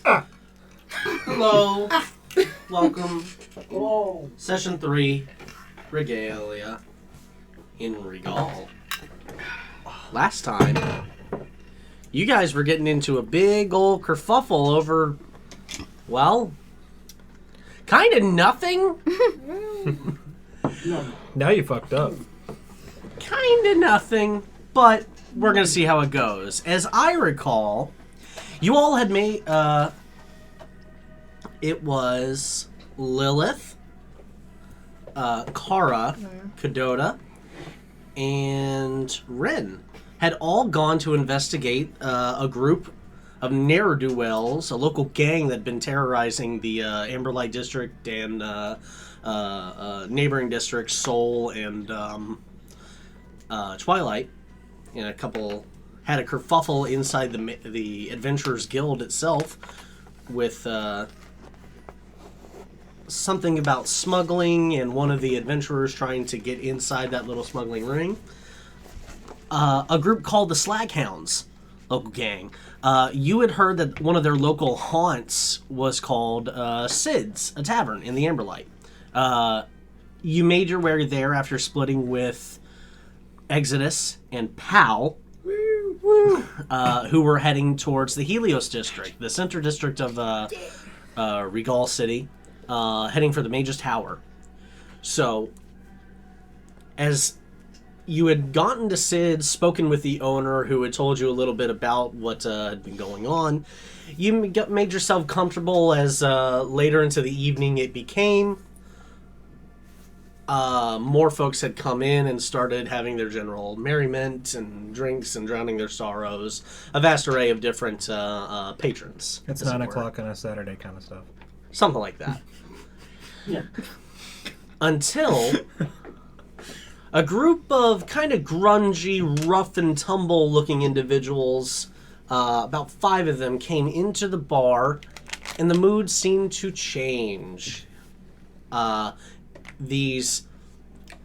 Hello. Welcome. Oh. Session 3, Regalia in Regal. Last time, you guys were getting into a big old kerfuffle over, well, kind of nothing. Now you fucked up. Kind of nothing, but we're going to see how it goes. As I recall, you all had made, it was Lillith, Kara, Kadota, and Ren had all gone to investigate a group of ne'er-do-wells, a local gang that had been terrorizing the Amberlight District and neighboring districts, Seoul and Twilight, and had a kerfuffle inside the Adventurers Guild itself with something about smuggling and one of the adventurers trying to get inside that little smuggling ring. A group called the Slaghounds, local gang. You had heard that one of their local haunts was called Sid's, a tavern in the Amberlight. You made your way there after splitting with Exodus and Pal, who were heading towards the Helios district, the center district of Regal City, heading for the Mage's Tower. So, as you had gotten to Sid, spoken with the owner who had told you a little bit about what had been going on, you made yourself comfortable as later into the evening it became. More folks had come in and started having their general merriment and drinks and drowning their sorrows. A vast array of different patrons. It's 9 o'clock on a Saturday kind of stuff. Something like that. Yeah. Until a group of kind of grungy, rough and tumble looking individuals, about 5 of them, came into the bar, and the mood seemed to change. These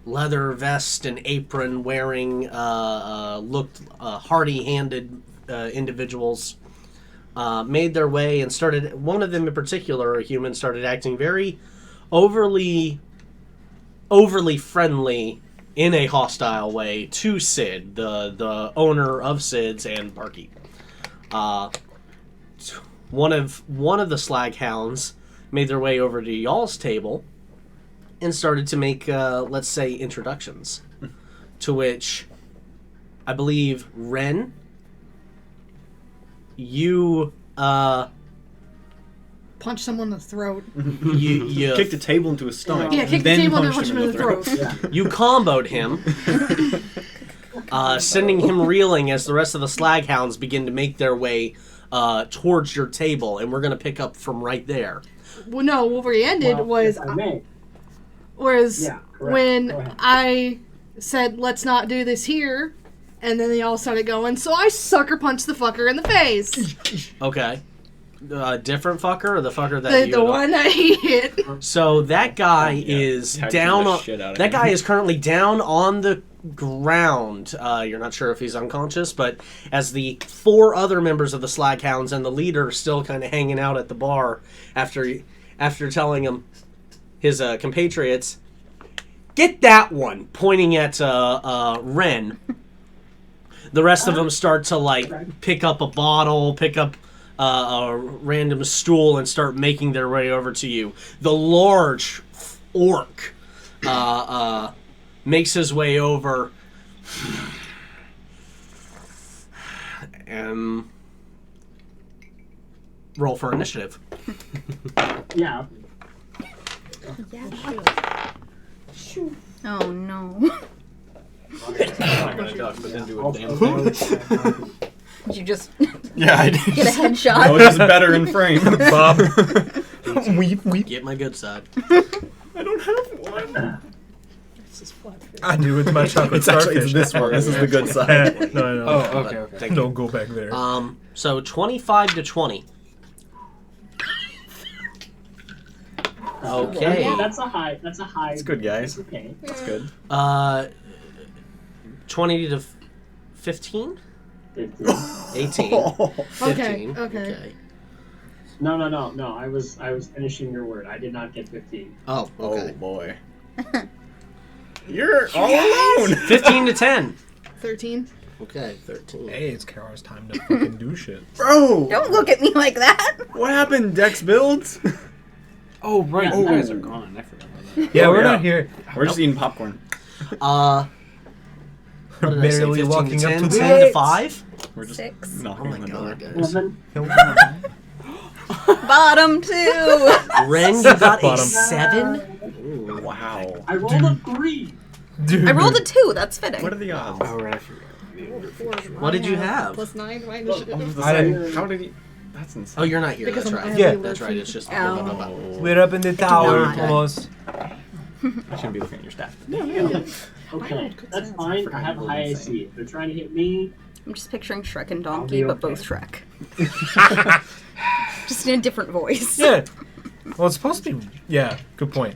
leather vest and apron wearing, looked hardy-handed individuals made their way and started, one of them in particular, a human, started acting very overly friendly in a hostile way to Sid, the owner of Sid's and Barkeep. One of the Slaghounds made their way over to y'all's table and started to make, let's say, introductions. To which, I believe, Ren, you, punch someone in the throat. you kicked the table into his stomach. Yeah, kick the table and punch him in the throat. You comboed him, sending him reeling as the rest of the Slaghounds begin to make their way towards your table, and we're going to pick up from right there. Well, no, where we ended was... when I said, let's not do this here, and then they all started going, so I sucker punched the fucker in the face. Okay. Different fucker or the fucker that the one that he hit? So that guy is down on... That guy is currently down on the ground. You're not sure if he's unconscious, but as the 4 other members of the Slaghounds and the leader are still kind of hanging out at the bar after telling him, his compatriots, get that one, pointing at Ren. The rest of them start to, like, pick up a bottle, pick up a random stool, and start making their way over to you. The large orc makes his way over and roll for initiative. Yeah. Yeah. Shoot. Oh no. I'm gonna duck, but then do a damn thing. Did you just Yeah, I did. get a headshot? I was just better in frame. Bob. Weep. Get my good side. I don't have one. I do with my chocolate It's actually starfish. this one. This is the good side. No. Oh, okay. Thank you. Don't go back there. So 25 to 20. Okay. Yeah, that's a high. It's good, guys. That's okay. That's good. 20 to 15? 15. 18. 15. Okay. No. I was finishing your word. I did not get 15. Oh, okay. Oh boy. You're all alone. 15 to 10. 13. Okay, 13. Hey, it's Kara's time to fucking do shit. Bro, Don't look at me like that. what happened? Dex builds? Oh, right. Yeah, You no. guys are gone. I forgot about that. Yeah, Oh, we're yeah. not here. We're just eating popcorn. What did I say? Barely 15 walking to up 10, to 10 to 5? We're just 6. knocking Oh my on the door. god, guys. 11. Bottom 2. Ren, you got a Bottom. 7? Wow. I rolled a 3. Dude. I rolled a 2. That's fitting. What are the odds? Oh, right. I forgot. What did you have? Plus 9 my I initiative. was I saying, didn't- how did he? That's insane. Oh, you're not here. Because That's I'm- I right. have Yeah. That's right. It's just. Oh. We're up in the tower not. almost. I shouldn't be looking at your stats. Okay, that's fine. I have a high AC. If they're trying to hit me, I'm just picturing Shrek and I'll Donkey, be but okay. both Shrek. Just in a different voice. Yeah. Well, it's supposed to be. Yeah, good point.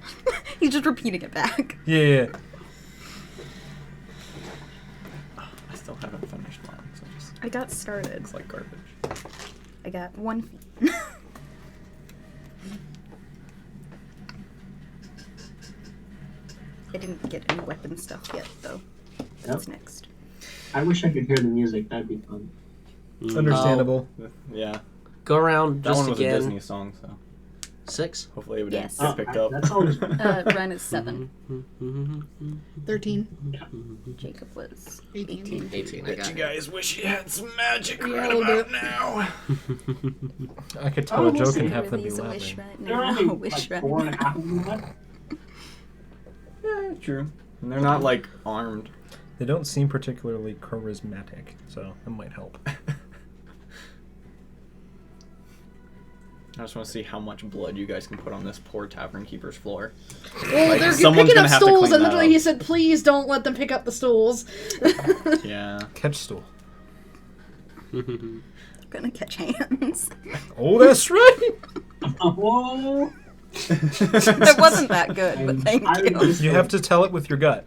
He's just repeating it back. Yeah. I still haven't finished mine, so just I got started. it's like garbage. I got 1 feet. I didn't get any weapon stuff yet, though. That's next. I wish I could hear the music. That'd be fun. Understandable. Yeah, Go around that just one was a again. Disney song, so 6? hopefully it would Yes. get picked up. That's always Ren is 7. 13. Jacob was 18. 18. I got it. guys wish you had some magic Yeah, a little bit. now. I could tell Oh, a we'll joke see. and have them be Release a wish laughing. right There are now. only Wish like right 4.5 of them left. Yeah, true. And they're not like armed. They don't seem particularly charismatic, so that might help. I just want to see how much blood you guys can put on this poor tavern keeper's floor. Well, Like, they're someone's picking gonna up have to stools, clean and that literally up. he said, please don't let them pick up the stools. Yeah. Catch stool. Gonna catch hands. Oh, that's right. Whoa! It wasn't that good, but thank I you. was- You have to tell it with your gut.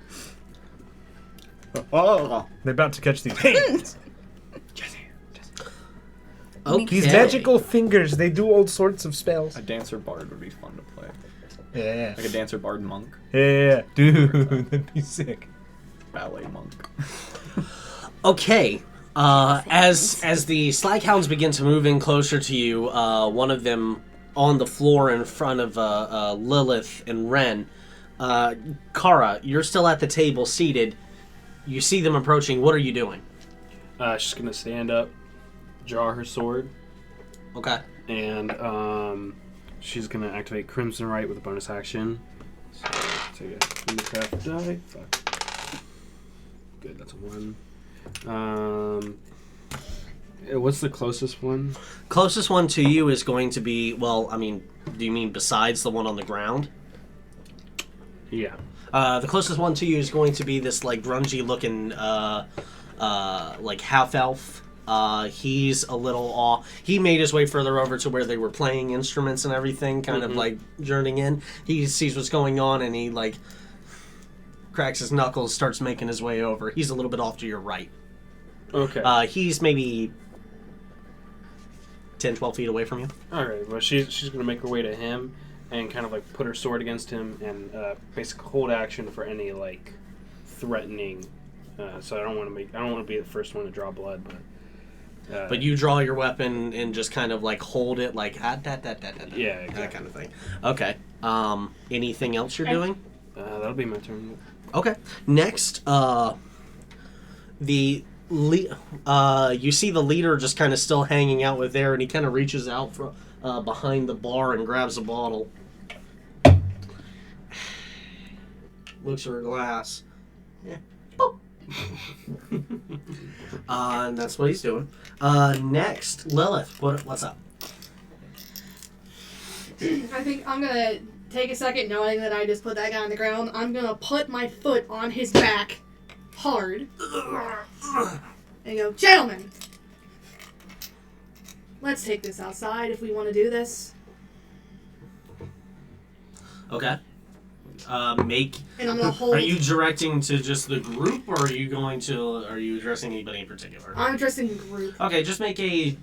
Oh. They're about to catch these hands. Okay. These magical fingers, they do all sorts of spells. A dancer bard would be fun to play. Yeah. Like a dancer bard monk. Yeah. Dude, that'd be sick. Ballet monk. Okay. As the Slaghounds begin to move in closer to you, one of them on the floor in front of Lillith and Ren. Kara, you're still at the table seated. You see them approaching. What are you doing? She's gonna stand up, draw her sword, Okay. and she's gonna activate Crimson Right with a bonus action. So take a Kingcraft die. Fuck. Good, that's a 1. What's the closest one? Closest one to you is going to be, well, I mean, do you mean besides the one on the ground? Yeah. The closest one to you is going to be this, like, grungy looking, like, half-elf. He's a little off. He made his way further over to where they were playing instruments and everything, kind of, like, journeying in. He sees what's going on, and he, like, cracks his knuckles, starts making his way over. He's a little bit off to your right. Okay. He's maybe 10, 12 feet away from you. Alright, well she's gonna make her way to him and kind of like put her sword against him and basically hold action for any like threatening. So I don't want to be the first one to draw blood, but But you draw your weapon and just kind of like hold it like Yeah, that exactly. kind of thing. Okay. Anything else you're doing? that'll be my turn. Okay. Next, you see the leader just kind of still hanging out with there, and he kind of reaches out from behind the bar and grabs a bottle. Looks for a glass. Yeah. Boop. And that's what he's doing. Next, Lilith, what's up? I think I'm gonna take a second, knowing that I just put that guy on the ground. I'm gonna put my foot on his back hard and go, gentlemen, let's take this outside if we want to do this. Okay. Make. And I'm gonna hold. Are you directing to just the group, or are you addressing anybody in particular? I'm addressing the group. Okay, just make a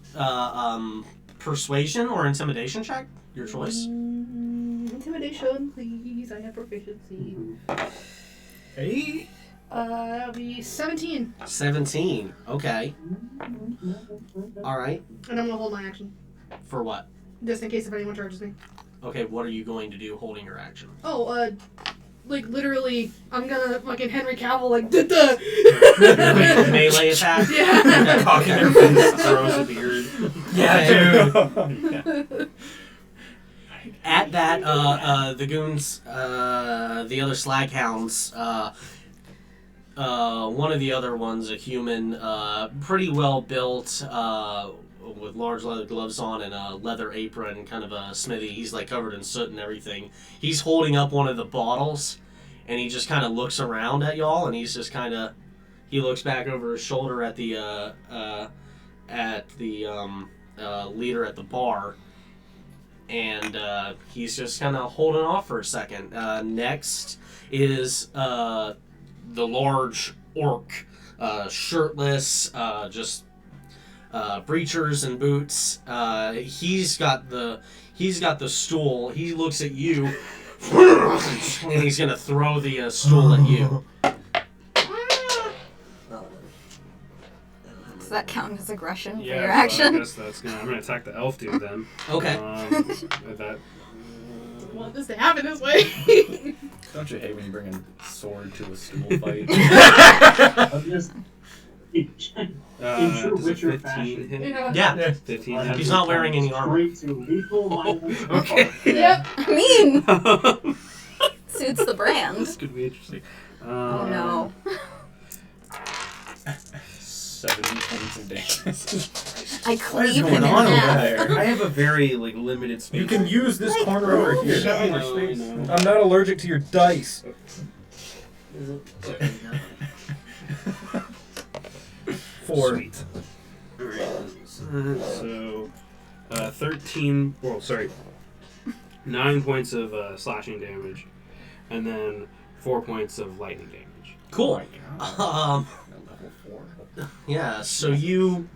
persuasion or intimidation check. Your choice. Intimidation, please. I have proficiency. Hey. That'll be 17. 17. Okay. All right. And I'm gonna hold my action. For what? Just in case if anyone charges me. Okay, what are you going to do holding your action? Oh, like literally, I'm gonna fucking Henry Cavill, like, da-da! Melee attack? Yeah. Cock in your face. Throws a beard. Yeah, dude. At that, the goons, the other Slaghounds, one of the other ones, a human, pretty well built, with large leather gloves on and a leather apron, kind of a smithy. He's like covered in soot and everything. He's holding up one of the bottles, and he just kind of looks around at y'all, and he's just kind of, he looks back over his shoulder at the leader at the bar, and he's just kind of holding off for a second. Next is the large orc, shirtless, just breechers and boots. He's got the stool. He looks at you, and he's gonna throw the stool at you. Does that count as aggression for Yeah, your so action? I guess I'm gonna attack the elf dude then. Okay. That. I want this to happen this way. Don't you hate when you bring a sword to a stool fight? I'm just in true Does a Witcher 15 fashion. hit? Yeah. 15 Right. hit. He's not wearing any armor. Straight to lethal violence. Okay. Yep. I mean, suits the brand. This could be interesting. Oh no. 70 points of damage. I cleave going him in on over half. there? I have a very limited space. You can use this corner over here. I know, I know. I'm not allergic to your dice. Four. Sweet. Alright. So, 13. Well, sorry. 9 points of slashing damage, and then 4 points of lightning damage. Cool. Level 4. Yeah. So you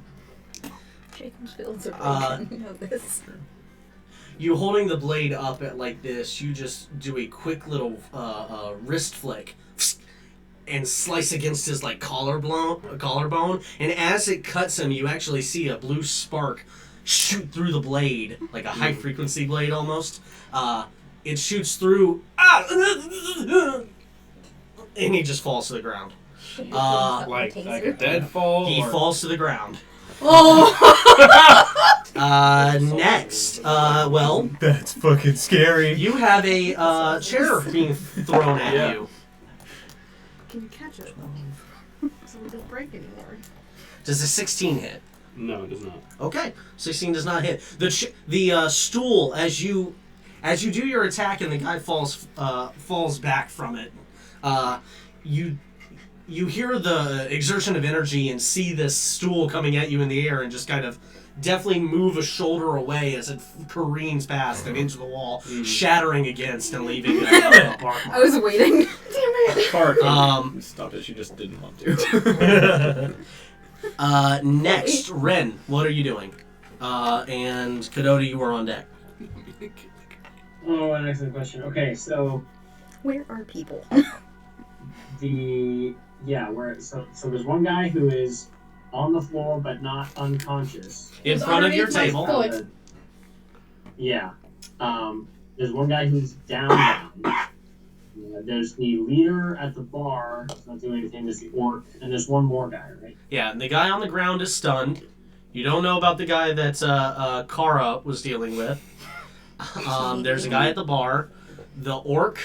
Jacob's fields are broken. You know this. holding the blade up at like this. You just do a quick little wrist flick. And slice against his like collarbone, and as it cuts him, you actually see a blue spark shoot through the blade, like a high frequency blade almost. It shoots through, and he just falls to the ground. Like a dead fall? He or- falls to the ground. Oh! Next, well, That's fucking scary. you have a chair being thrown at Yeah. you. Can you catch it? So it doesn't break anymore. Does a 16 hit? No, it does not. Okay, 16 does not hit. The stool, as you do your attack and the guy falls back from it, you hear the exertion of energy and see this stool coming at you in the air and just kind of definitely move a shoulder away as it careens past and into the wall, shattering against and leaving a bark mark. I was waiting. Damn it. Park. You stopped it, she just didn't want to. Next, Ren, what are you doing? And Kadota, you are on deck. Oh, an excellent question. Okay, so Where are people? so there's one guy who is on the floor but not unconscious. In It's front of your underneath my table. foot. Yeah. There's one guy who's down. There's the leader at the bar. He's not doing anything. There's the orc, and there's one more guy, right? Yeah, and the guy on the ground is stunned. You don't know about the guy that Kara was dealing with. There's a guy at the bar, the orc,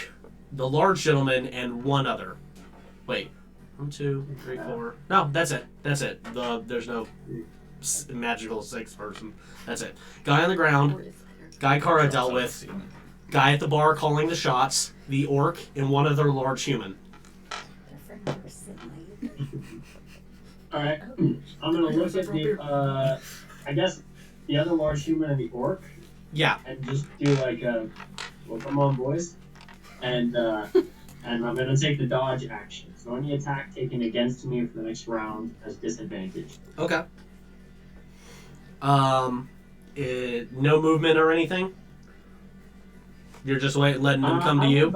the large gentleman, and one other. Wait, 1, 2, 3, 4. No, that's it. There's no magical 6th person. That's it. Guy on the ground, guy Kara dealt with, guy at the bar calling the shots, the orc, and one other large human. Alright. I'm gonna look at the, I guess, the other large human and the orc, Yeah. and just do like a, well, come on, boys. And I'm gonna take the dodge action. So any attack taken against me for the next round has disadvantage. Okay. No movement or anything? You're just letting them come to you?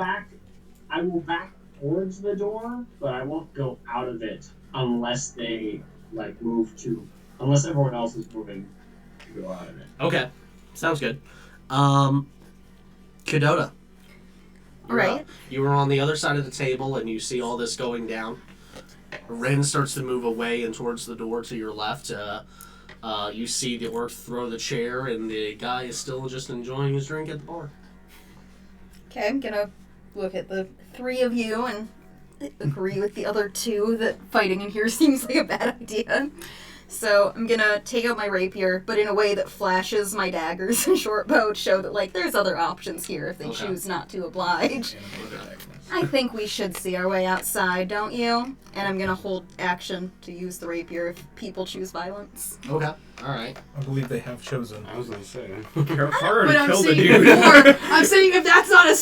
I will back towards the door, but I won't go out of it unless they unless everyone else is moving to go out of it. Okay. Sounds good. Kadota. Right. You were on the other side of the table and you see all this going down. Ren starts to move away and towards the door to your left. You see the orc throw the chair and the guy is still just enjoying his drink at the bar. Okay, I'm gonna look at the three of you and agree with the other two that fighting in here seems like a bad idea. So I'm gonna take out my rapier, but in a way that flashes my daggers and short bow to show that, like, there's other options here if they choose not to oblige. I think we should see our way outside, don't you? And I'm gonna hold action to use the rapier if people choose violence. Okay. Alright. I believe they have chosen. I was gonna say. But I'm saying before, I'm saying if that's not a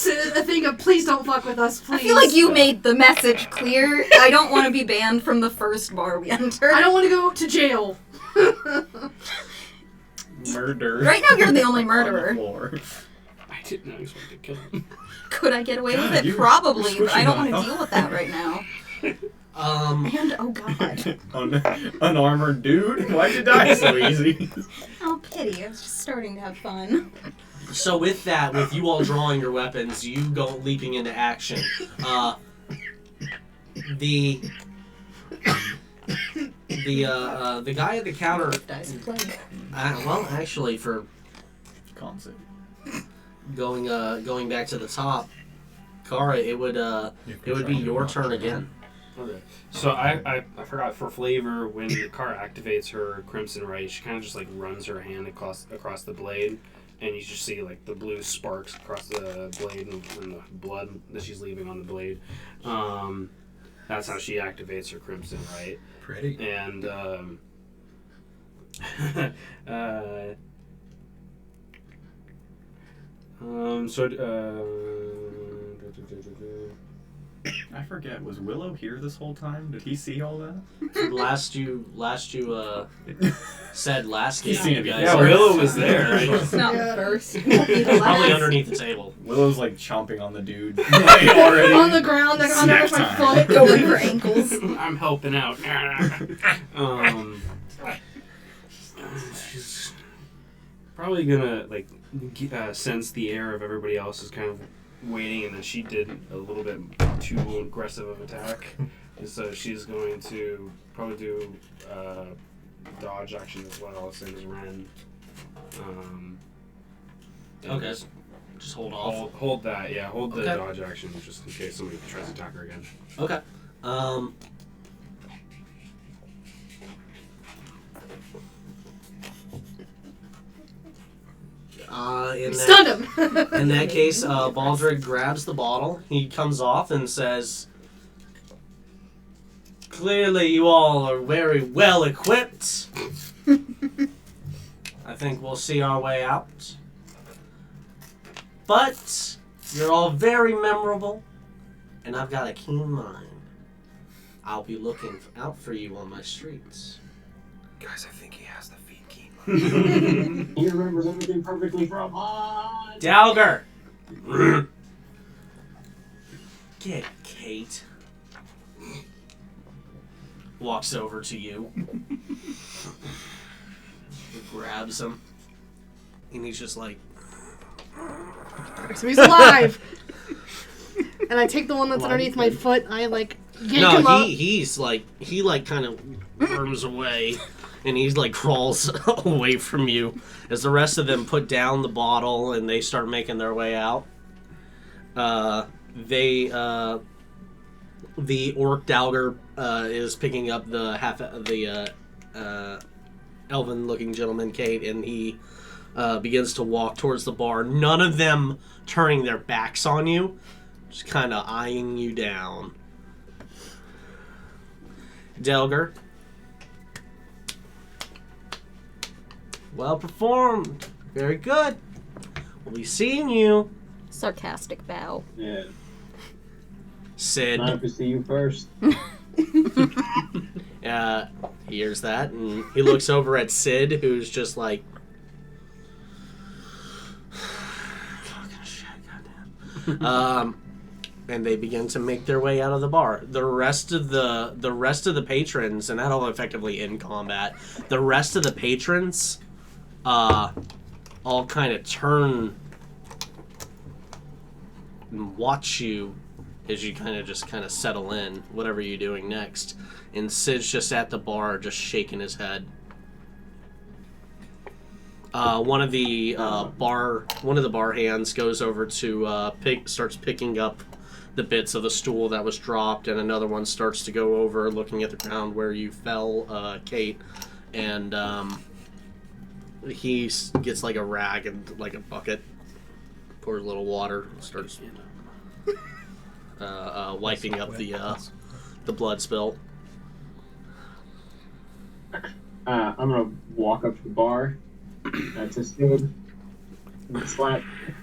thing of please don't fuck with us, please. I feel like you made the message clear. I don't want to be banned from the first bar we enter. I don't want to go to jail. Murder. Right now you're the only On murderer. the floor. I didn't know you wanted to kill him. Could I get away with God, it? Probably, you're but I don't squishing want to that. deal with that right now. And, oh god. Unarmored dude? Why'd you die so easy? Oh, pity. I was just starting to have fun. So with that, with you all drawing your weapons, you go leaping into action. The guy at the counter. Dice and plague. Well, actually, for Concept. going back to the top, Kara, it would be your turn again. Okay. So I forgot for flavor when the car activates her Crimson Right, she kind of just like runs her hand across the blade, and you just see like the blue sparks across the blade and the blood that she's leaving on the blade. That's how she activates her Crimson Right. Pretty. And I forget, was Willow here this whole time? Did he see all that? Last you said last game, He's seen you it guys. yeah, before. Willow was there. It's not the first. Probably underneath the table. Willow's like chomping on the dude already. On the ground, like on Snack my time. foot. Going for ankles. I'm helping out. She's probably gonna like sense the air of everybody else is kind of waiting, and then she did a little bit too aggressive of attack, and so she's going to probably do dodge action as well, same as Ren. Okay. Just hold off. Hold that, yeah. Hold the Okay. dodge action just in case somebody tries to attack her again. Okay. Stunned him. In that case, Baldric grabs the bottle. He comes off and says, "Clearly you all are very well equipped. I think we'll see our way out. But you're all very memorable, and I've got a keen mind. I'll be looking out for you on my streets." Guys, I think he has the feet keen. He remembers everything perfectly from on. Dalgar! Get Kate. Walks over to you. Grabs him. And he's just like... So he's alive. And I take the one that's underneath my foot. I like yank him up. He's like... He like kind of worms away. And he's like crawls away from you. As the rest of them put down the bottle and they start making their way out. The orc Dalgar is picking up the elven-looking gentleman, Kate, and he begins to walk towards the bar. None of them turning their backs on you, just kind of eyeing you down. Dalgar. Well performed. Very good. We'll be seeing you. Sarcastic bow. Yeah. Sid. I have to see you first. He hears that, and he looks over at Sid, who's just like And they begin to make their way out of the bar. The rest of the patrons, and that'll effectively end combat. The rest of the patrons, all kind of turn and watch you as you kind of settle in, whatever you're doing next. And Sid's just at the bar, just shaking his head. One of the bar hands goes over to starts picking up the bits of the stool that was dropped, and another one starts to go over, looking at the ground where you fell, Kate, and he gets like a rag and like a bucket, pours a little water, and starts wiping up the blood spill. I'm gonna walk up to the bar. That's a Sid. And slap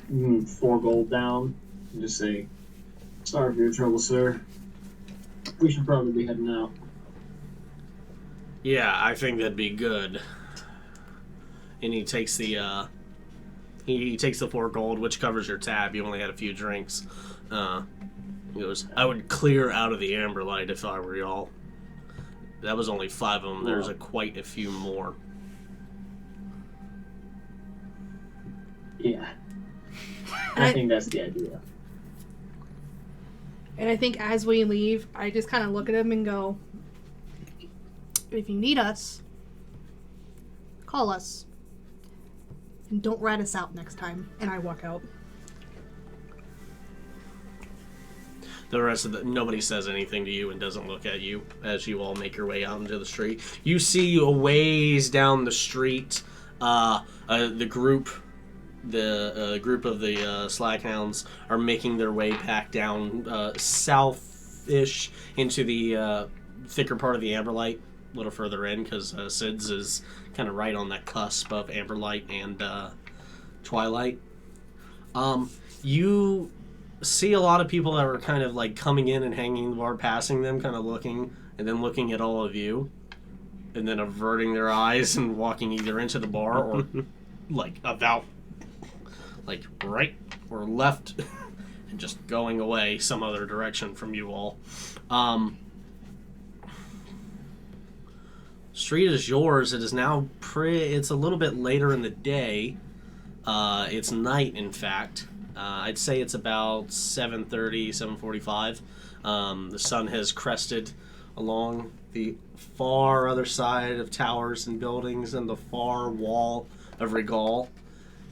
4 gold down and just say, "Sorry for your trouble, sir. We should probably be heading out." Yeah, I think that'd be good. And he takes the he takes the 4 gold, which covers your tab. You only had a few drinks. He goes, "I would clear out of the amber light if I were y'all. That was only 5 of them. There's quite a few more." Yeah. I think that's the idea. And I think as we leave, I just kind of look at him and go, "If you need us, call us. And don't rat us out next time." And I walk out. The rest of nobody says anything to you and doesn't look at you as you all make your way out into the street. You see a ways down the street, the group of the Slaghounds are making their way back down south-ish into the thicker part of the Amberlight, a little further in, because Sid's is kind of right on that cusp of Amberlight and Twilight. You see a lot of people that were kind of like coming in and hanging in the bar, passing them, kind of looking, and then looking at all of you, and then averting their eyes and walking either into the bar or like about like right or left and just going away some other direction from you all. Street is yours. It is now it's a little bit later in the day. It's night, in fact. I'd say it's about 7:30, 7:45. The sun has crested along the far other side of towers and buildings and the far wall of Regal,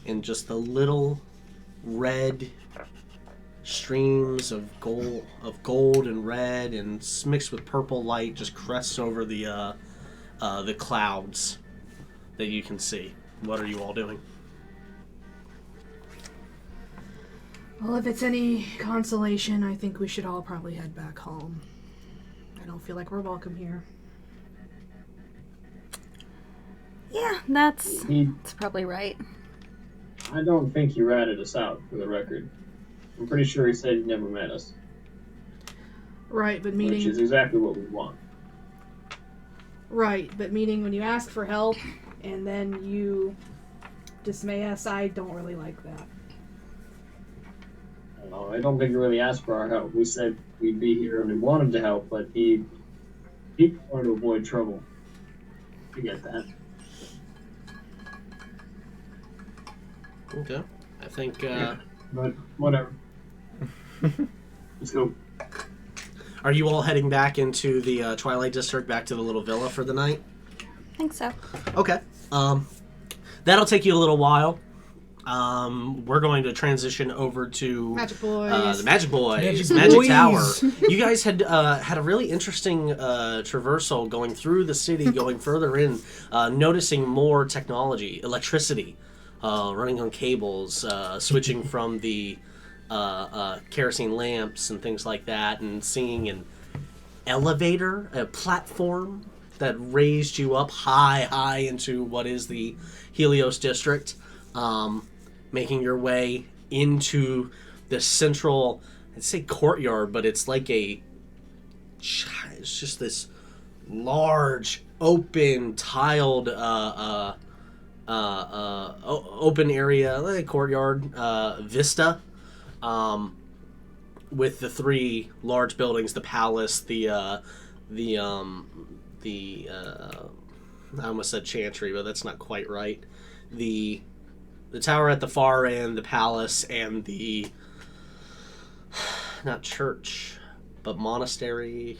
and just the little red streams of gold and red and mixed with purple light just crests over the clouds that you can see. What are you all doing? Well, if it's any consolation, I think we should all probably head back home. I don't feel like we're welcome here. Yeah, that's probably right. I don't think he ratted us out, for the record. I'm pretty sure he said he never met us. Right, but Which is exactly what we want. Right, but meaning when you ask for help and then you dismay us, I don't really like that. I don't think he really asked for our help. We said we'd be here and we wanted to help, but he wanted to avoid trouble. I get that. Okay. I think, but whatever. Let's go. Are you all heading back into the Twilight District, back to the little villa for the night? I think so. Okay. That'll take you a little while. We're going to transition over to Magic Boys. the Magic Boys, Magic Magic Tower. Boys. You guys had a really interesting traversal going through the city, going further in, noticing more technology, electricity, running on cables, switching from the kerosene lamps and things like that, and seeing an elevator, a platform that raised you up high into what is the Helios district. Making your way into the central, I'd say courtyard, but it's like it's just this large, open, tiled, open area, like a courtyard, vista with the three large buildings, the palace, I almost said chantry, but that's not quite right. The tower at the far end, the palace, and the not church, but monastery.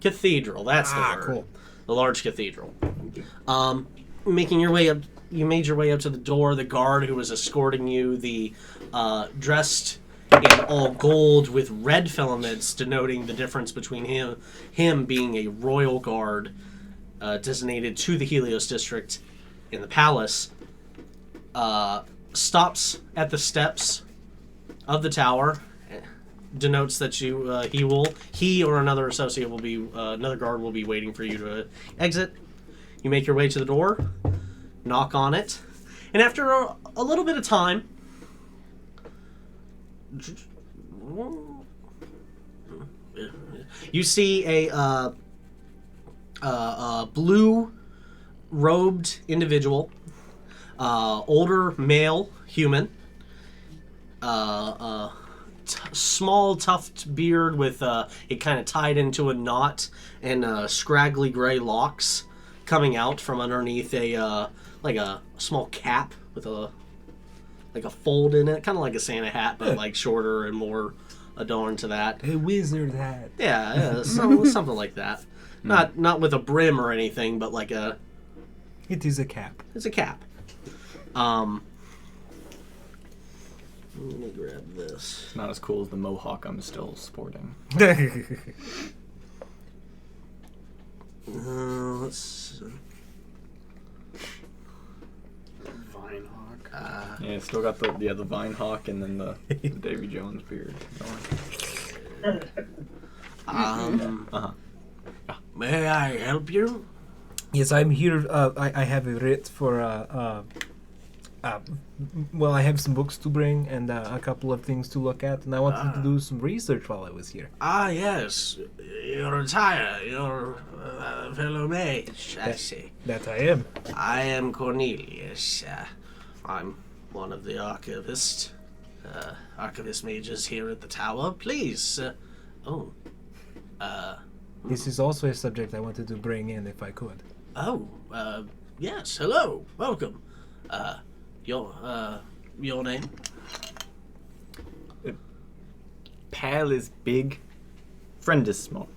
Cathedral? That's the word. Cool. The large cathedral. Making your way up, you made your way up to the door. The guard who was escorting you, dressed in all gold with red filaments, denoting the difference between him being a royal guard designated to the Helios district in the palace, stops at the steps of the tower, denotes that he or another associate will be, another guard will be waiting for you to exit. You make your way to the door, knock on it, and after a little bit of time, you see a blue-robed individual, older male human, small tufted beard with it kind of tied into a knot, and scraggly gray locks coming out from underneath a small cap with a fold in it, kind of like a Santa hat, but like shorter and more adorned to that. A wizard hat. Yeah, something like that. Not with a brim or anything, but like a. It is a cap. It's a cap. Let me grab this. It's not as cool as the mohawk I'm still sporting. Let's see. Vine hawk. Yeah, still got the vine hawk and then the Davy Jones beard going. May I help you? Yes, I'm here. I have a writ for. Well, I have some books to bring and a couple of things to look at, and I wanted to do some research while I was here. Yes. You're a tire. You're a fellow mage, I see. That I am. I am Cornelius. I'm one of the archivist mages here at the tower. Please. This is also a subject I wanted to bring in if I could. Yes. Hello. Welcome. Your name? Pal is big, friend is small.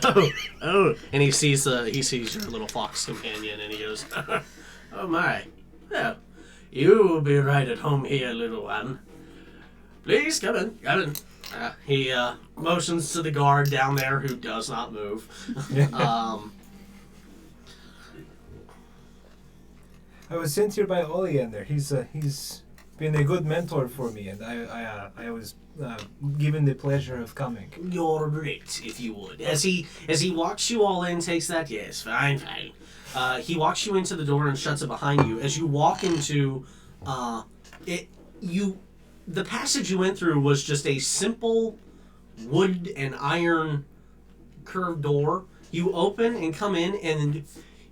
Oh! And he sees your little fox companion, and he goes, "Oh my! Well, you will be right at home here, little one. Please come in, come in." He motions to the guard down there, who does not move. I was sent here by Oleander. He's been a good mentor for me, and I was given the pleasure of coming. Your writ, if you would. As he walks you all in, takes that. Yes, fine. He walks you into the door and shuts it behind you. As you walk into the passage you went through was just a simple wood and iron curved door. You open and come in, and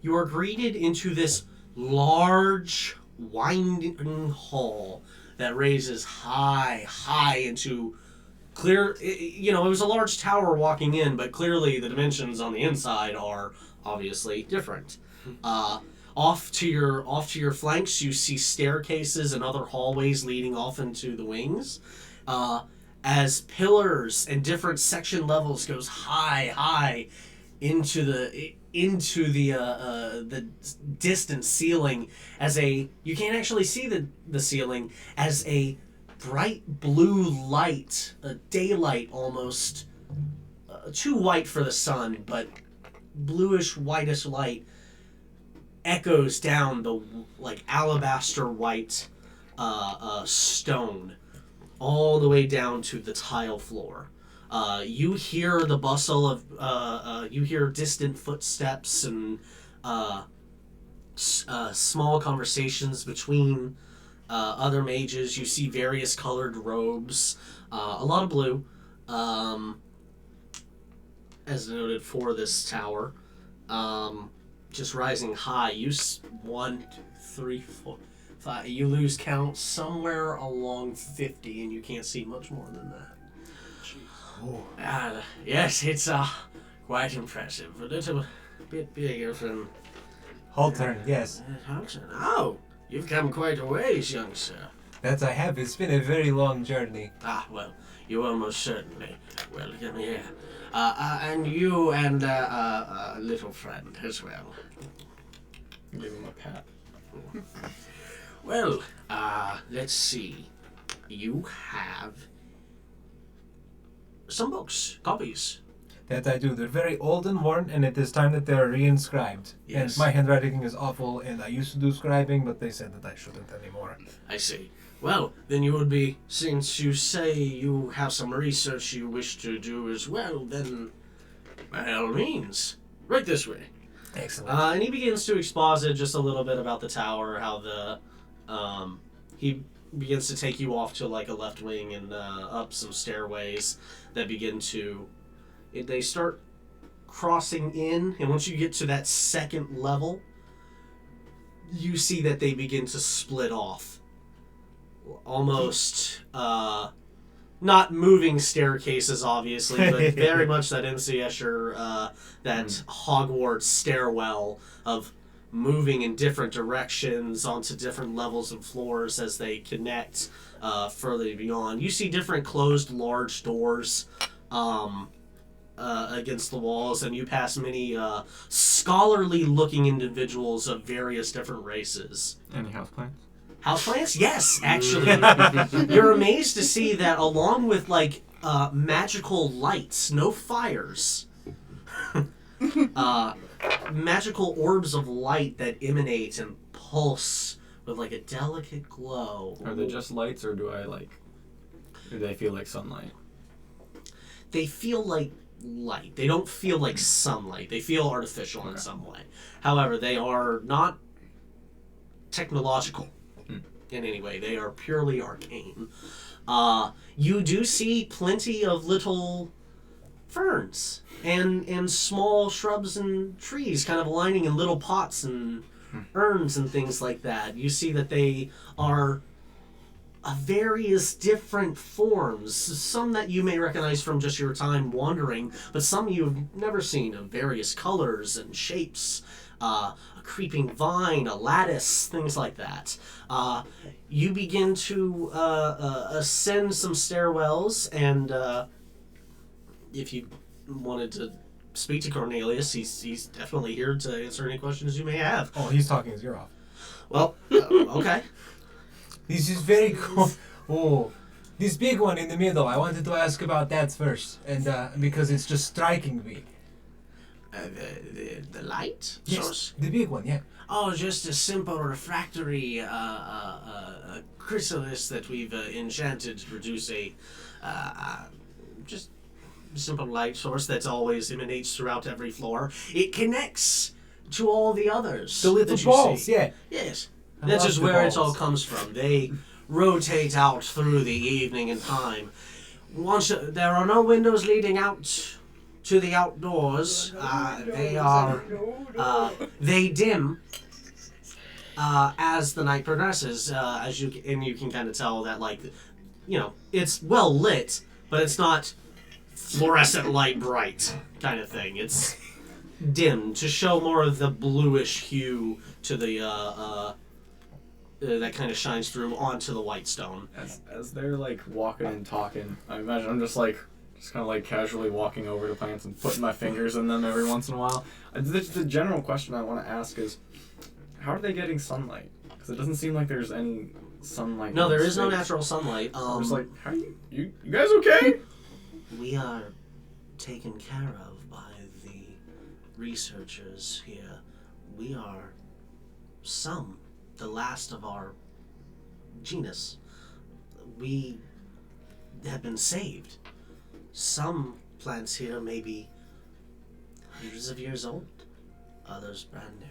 you are greeted into this large, winding hall that raises high into clear. It was a large tower walking in, but clearly the dimensions on the inside are obviously different. Off to your flanks, you see staircases and other hallways leading off into the wings. As pillars and different section levels goes high into the distant ceiling, you can't actually see the ceiling, as a bright blue light, a daylight almost, too white for the sun, but bluish whitish light echoes down the alabaster white stone all the way down to the tile floor. You hear the bustle of, you hear distant footsteps and small conversations between other mages. You see various colored robes, a lot of blue, as noted for this tower, just rising high. 1, 2, 3, 4, You lose count somewhere along 50, and you can't see much more than that. Yes, it's quite impressive. A little bit bigger than... Haltern, yes. Haltern. Oh, you've come quite a ways, young sir. That I have. It's been a very long journey. Well, you almost certainly. Welcome here. And you and little friend as well. Give him a pat. Well, let's see. You have some books, copies. That I do. They're very old and worn, and it is time that they are reinscribed. Yes. And my handwriting is awful, and I used to do scribing, but they said that I shouldn't anymore. I see. Well, then you would be, since you say you have some research you wish to do as well, then by all means, right this way. Excellent. And he begins to exposit just a little bit about the tower, how the, he begins to take you off to like a left wing and up some stairways that begin to, they start crossing in, and once you get to that second level, you see that they begin to split off. Almost, not moving staircases, obviously, but very much that MC Escher, that Hogwarts stairwell of moving in different directions onto different levels and floors as they connect further beyond. You see different closed large doors against the walls, and you pass many scholarly-looking individuals of various different races. Any houseplants? Houseplants? Yes, actually. You're amazed to see that along with, like, magical lights, no fires, magical orbs of light that emanate and pulse with, like, a delicate glow. Are they just lights, or do they feel like sunlight? They feel like light. They don't feel like sunlight. They feel artificial in some way. However, they are not technological in any way. They are purely arcane. You do see plenty of little ferns and small shrubs and trees kind of lining in little pots and urns and things like that. You see that they are of various different forms, some that you may recognize from just your time wandering, but some you've never seen, of various colors and shapes, a creeping vine, a lattice, things like that. You begin to ascend some stairwells, and if you wanted to speak to Cornelius, he's definitely here to answer any questions you may have. Oh, he's talking his ear off. Well, okay. This is very cool. Oh, this big one in the middle. I wanted to ask about that first, and because it's just striking me. The light Yes, source? the big one, yeah. Oh, just a simple refractory chrysalis that we've enchanted to produce a just simple light source that always emanates throughout every floor. It connects to all the others. The little that you balls, see. yeah. Yes. I That's love just the where it all balls. comes from. They rotate out through the evening and time. Once there are no windows leading out to the outdoors. They dim as the night progresses. You can kind of tell that, like, you know, it's well lit, but it's not fluorescent light bright kind of thing. It's dim to show more of the bluish hue to the that kind of shines through onto the white stone. As they're like walking and talking, I imagine I'm just kind of like casually walking over to plants and putting my fingers in them every once in a while. The general question I want to ask is, how are they getting sunlight? Because it doesn't seem like there's any sunlight. No, in there is no space. natural sunlight. I'm just like, how you guys okay? We are taken care of by the researchers here. We are the last of our genus. We have been saved. Some plants here may be hundreds of years old, others brand new.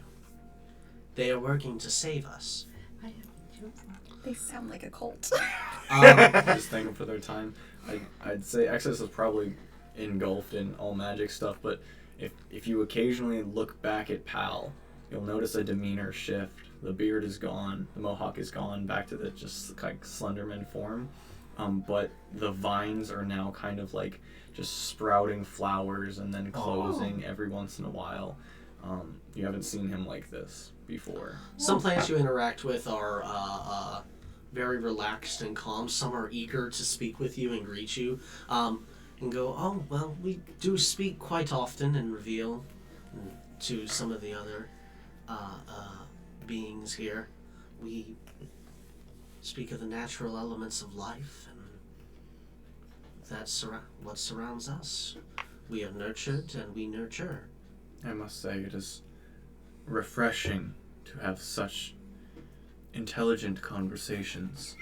They are working to save us. They sound like a cult. Just thanking for their time. I'd say Exodus is probably engulfed in all magic stuff, but if you occasionally look back at Pal, you'll notice a demeanor shift The beard is gone. The mohawk is gone. Back to the just like Slenderman form. But the vines are now kind of like just sprouting flowers and then closing every once in a while. You haven't seen him like this before. Some plants you interact with are very relaxed and calm. Some are eager to speak with you and greet you, and go, oh, well, we do speak quite often and reveal to some of the other beings here. We speak of the natural elements of life, and that's what surrounds us. We are nurtured, and we nurture. I must say it is refreshing to have such intelligent conversations.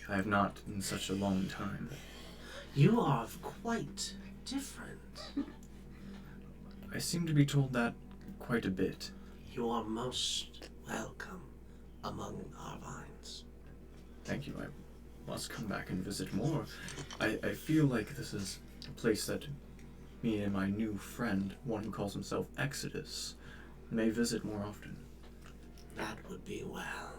I have not in such a long time. You are quite different. I seem to be told that quite a bit. You are most welcome among our vines. Thank you. I must come back and visit more. I feel like this is a place that me and my new friend, one who calls himself Exodus, may visit more often. That would be well.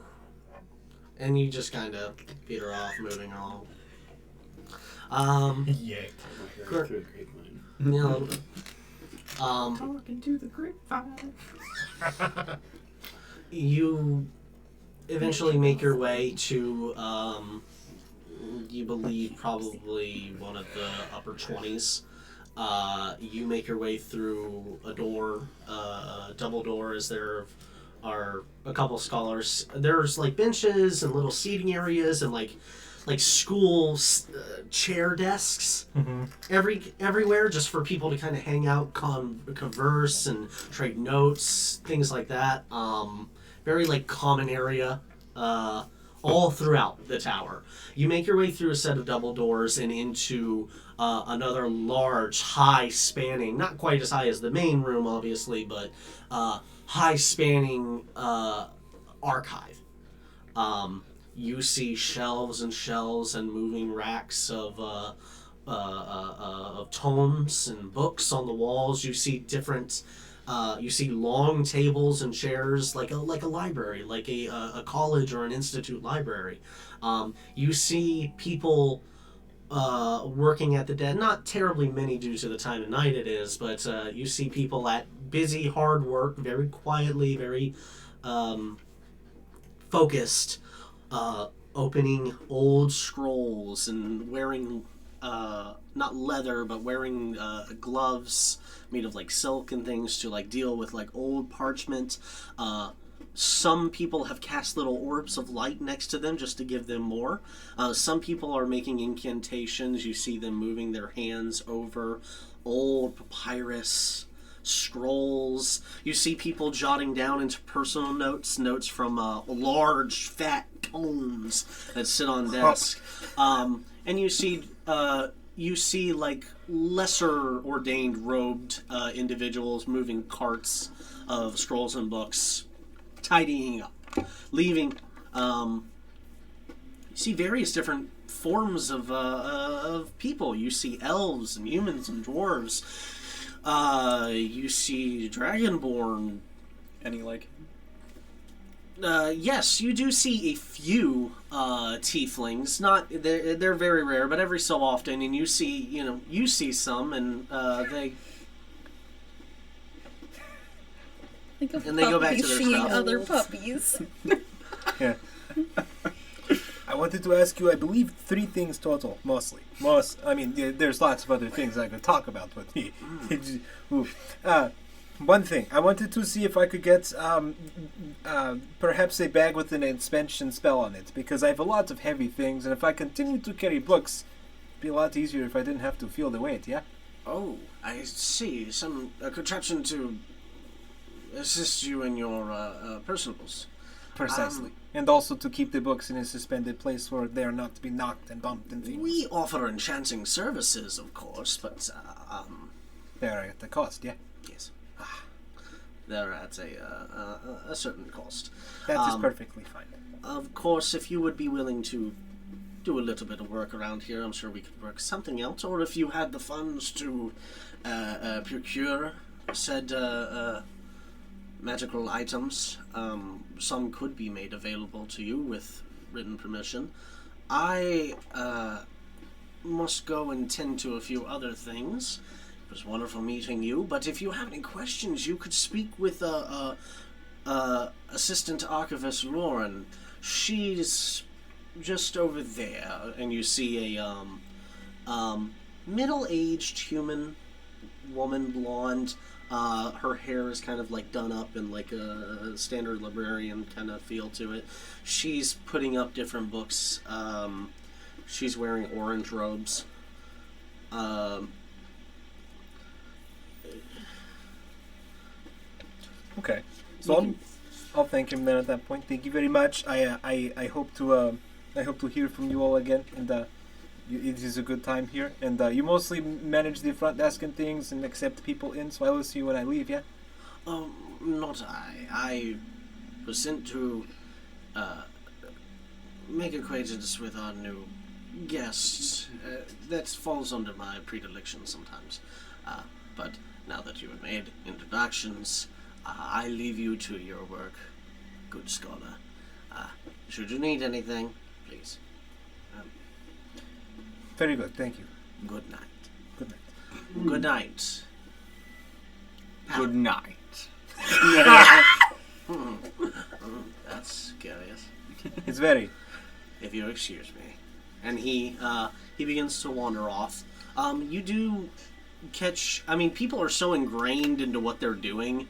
And you just kind of peter off, moving along. Yeah. Through a grapevine. You know, Talking to the grapevine. you eventually make your way to, you believe, probably one of the upper 20s. You make your way through a door, a double door, as there are a couple scholars. There's like benches and little seating areas and like school chair desks everywhere, just for people to kind of hang out, converse, and trade notes, things like that. Very like common area, all throughout the tower. You make your way through a set of double doors and into another large, high spanning, not quite as high as the main room, obviously, but high spanning archive. You see shelves and shelves and moving racks of tomes and books on the walls. You see different. You see long tables and chairs, like a library, like a college or an institute library. You see people working at the desk. Not terribly many due to the time of night it is, but you see people at busy, hard work, very quietly, very focused, opening old scrolls and wearing not leather, but wearing gloves made of like silk and things to like deal with like old parchment. Some people have cast little orbs of light next to them just to give them more. Some people are making incantations. You see them moving their hands over old papyrus scrolls. You see people jotting down into personal notes from large fat tomes that sit on desk. And you see like lesser ordained robed individuals moving carts of scrolls and books, tidying up, leaving. You see various different forms of people. You see elves and humans and dwarves. You see dragonborn. Any like? Yes, you do see a few tieflings. Not they're very rare, but every so often, and you see some, and they and they go back to their seeing stuff. other puppies. Yeah. I wanted to ask you, I believe, 3 things total, mostly. I mean, there's lots of other things I could talk about, but one thing, I wanted to see if I could get perhaps a bag with an expansion spell on it, because I have a lot of heavy things, and if I continue to carry books, it'd be a lot easier if I didn't have to feel the weight, yeah? Oh, I see. Some contraption to assist you in your personals. Precisely. And also to keep the books in a suspended place where they are not to be knocked and bumped and things. We offer enchanting services, of course, but They're at the cost, yeah? yes, they're at a certain cost. That is perfectly fine. Of course, if you would be willing to do a little bit of work around here, I'm sure we could work something out. Or if you had the funds to procure said magical items. Some could be made available to you with written permission. I must go and tend to a few other things. It was wonderful meeting you, but if you have any questions, you could speak with Assistant Archivist Lauren. She's just over there, and you see a middle-aged human woman, blonde. Her hair is kind of like done up in like a standard librarian kind of feel to it. She's putting up different books. She's wearing orange robes. Okay, so I'll thank him then at that point. Thank you very much. I hope to hear from you all again, and it is a good time here. And you mostly manage the front desk and things, and accept people in. So I will see you when I leave. Yeah. Not I. I was sent to make acquaintance with our new guests. That falls under my predilection sometimes. But now that you have made introductions, I leave you to your work, good scholar. Should you need anything, please. Very good. Thank you. Good night. Good night. Good night. Good night. That's curious. It's very. If you'll excuse me. And he begins to wander off. You do catch... I mean, people are so ingrained into what they're doing,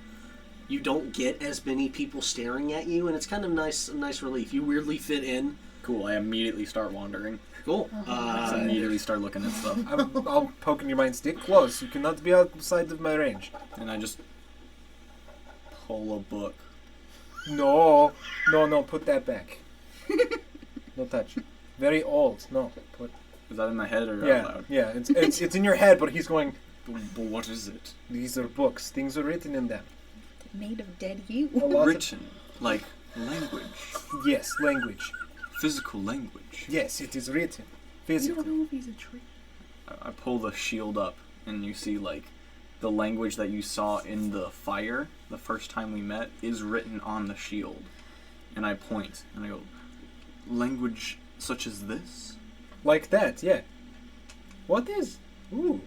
you don't get as many people staring at you, and it's kind of a nice relief. You weirdly fit in. Cool, I immediately start wandering. Cool. I immediately start looking at stuff. I'll poke in your mind. Stick close. You cannot be outside of my range. And I just pull a book. No. Put that back. No touch. Very old. No. Put. Is that in my head or Yeah. out loud? Yeah. It's in your head, but he's going. But what is it? These are books. Things are written in them. Made of dead you. A lot of- Written. Like language. Yes, language. Physical language. Yes, it is written. You Physically. don't know if he's a tree. I pull the shield up, and you see, like, the language that you saw in the fire the first time we met is written on the shield. And I point, and I go, language such as this? Like that, yeah. What is? Ooh.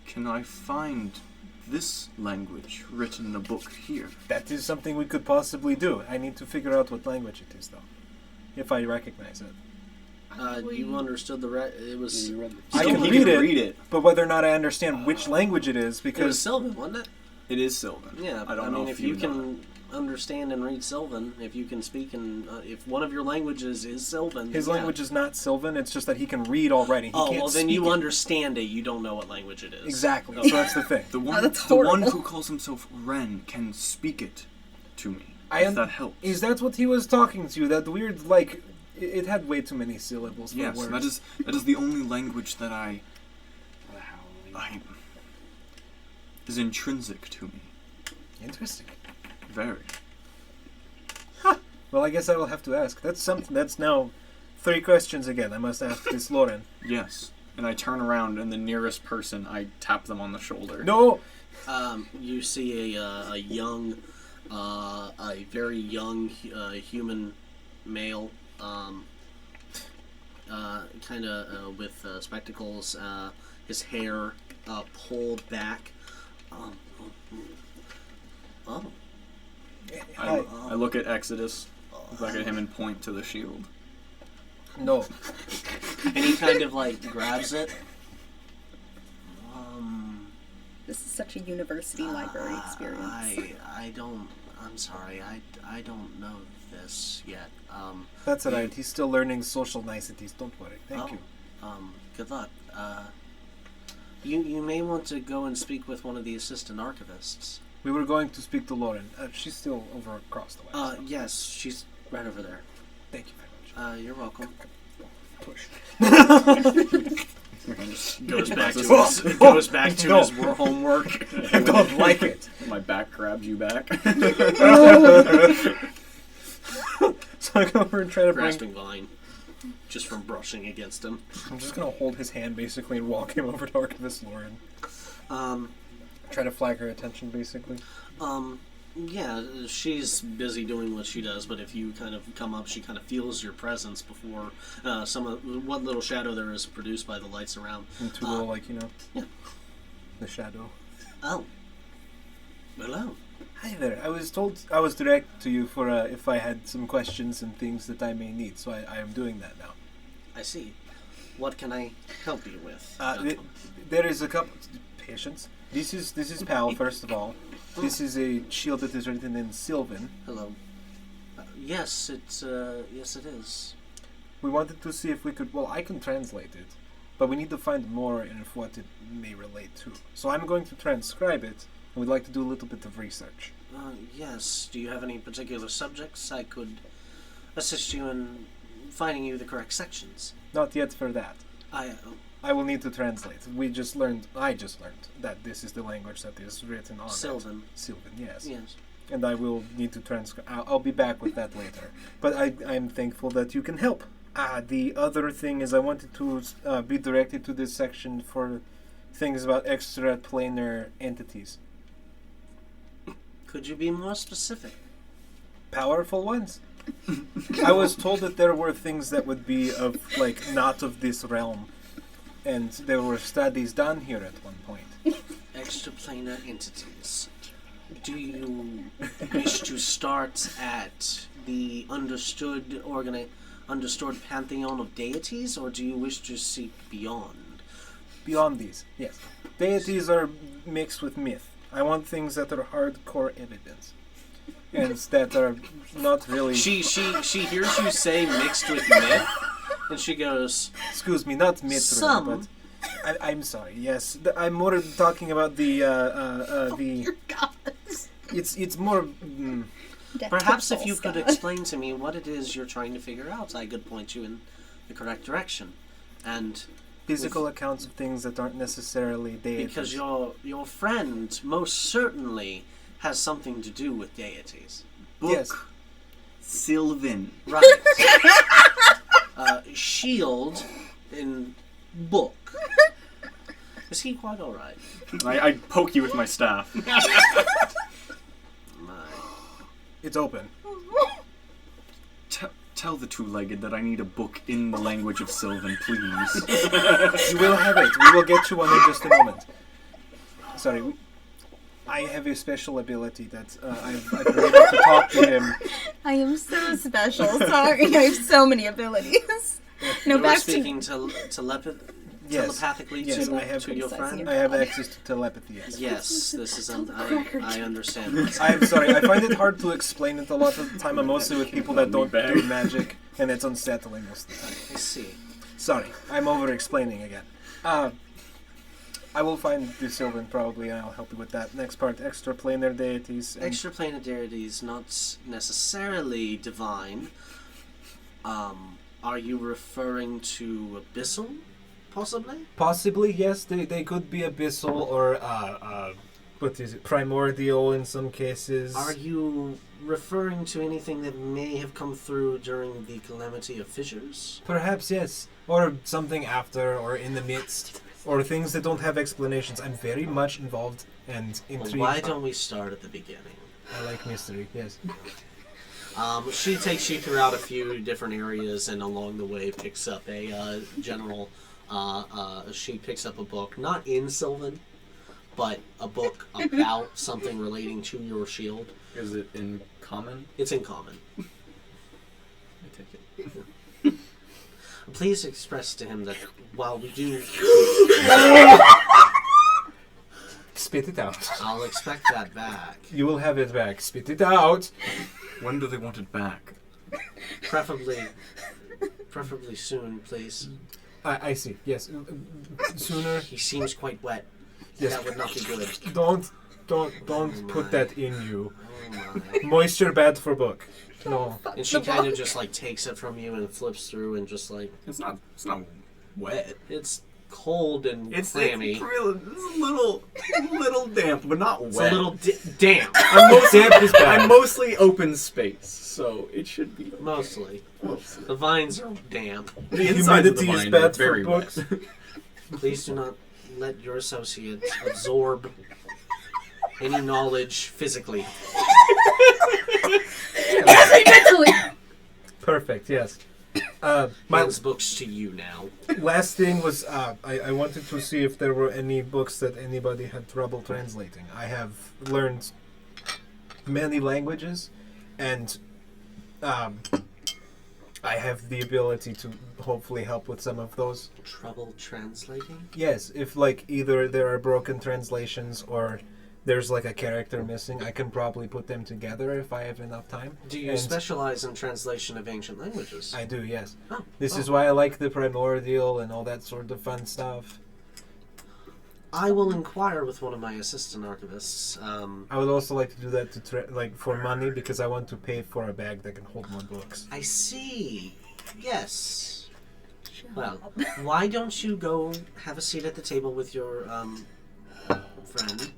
Can I find this language written in a book here? That is something we could possibly do. I need to figure out what language it is, though. If I recognize it. You understood it was... You read I He can can read it. But whether or not I understand which language it is, It was because... Sylvan, wasn't it? It is Sylvan. Yeah, I don't know if if you know can understand and read Sylvan, if you can speak and if one of your languages is Sylvan, His yeah. language is not Sylvan, it's just that he can read all right, and he Oh, can't well, then speak you it. understand it. You don't know what language it is. Exactly, Okay. so that's the thing. The one, Oh, that's the one horrible. who calls himself Ren can speak it to me. I If that helps. Is that what he was talking to you? That weird, like... It had way too many syllables for Yes, words. that is the only language that is intrinsic to me. Interesting. Very. Well, I guess I will have to ask. That's something. That's now 3 questions again. I must ask this Lauren. Yes. And I turn around, and the nearest person, I tap them on the shoulder. No! You see a very young human male, kind of with spectacles, his hair pulled back. I look at Exodus, look back at him, and point to the shield. No. And he kind of like grabs it. This is such a university library experience. I'm sorry, I don't know this yet. That's alright. He's still learning social niceties. Don't worry. Thank you. Good luck. You may want to go and speak with one of the assistant archivists. We were going to speak to Lauren. She's still over across the way. so Yes, she's right over there. Thank you very much. You're welcome. Push. Goes back to his homework. I don't like it. My back grabs you back. So I go over and try to bring... Grasping vine, just from brushing against him. I'm just going to hold his hand, basically, and walk him over to Archivist Lauren. Try to flag her attention, basically. Yeah, she's busy doing what she does, but if you kind of come up, she kind of feels your presence before some of what little shadow there is produced by the lights around. And to go, Yeah. the shadow. Oh. Hello. Hi there. I was told I was directed to you for if I had some questions and things that I may need, so I am doing that now. I see. What can I help you with? There is a couple patience. This is Pal, first of all. This is a shield that is written in Sylvan. Hello. Yes, it is. We wanted to see if we could. Well, I can translate it, but we need to find more of what it may relate to. So I'm going to transcribe it, and we'd like to do a little bit of research. Yes. Do you have any particular subjects I could assist you in finding you the correct sections? Not yet for that. I will need to translate. I just learned that this is the language that is written on Sylvan. it. Sylvan, yes. Yes. And I will need to transcribe. I'll be back with that later. But I'm thankful that you can help. The other thing is I wanted to be directed to this section for things about extraplanar entities. Could you be more specific? Powerful ones. I was told that there were things that would be of, not of this realm. And there were studies done here at one point. Extraplanar entities. Do you wish to start at the understood pantheon of deities, or do you wish to seek beyond? Beyond these, yes. Deities are mixed with myth. I want things that are hardcore evidence. And that are not really... She hears you say mixed with myth, and she goes... Excuse me, not myth, Some... really, but... I'm sorry, yes. I'm more talking about the... Oh your God. It's more... Perhaps if you could explain to me what it is you're trying to figure out, I could point you in the correct direction. And... Physical accounts of things that aren't necessarily deities. Because your friend most certainly has something to do with deities. Book. Yes. Sylvan. Right. Shield in book. Is he quite alright? I poke you with my staff. My. It's open. Tell the two-legged that I need a book in the language of Sylvan, please. You will have it. We will get you one in just a moment. Sorry, I have a special ability that I've been able to talk to him. I am so special. Sorry, I have so many abilities. No, You were back speaking to... telepathically Yes, to, I have, to your friend? I have access to telepathy, yes. Yes, this is... I understand. This. I'm sorry, I find it hard to explain it a lot of the time. I'm mostly with people that don't do magic, and it's unsettling most of the time. I see. Sorry, I'm over-explaining again. I will find the Sylvan probably, and I'll help you with that. Next part, extraplanar deities. And Extraplanar deities, not necessarily divine. Are you referring to abyssal, possibly? possibly, yes, they could be abyssal or, what is it, primordial in some cases. Are you referring to anything that may have come through during the calamity of fissures? Perhaps, yes. Or something after, or in the midst. Or things that don't have explanations. I'm very much involved and intrigued. Well, why don't we start at the beginning? I like mystery, yes. She takes you throughout a few different areas, and along the way picks up a general. She picks up a book, not in Sylvan, but a book about something relating to your shield. Is it in common? It's in common. I take it. Please express to him that while we do, Spit it out. I'll expect that back. You will have it back. Spit it out. When do they want it back? Preferably soon, please. I see. Yes. Sooner. He seems quite wet. Yes. That would not be good. Don't put that in you. Oh my. Moisture bad for book. No. And she kind of just like takes it from you and flips through and just like It's not wet. it's cold and It's clammy. real. It's a little damp, but not It's wet. a little damp. I'm mostly open space, so it should be okay. Mostly. Mostly. The vines are damp. The insides of the Humidity is vine are bad for very books. wet. Please do not let your associate absorb Any knowledge physically. Mentally. Perfect. Yes. My Hands books to you now. last thing was I wanted to see if there were any books that anybody had trouble translating. I have learned many languages, and I have the ability to hopefully help with some of those. Trouble translating? Yes, if like either there are broken translations or there's like a character missing, I can probably put them together if I have enough time. Do you And specialize in translation of ancient languages? I do, yes. Oh, This oh. is why I like the primordial and all that sort of fun stuff. I will inquire with one of my assistant archivists. I would also like to do that to like for money because I want to pay for a bag that can hold more books. I see. Yes. Well, why don't you go have a seat at the table with your friend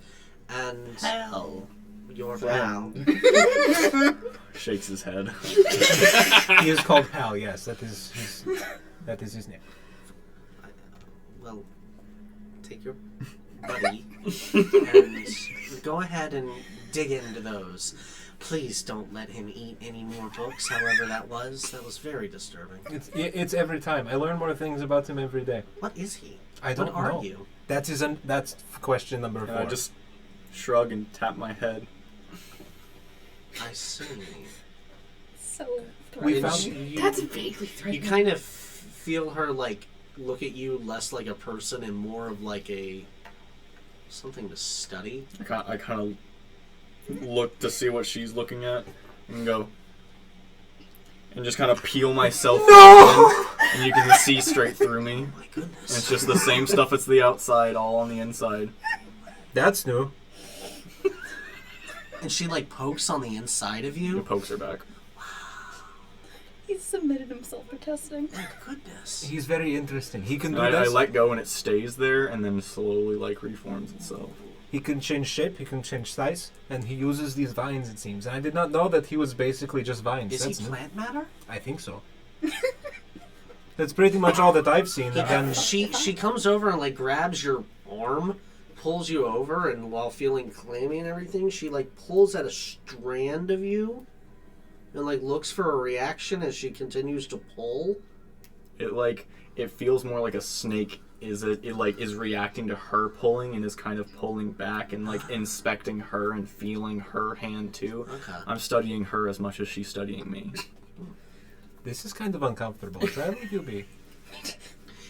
and your pal. Shakes his head. He is called Hal. Yes, that is his name. Well, take your buddy and go ahead and dig into those. Please don't let him eat any more books. However, that was very disturbing. It's every time. I learn more things about him every day. What is he? I don't what know. are you? That's question number 4. I just shrug and tap my head. I see. So We And found- that's vaguely You threatening. kind of feel her like look at you less like a person and more of like a something to study. I kind of look to see what she's looking at and go and just kind of peel myself in, and you can see straight through me. Oh my goodness. And it's just the same stuff as the outside, all on the inside. That's new. And she like pokes on the inside of And you. pokes her back. He's submitted himself for testing. My goodness. He's very interesting. He can do And I this. let go and it stays there and then slowly like reforms itself. He can change shape. He can change size, and he uses these vines. It seems, and I did not know that he was basically just vines. Is That's he new. plant matter? I think so. That's pretty much all that I've seen. And then She comes over and like grabs your arm, pulls you over, and while feeling clammy and everything, she like pulls at a strand of you, and like looks for a reaction as she continues to pull. It feels more like a snake is reacting to her pulling and is kind of pulling back and like inspecting her and feeling her hand too. Okay. I'm studying her as much as she's studying me. this is kind of uncomfortable. Shall I leave you be?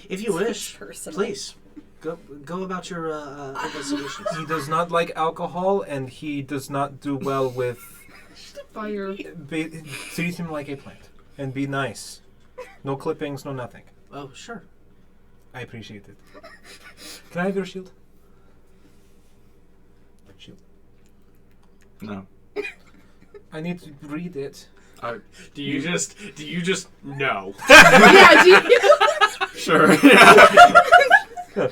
If you wish, Personal. please go about your investigations. He does not like alcohol, and he does not do well with. Fire. Treat him like a plant, and be nice. No clippings, no nothing. Oh, sure. I appreciate it. Can I have your shield? Shield. No. I need to read it. Do you just no? Yeah, do you? Sure. Yeah.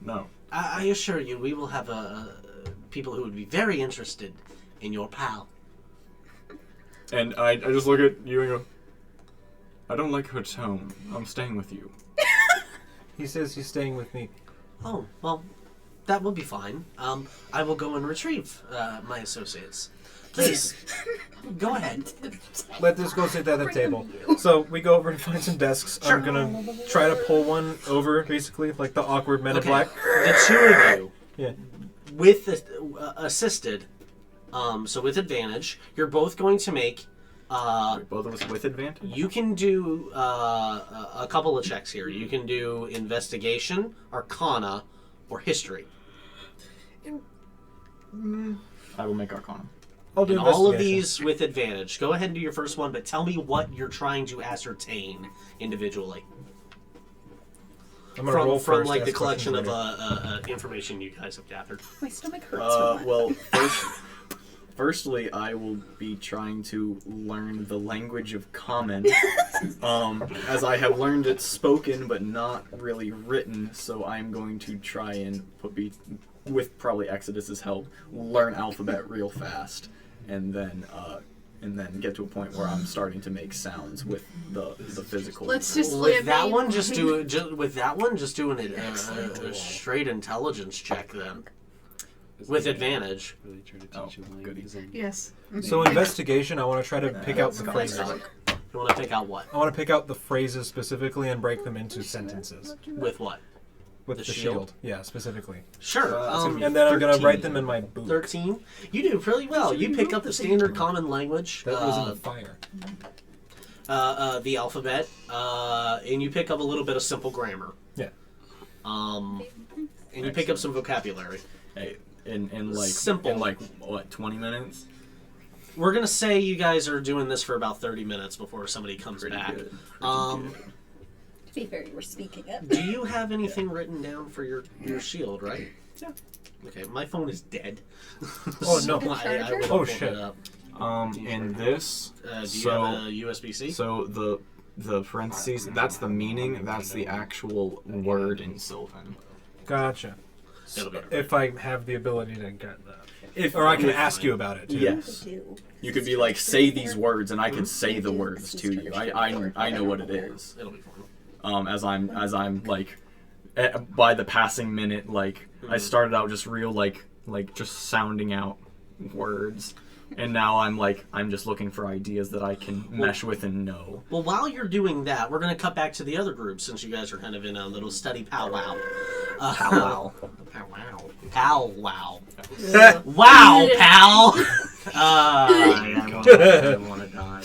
No. I assure you, we will have people who would be very interested in your pal. And I just look at you and go, I don't like her tone. I'm staying with you. He says he's staying with me. Oh, well, that will be fine. I will go and retrieve my associates. Please, go ahead. Let us go sit at the table. So we go over and find some desks. Sure. I'm gonna try to pull one over, basically, like the awkward Men in Okay, Black. the two of you, Yeah. with assisted, so with advantage, you're both going to make. Both of us with advantage? You can do a couple of checks here. You can do investigation, arcana, or history. I will make Arcana. I'll do And all of investigation. these with advantage. Go ahead and do your first one, but tell me what you're trying to ascertain individually. I'm gonna roll From first, like the ask collection of questions information you guys have gathered. My stomach hurts from that. Well, firstly, I will be trying to learn the language of common, as I have learned it spoken but not really written. So I'm going to try and with probably Exodus's help, learn alphabet real fast, and then get to a point where I'm starting to make sounds with the physical. Let's just With that one, just do a straight intelligence check then. With advantage. Really try to Oh, teach you goody. languages and Yes. So investigation, I want to try to pick out the That's phrases. fine. You want to pick out what? I want to pick out the phrases specifically and break them into sentences. With what? With The the shield? shield. Yeah, specifically. Sure. And then I'm going to 13. write them in my book. 13. You do pretty well. You pick up the standard common language, That was in the fire. the alphabet, and you pick up a little bit of simple grammar. Yeah. And you pick up some vocabulary. Hey, in like Simple. in like what 20 minutes? We're gonna say you guys are doing this for about 30 minutes before somebody comes Pretty back. good. To be fair, you were speaking it. Do you have anything written down for your shield, right? Yeah. Okay, my phone is dead. Oh, no. I would've Oh, pulled shit. it up. In this, Do you so have a USB-C? so the parentheses, that's the meaning, that's the actual word in Sylvan. Gotcha. It'll be If I have the ability to get that. If Or I can ask you about it, too. Yes. You could be like, say these words, and I can say the words to you. I know what it is. It'll be fun. As I'm like, by the passing minute, like I started out just real like just sounding out words, and now I'm just looking for ideas that I can mesh with and know. Well, while you're doing that, we're going to cut back to the other group since you guys are kind of in a little study powwow. Powwow. Powwow. Wow, pal! I want to die.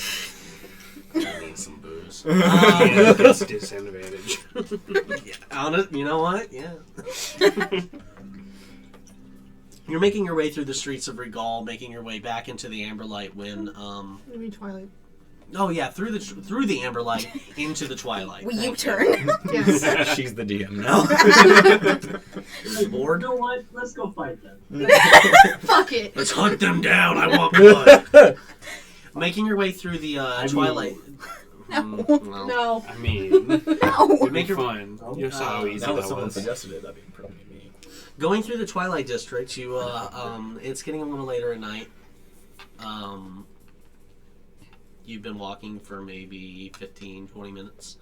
I need some booze. yeah, that's disadvantage. You know what? Yeah. You're making your way through the streets of Regal, making your way back into the Amberlight when I mean Twilight. Oh yeah, through the Amberlight into the Twilight. We Thank you. U-turn. Yes. She's the DM now. Bored? You know what? Let's go fight them. Fuck it. Let's hunt them down. I want blood. Making your way through the Twilight. Well, No. I mean, No. it'd Make be your- fun. You saw how easy Now that that someone was. suggested it, that'd be probably me. going through the Twilight District, you it's getting a little later at night. You've been walking for maybe 15, 20 minutes.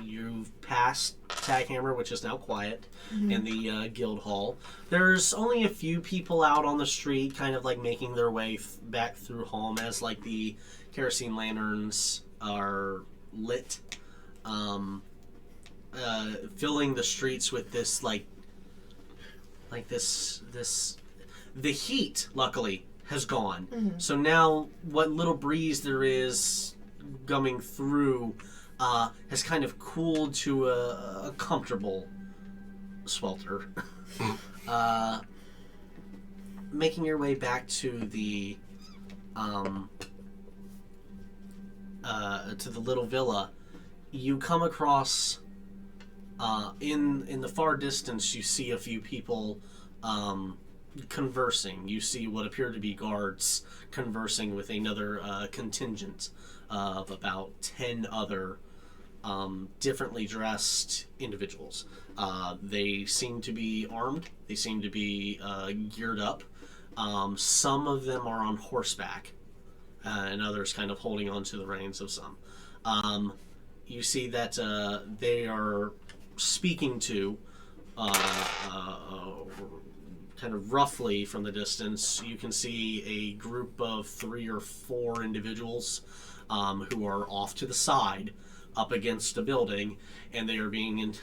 You've passed Taghammer, which is now quiet, in the guild hall. There's only a few people out on the street, kind of like making their way back through home as like the kerosene lanterns are lit, filling the streets with this the heat, luckily, has gone. So now what little breeze there is coming through has kind of cooled to a comfortable swelter. Making your way back to the little villa, you come across in the far distance you see a few people conversing. You see what appear to be guards conversing with another contingent of about 10 other differently dressed individuals. They seem to be armed. They seem to be geared up. Some of them are on horseback, and others kind of holding on to the reins of some. You see that they are speaking to kind of roughly from the distance. You can see a group of 3 or 4 individuals who are off to the side up against a building, and they're being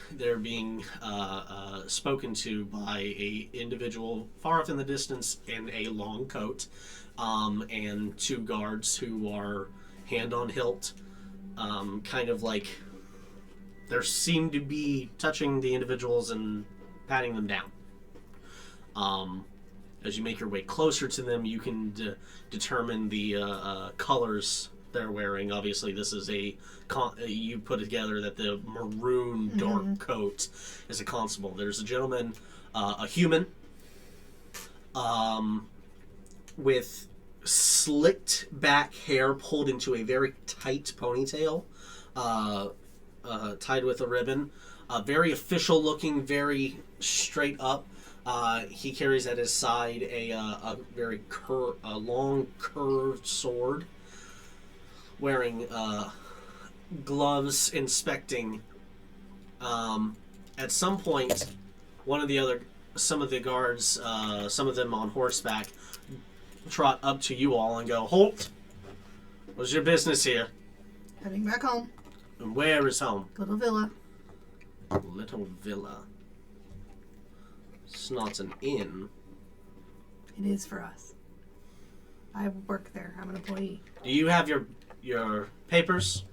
spoken to by a individual far off in the distance in a long coat, and 2 guards who are hand on hilt, kind of like they seem to be touching the individuals and patting them down. As you make your way closer to them, you can determine the colors they're wearing. Obviously, this is you put together that the maroon dark coat is a constable. There's a gentleman, a human, with slicked back hair pulled into a very tight ponytail, tied with a ribbon. Very official looking, very straight up. He carries at his side a very long curved sword, wearing gloves, inspecting. At some point, one of the other some of the guards, some of them on horseback, trot up to you all and go, "Halt! What's your business here? Heading back home. And where is home?" Little villa. Little villa. It's not an inn. It is for us. I work there. I'm an employee. Do you have your papers?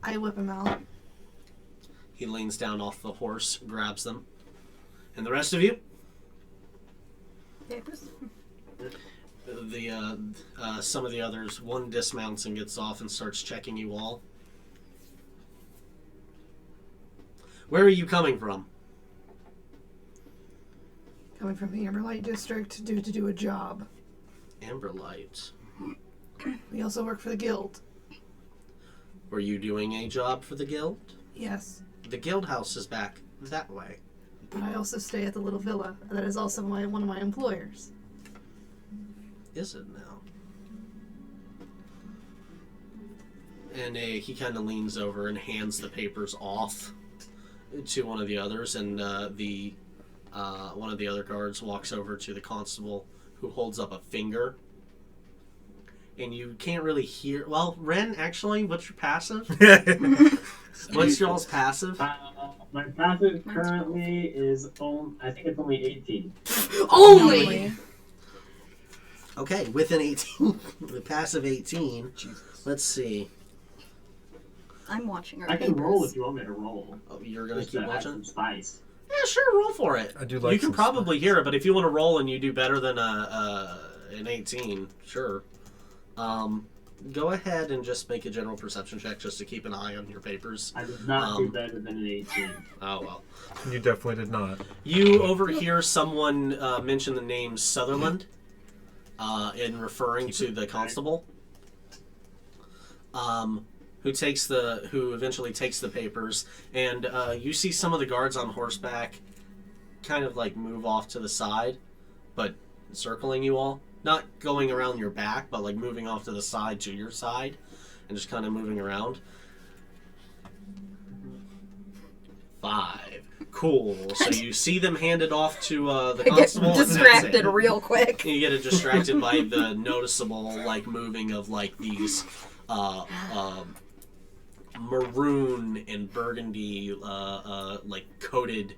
I whip him out. He leans down off the horse, grabs them. And the rest of you? Papers? Some of the others, one dismounts and gets off and starts checking you all. Where are you coming from? Coming from the Amberlight District to do a job. Amberlight. We also work for the guild. Were you doing a job for the guild? Yes. The guild house is back that way. But I also stay at the little villa. That is also one of my employers. Is it now? And he kind of leans over and hands the papers off to one of the others, and one of the other guards walks over to the constable, who holds up a finger. And you can't really hear. Well, Ren, actually, what's your passive? What's y'all's passive? My passive currently is I think it's only 18. Only! Okay, with an 18, the passive 18. Jesus. Let's see. I'm watching our I can papers. roll if you want me to roll. Oh, you're gonna Just keep to add watching? some spice. Yeah, sure, roll for it. I do like You can some probably spice. hear it, but if you want to roll and you do better than an 18, sure. Go ahead and just make a general perception check just to keep an eye on your papers. I did not do better than an 18. Oh, well. You definitely did not. You overhear someone mention the name Sutherland in referring to the constable, who eventually takes the papers, and you see some of the guards on horseback kind of like move off to the side, but circling you all. Not going around your back, but like moving off to the side to your side, and just kind of moving around. 5. Cool. So you see them handed off to the I get constable. and that's distracted it. real quick. You get distracted by the noticeable like moving of like these maroon and burgundy like coated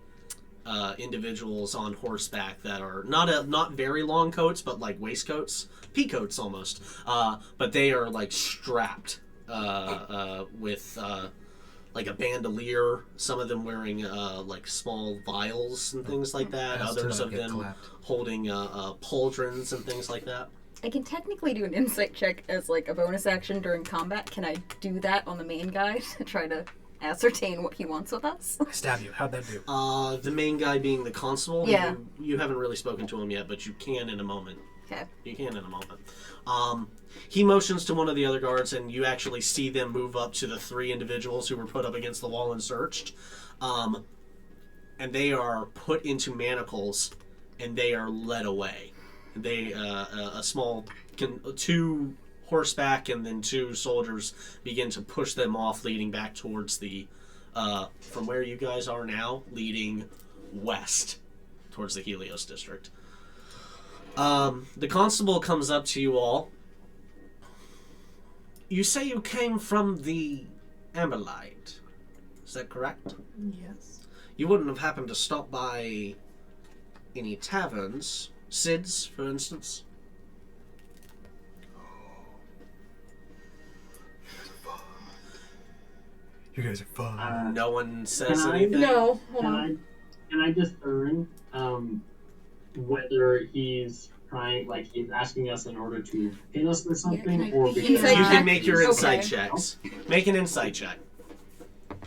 individuals on horseback that are not very long coats, but like waistcoats, peacoats almost. But they are like strapped with like a bandolier. Some of them wearing like small vials and things like that. Has to Others not of get them clapped. holding pauldrons and things like that. I can technically do an insight check as like a bonus action during combat. Can I do that on the main guy to try to ascertain what he wants with us? I stab you. How'd that do? The main guy being the constable. Yeah. You haven't really spoken to him yet, but you can in a moment. Okay. You can in a moment. He motions to one of the other guards, and you actually see them move up to the 3 individuals who were put up against the wall and searched. And they are put into manacles, and they are led away. They, a small, 2 horseback and then 2 soldiers begin to push them off, leading back towards the, from where you guys are now, leading west towards the Helios district. The constable comes up to you all. You say you came from the Amberlight. Is that correct? Yes. You wouldn't have happened to stop by any taverns? Sid's, for instance? You guys are fun. No one says Can I- anything? No, hold on. Can I discern whether he's trying, like he's asking us in order to pin us or something, can I- or Insight You because can check? make your Okay. insight checks. Make an insight check.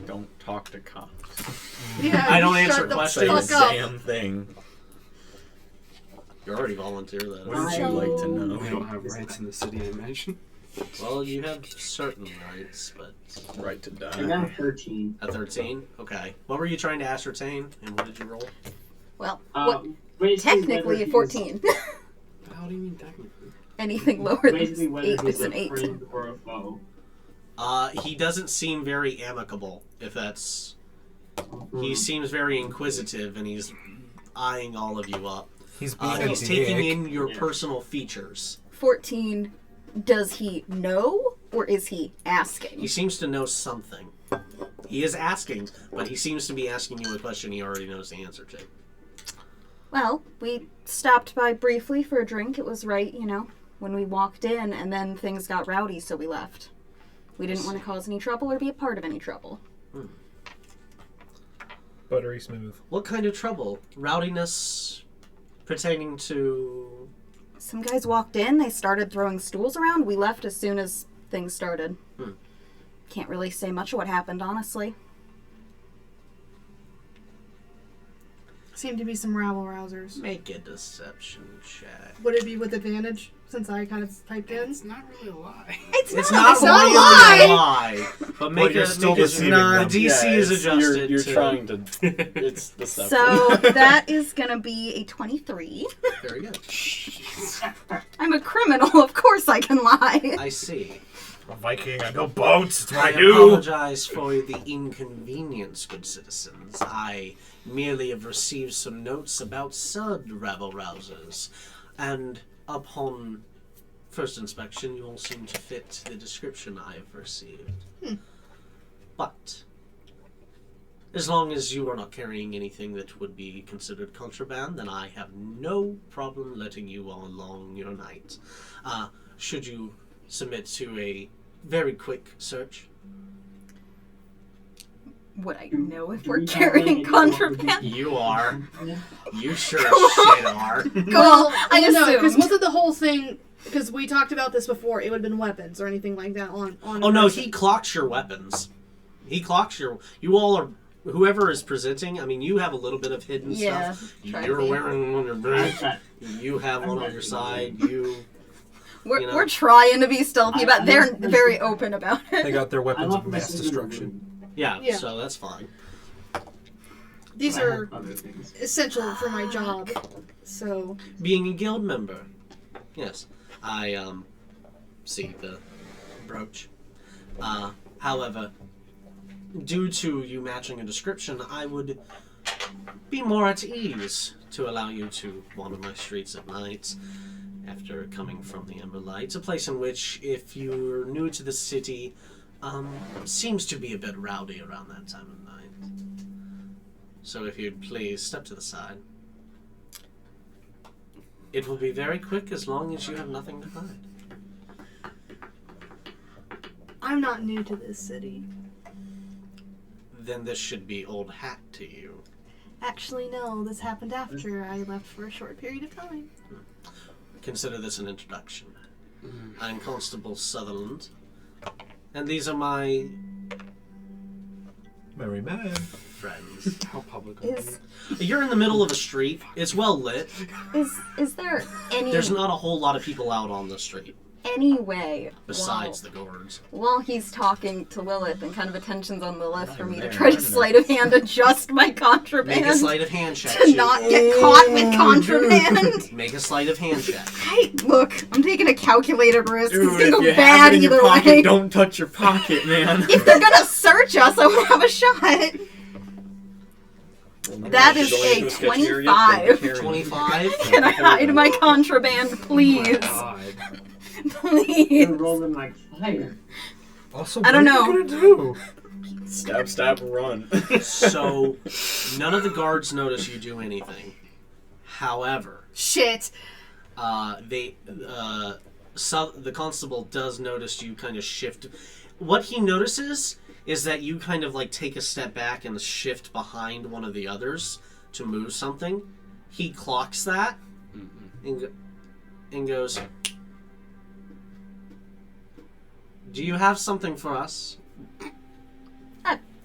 Don't talk to cops. Yeah, I don't shut answer the questions. Say the fuck up. damn thing. You already volunteered that. What would you like to know? We don't have rights in the city, I imagine. Well, you have certain rights, but Right to I die. got a 13. a 13? Okay. What were you trying to ascertain, and what did you roll? Well, Basically technically whether a he's- 14. How do you mean technically? Anything lower Basically, than whether 8 he's is a an 8. friend or a foe. He doesn't seem very amicable, if that's... He seems very inquisitive, and he's eyeing all of you up. He's being He's a taking dick. in your Yeah. personal features. 14. Does he know, or is he asking? He seems to know something. He is asking, but he seems to be asking you a question he already knows the answer to. Well, we stopped by briefly for a drink. It was right, when we walked in, and then things got rowdy, so we left. We didn't want to cause any trouble or be a part of any trouble. Buttery smooth. What kind of trouble? Rowdiness pertaining to... Some guys walked in, they started throwing stools around. We left as soon as things started. Can't really say much of what happened, honestly. Seem to be some rabble-rousers. Make a deception check. Would it be with advantage, since I kind of typed in? It's not really a lie. It's not It's not a really lie! a lie. But make you're a... still make a- deceiving nah, them. DC is adjusted You're to... trying to. It's deceptive. So that is gonna be a 23. Very good. I'm a criminal, of course I can lie. I see. A Viking, I build boats, it's what I I do. apologize for the inconvenience, good citizens. I merely have received some notes about said rabble-rousers, and upon first inspection, you all seem to fit the description I have received. But, as long as you are not carrying anything that would be considered contraband, then I have no problem letting you all along your night. Should you submit to a very quick search? Would I know if Do we're we have carrying any idea contraband? You are. You sure as shit are. Well, I no, because assumed. wasn't the whole thing... Because we talked about this before, it would have been weapons or anything like that on Oh no, he clocks your weapons. He clocks your... You all are... Whoever is presenting, I mean, you have a little bit of hidden Yeah, stuff. try to You're be. wearing one on your back. You have one on your side. We're, you know. we're trying to be stealthy, but they're very open about They it. got their I weapons left of my mass scissors in the destruction. room. Yeah, so that's fine. These I are have other things. essential for my job, so... Being a guild member. Yes. I, see the brooch. However, due to you matching a description, I would be more at ease to allow you to wander my streets at night after coming from the Emberlight, a place in which, if you're new to the city, seems to be a bit rowdy around that time of night. So if you'd please step to the side. It will be very quick as long as you have nothing to hide. I'm not new to this city. Then this should be old hat to you. Actually, no, this happened after I left for a short period of time. Consider this an introduction. I'm Constable Sutherland, and these are my Merry man. friends. How public Is You're in the middle of a street. It's well lit. is there any There's not a whole lot of people out on the street, way besides the guards. while he's talking to Lillith and kind of attention's on Lillith for me to there, try to right sleight of hand adjust my contraband Make a sleight of hand check. to not get caught with contraband. Make a sleight of hand check. Hey, look, I'm taking a calculated risk. Dude, it's gonna if go you bad have it in your either pocket, way. don't touch your pocket, man. If they're gonna search us, I want to have a shot. That is a 25. 25. Can I hide my contraband, please? God. Please. You're rolling like fire. Also, I don't what are you gonna do? Stab, stab, run. So, none of the guards notice you do anything. However, Shit. the constable does notice you kind of shift. What he notices is that you kind of like take a step back and shift behind one of the others to move something. He clocks that and goes, "Do you have something for us?"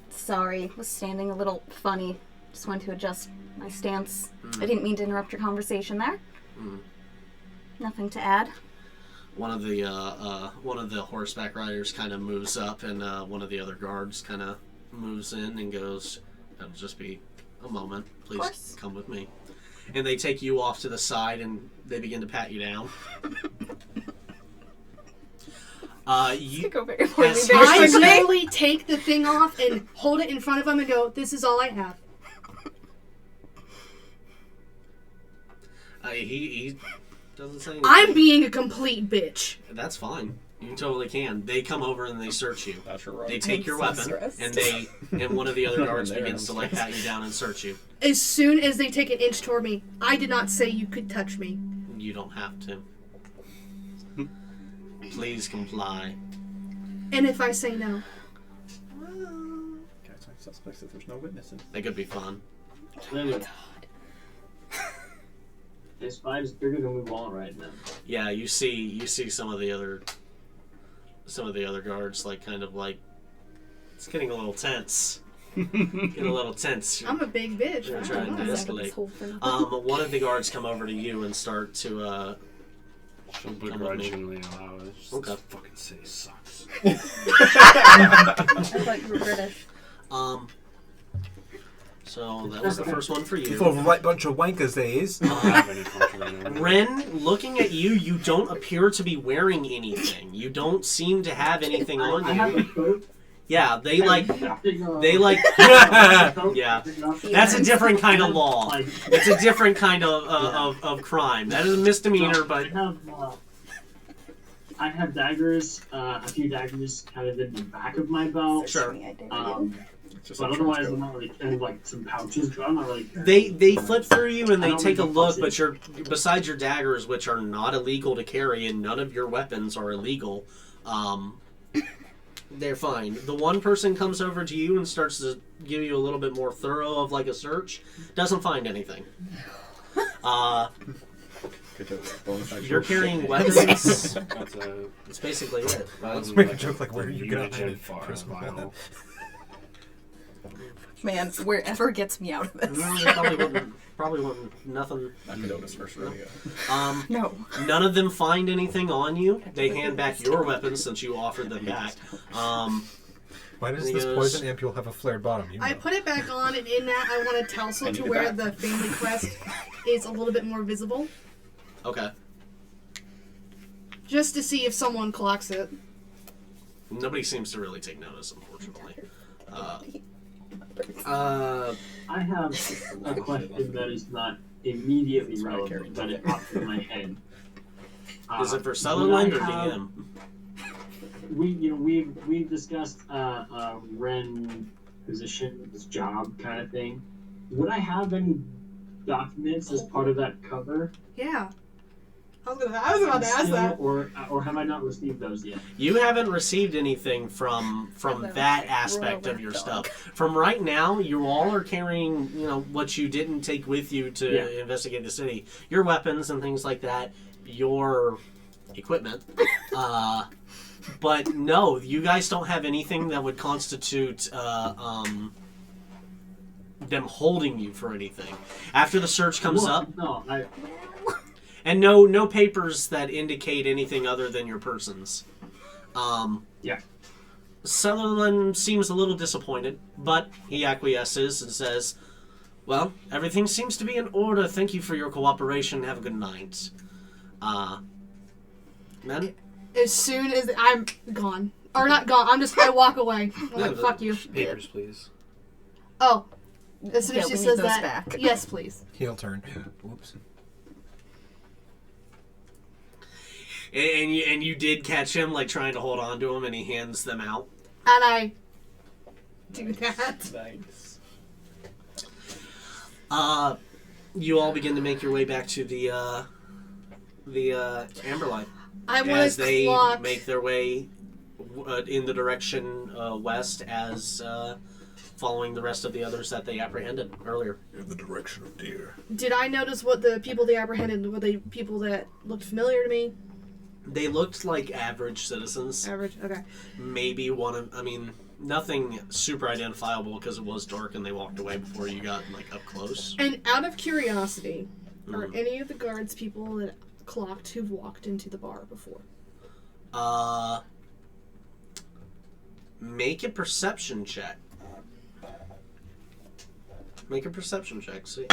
Sorry, was standing a little funny. Just wanted to adjust my stance. I didn't mean to interrupt your conversation there. Nothing to add. One of the horseback riders kind of moves up, and one of the other guards kind of moves in and goes, "It'll just be a moment. Please course. come with me." And they take you off to the side, and they begin to pat you down. This could go very poorly Yes. very I quickly. literally take the thing off and hold it in front of him and go, "This is all I have." He doesn't say anything. I'm being a complete bitch. That's fine. You totally can. They come over and they search you. That's right. They take your weapon, and one of the other guards begins to like pat you down and search you. As soon as they take an inch toward me, I did not say you could touch me. You don't have to. Please comply. And if I say no? Catch suspects if there's no witnesses. That could be fun. This fight is bigger than we want right now. Yeah, you see some of the other guards like kind of like it's getting a little tense. Getting a little tense. I'm a big bitch. You're I trying don't to know. escalate. One of the guards come over to you and start to She'll begrudgingly allow it. Just Okay. This fucking city sucks. I thought you were British. So that was the first one for you. Full of a right bunch of wankers, there is. I don't have any country right now. Ren, looking at you, you don't appear to be wearing anything. You don't seem to have anything on I have a you. coat. Yeah, they like. Yeah, that's a different kind of law. Like, It's a different kind of crime. That is a misdemeanor, but I have daggers, a few daggers kind of in the back of my belt. Sure. But otherwise, I'm not really carrying like some pouches. But I'm not really carrying. They flip through you and I they don't take a make look, fussy. but besides your daggers, which are not illegal to carry, and none of your weapons are illegal, they're fine. The one person comes over to you and starts to give you a little bit more thorough of like a search. Doesn't find anything. You're carrying weapons. That's That's basically it. Let's make a joke like, where are you gonna hide it? Man, wherever gets me out of this. No, they probably wouldn't. Nothing. Not Kadota's first rodeo. No. None of them find anything on you. They hand back your weapons since you offered them back. Why does He this goes- poison ampule have a flared bottom? You I know. put it back on, and in that I want to tussle And to you where did the family crest is a little bit more visible, Okay. just to see if someone collects it. Nobody seems to really take notice, unfortunately. I have a question that is not immediately relevant, but it popped in my head. Is it for Sutherland or would I have- DM? We've discussed Ren position, his job kind of thing. Would I have any documents as part of that cover? Yeah. I was about to ask that. Or have I not received those yet? You haven't received anything from that aspect of your stuff. From right now, you all are carrying, what you didn't take with you to investigate the city. Your weapons and things like that. Your equipment. But no, you guys don't have anything that would constitute them holding you for anything. After the search comes up, No, and no papers that indicate anything other than your persons. Yeah. Sutherland seems a little disappointed, but he acquiesces and says, "Well, everything seems to be in order. Thank you for your cooperation. Have a good night." Men? As soon as I'm gone. Or not gone, I walk away. I'm like, fuck you. Papers, please. Oh. As soon as Yeah, she we need says those that. back. Yes, please. Heel turn. Whoops. And you did catch him, like, trying to hold on to him, and he hands them out. And I do that. Nice. You all begin to make your way back to the Amberlight. I want As to they clock. make their way in the direction west as following the rest of the others that they apprehended earlier. In the direction of deer. Did I notice what the people they apprehended were? They people that looked familiar to me? They looked like average citizens. Average. Okay. Maybe nothing super identifiable because it was dark and they walked away before you got like up close. And out of curiosity, are Mhm. any of the guards people that clocked who've walked into the bar before? Make a perception check. Make a perception check. See.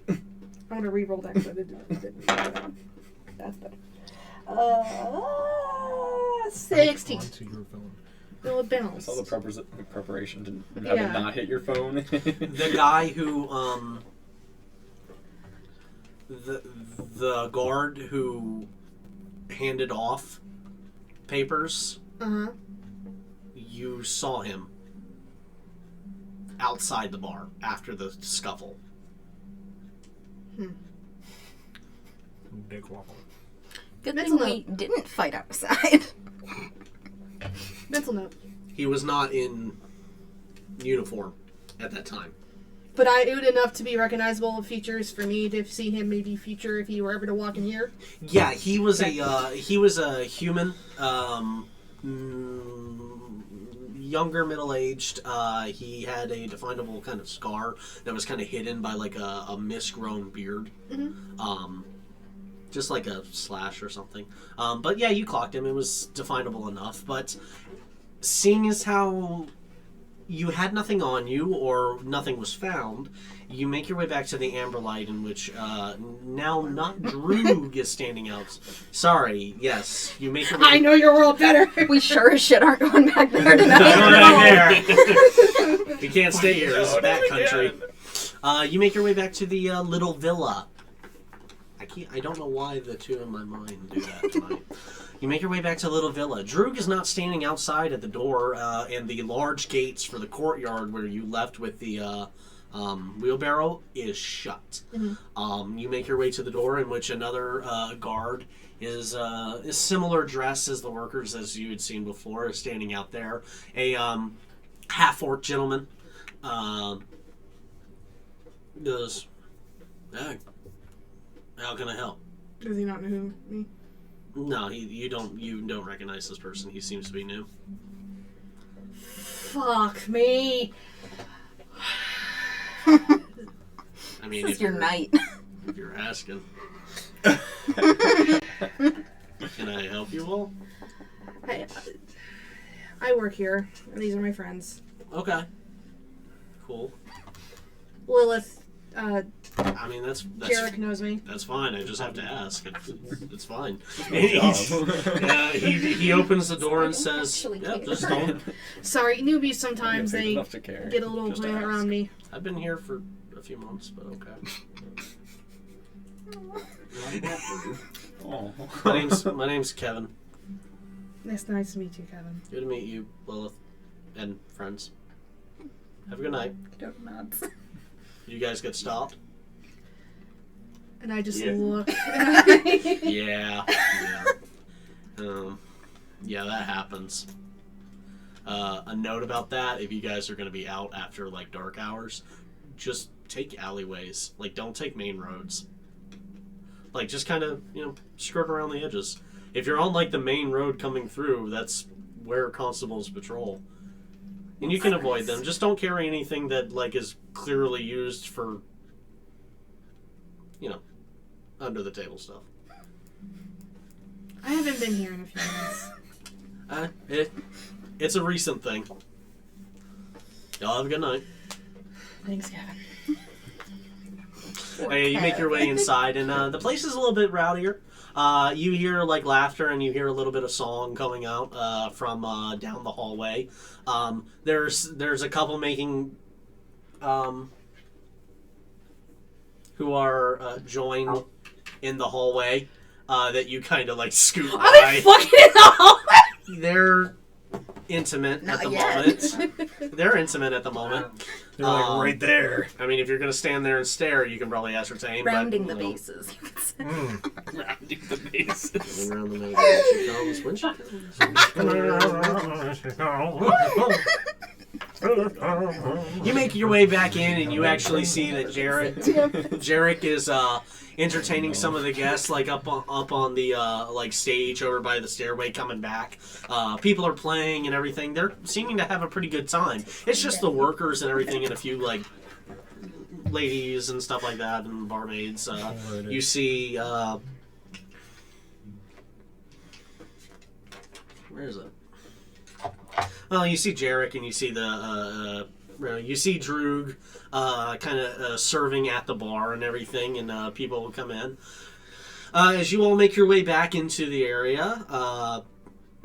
I'm gonna re-roll that because I didn't. That's better. 16. Onto your phone. No, it I bounced. saw the preparation to have Yeah. it not hit your phone. The guy who the guard who handed off papers, you saw him outside the bar after the scuffle. Dick waffle. Good Mental thing we didn't fight outside. Mental note. He was not in uniform at that time. But it would enough to be recognizable features for me to see him maybe future if he were ever to walk in here. Yeah, he was a human, younger, middle-aged. He had a definable kind of scar that was kind of hidden by like a misgrown beard, just like a slash or something. But yeah, you clocked him. It was definable enough. But seeing as how you had nothing on you or nothing was found, you make your way back to the Amber Light, in which now not Droog is standing out. Sorry, yes, you make your way. I know your world better. We sure as shit aren't going back there tonight. Not right there. You can't stay here. This is backcountry. You make your way back to the little villa. I don't know why the two in my mind do that tonight. You make your way back to the little villa. Droog is not standing outside at the door, and the large gates for the courtyard where you left with the wheelbarrow is shut. You make your way to the door, in which another guard is similar dress as the workers as you had seen before, is standing out there. A half-orc gentleman goes, "Hey, how can I help?" Does he not know who me? No, you don't recognize this person. He seems to be new. Fuck me. I mean, This is your night. If you're asking. Can I help you all? I work here. These are my friends. Okay. Cool. Lillith, I mean, that's Jarek knows me. That's fine. I just have to ask. It's fine. He opens the door and says, "Yep, just don't." Sorry, newbies sometimes they enough to care. get a little Just plant ask. around me. I've been here for a few months, but okay. My name's Kevin. Nice to meet you, Kevin. Good to meet you, Lilith, and friends. Have a good night. Donuts. You guys get stopped? And I just Yeah. look. Yeah. Yeah, that happens. A note about that: if you guys are going to be out after like dark hours, just take alleyways. Like, don't take main roads. Like, just kind of skirt around the edges. If you're on like the main road coming through, that's where constables patrol. And you can avoid them. Just don't carry anything that like is clearly used for, under the table stuff. I haven't been here in a few months. It's a recent thing. Y'all have a good night. Thanks, Kevin. You make your way inside, and the place is a little bit rowdier. You hear like laughter, and you hear a little bit of song coming out from down the hallway. There's a couple making who are joined in the hallway that you kind of like scoot Are by. they fucking in the hallway? They're intimate at the moment. They're intimate at the moment. They're like right there. I mean, if you're going to stand there and stare, you can probably ascertain. Rounding but, the bases. You could say. Rounding the bases. Coming around the middle, she comes when she comes. You make your way back in, and you actually see that Jarek is entertaining some of the guests, like up on the like stage over by the stairway coming back. People are playing and everything. They're seeming to have a pretty good time. It's just the workers and everything, and a few like ladies and stuff like that, and barmaids. You see. Where is it? Well, you see Jarek, and you see you see Droog kind of serving at the bar and everything, and people will come in. As you all make your way back into the area,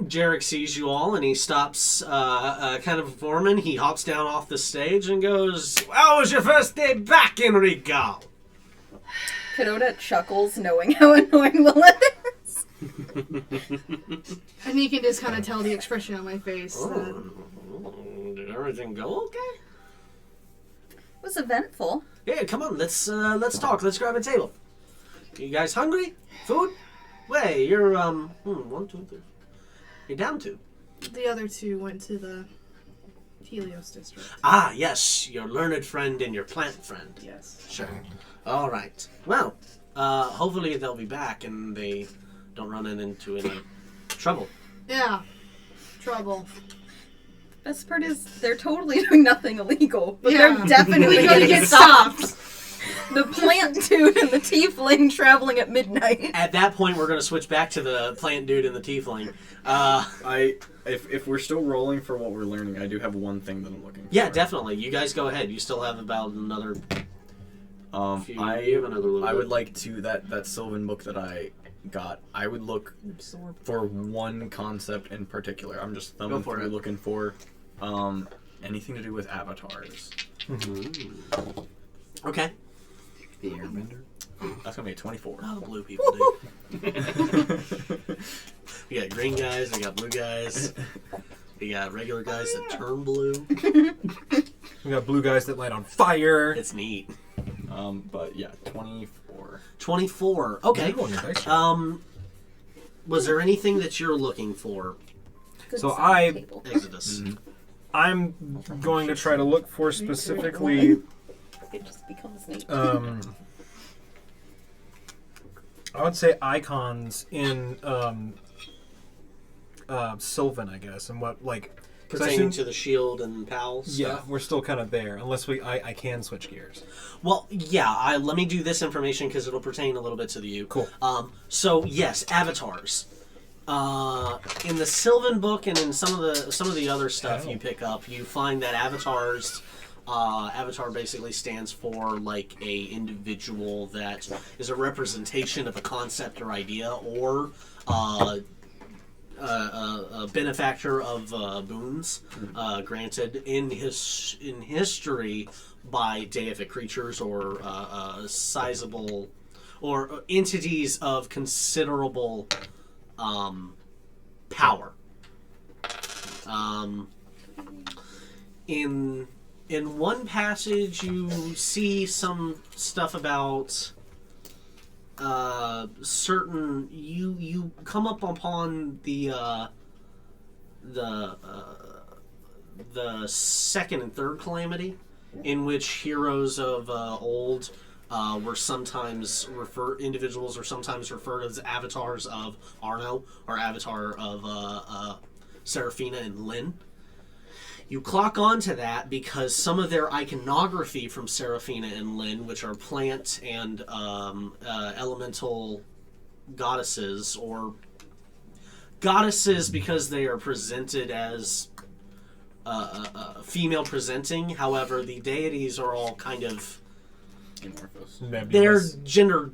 Jarek sees you all, and he stops kind of performing. He hops down off the stage and goes, "How was your first day back in Regal?" Kadota chuckles, knowing how annoying Lillith is. And you can just kind of tell the expression on my face. Did everything go okay? It was eventful. Yeah, come on, let's talk. Let's grab a table. You guys hungry? Food? Wait, you're 1, 2, 3. You're down 2. The other 2 went to the Helios district. Ah, yes, your learned friend and your plant friend. Yes. Sure. All right. Well, hopefully they'll be back and they don't run into any trouble. Yeah. Trouble. Best part is they're totally doing nothing illegal, but Yeah. they're definitely Gonna getting get stopped. The plant dude and the tiefling traveling at midnight. At that point, we're going to switch back to the plant dude and the tiefling. If we're still rolling for what we're learning, I do have one thing that I'm looking for. Yeah, definitely. You guys go ahead. You still have about another... you have another little I bit. would like to, that Sylvan book that I got, I would look Absorb. for one concept in particular. I'm just thumbing Go for through it. looking for anything to do with avatars. Okay. The Airbender. That's going to be a 24. Oh, blue people do. We got green guys, we got blue guys. We got regular guys that turn blue. We got blue guys that light on fire. It's neat. But yeah, 24. 24. Okay. Roll your dice. Was there anything that you're looking for, Good So side I- table. Exodus? I'm going to try to look for specifically. It just becomes neat. I would say icons in Sylvan, I guess, and what like. 'cause I Pertaining assume- to the shield and pals yeah, stuff? we're still kind of there, unless I can switch gears. Well, yeah, let me do this information because it'll pertain a little bit to the you. Cool. So yes, avatars. In the Sylvan book and in some of the other stuff you pick up, you find that avatars. Avatar basically stands for like a individual that is a representation of a concept or idea, or a benefactor of boons granted in history by deific creatures or sizable or entities of considerable power. In one passage, you see some stuff about certain. You come up upon the second and third calamity, in which heroes of old were sometimes individuals were sometimes referred as avatars of Arno or avatar of Seraphina and Lynn. You clock onto that because some of their iconography from Seraphina and Lynn, which are plant and elemental goddesses, or goddesses because they are presented as female presenting. However, the deities are all kind of Amorphous. they're Nebulous. gender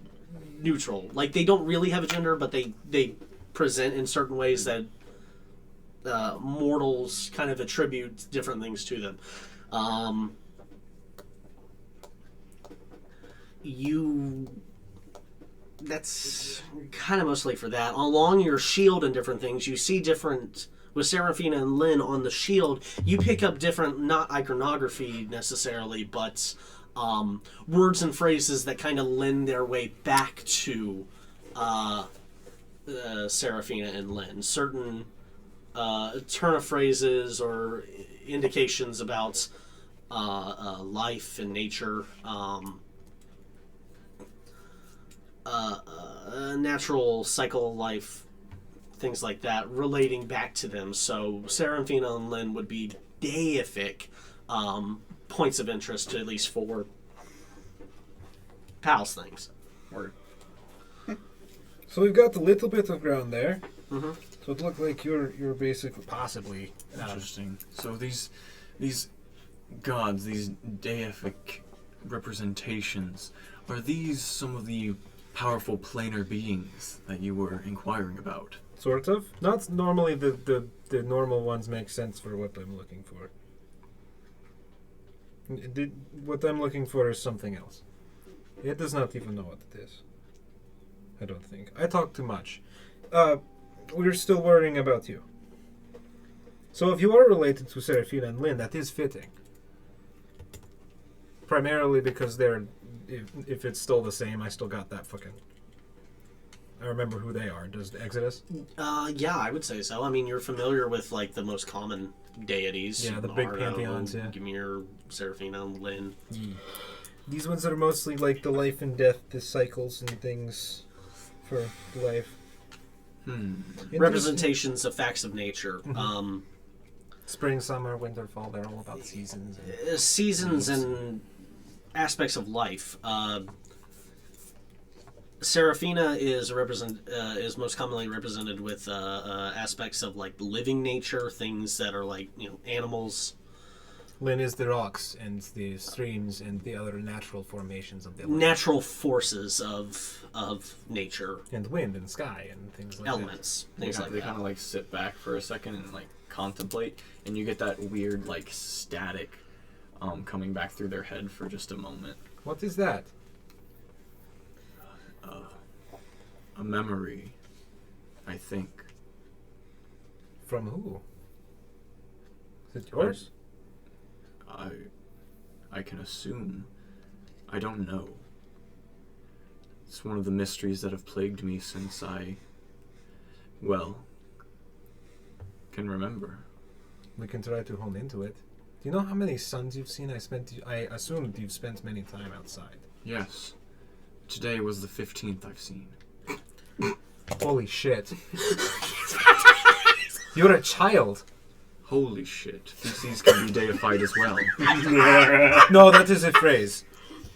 neutral. Like they don't really have a gender, but they present in certain ways that mortals kind of attribute different things to them. That's kind of mostly for that. Along your shield and different things, you see different. With Seraphina and Lynn on the shield, you pick up different, not iconography necessarily, but words and phrases that kind of lend their way back to Seraphina and Lynn. Certain turn of phrases or indications about life and nature, natural cycle of life, things like that, relating back to them. So Seraphina and Lynn would be deific points of interest, at least for pals things. Word. So we've got a little bit of ground there. Mhm. So it looked like you're basically possibly Interesting. So these gods, these deific representations, are these some of the powerful planar beings that you were inquiring about? sort of. Not normally the normal ones make sense for what I'm looking for. What I'm looking for is something else. It does not even know what it is. I don't think. I talk too much. We're still worrying about you. So if you are related to Seraphina and Lynn, that is fitting. Primarily because they're... If it's still the same, I still got that fucking... I remember who they are. Does Exodus? Yeah, I would say so. I mean, you're familiar with, like, the most common deities. Yeah, the big pantheons, yeah. Ymir, Seraphina, Lynn. These ones are mostly like the life and death, the cycles and things for life. Representations of facts of nature. Mm-hmm. Spring, summer, winter, fall, they're all about seasons. Seasons and aspects of life. Seraphina is most commonly represented with aspects of like living nature, things that are like, you know, animals. Lynn is the rocks and the streams and the other natural formations of the land. Natural forces of nature. And wind and sky and things like elements. that. Things like they that. kind of like sit back for a second and like contemplate, and you get that weird like static coming back through their head for just a moment. What is that? A memory, I think. From who? Is it yours? I can assume. I don't know. It's one of the mysteries that have plagued me since I, well, can remember. We can try to hone into it. Do you know how many suns you've seen? I assumed you've spent many time outside. Yes. Today was the 15th I've seen. Holy shit. You're a child. Holy shit. Feces can be deified as well. No, that is a phrase.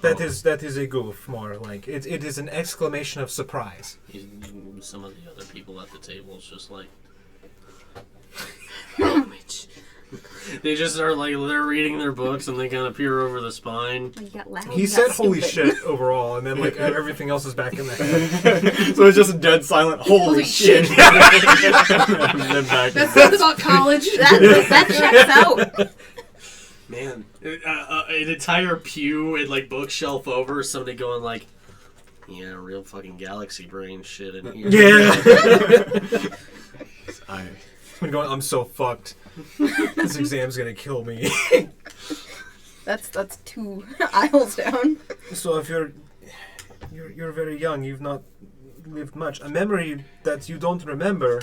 That is a goof, more like it is an exclamation of surprise. Some of the other people at the table is just like they just are like they're reading their books and they kind of peer over the spine. You got loud. He You said got holy stupid. shit overall, and then like everything else is back in the head. So it's just dead silent. Holy shit. And then back. That sounds about college. That checks out. Man, an entire pew and like bookshelf over, somebody going like, yeah, real fucking galaxy brain shit in here. Yeah. I'm going. I'm so fucked. This exam's gonna kill me. That's 2 aisles down. So if you're very young, you've not lived much. A memory that you don't remember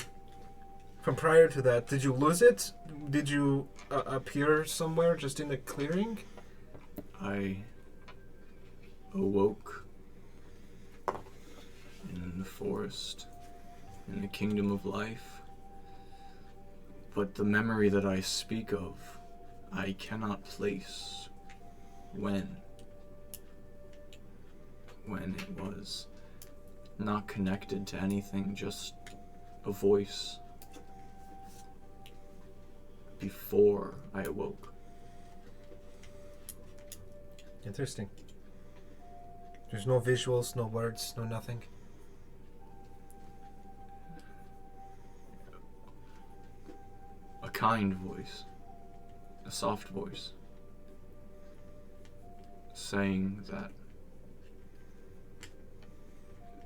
from prior to that. Did you lose it? Did you appear somewhere just in a clearing? I awoke in the forest, in the kingdom of life. But the memory that I speak of, I cannot place when it was not connected to anything, just a voice before I awoke. Interesting. There's no visuals, no words, no nothing. A kind voice, a soft voice, saying that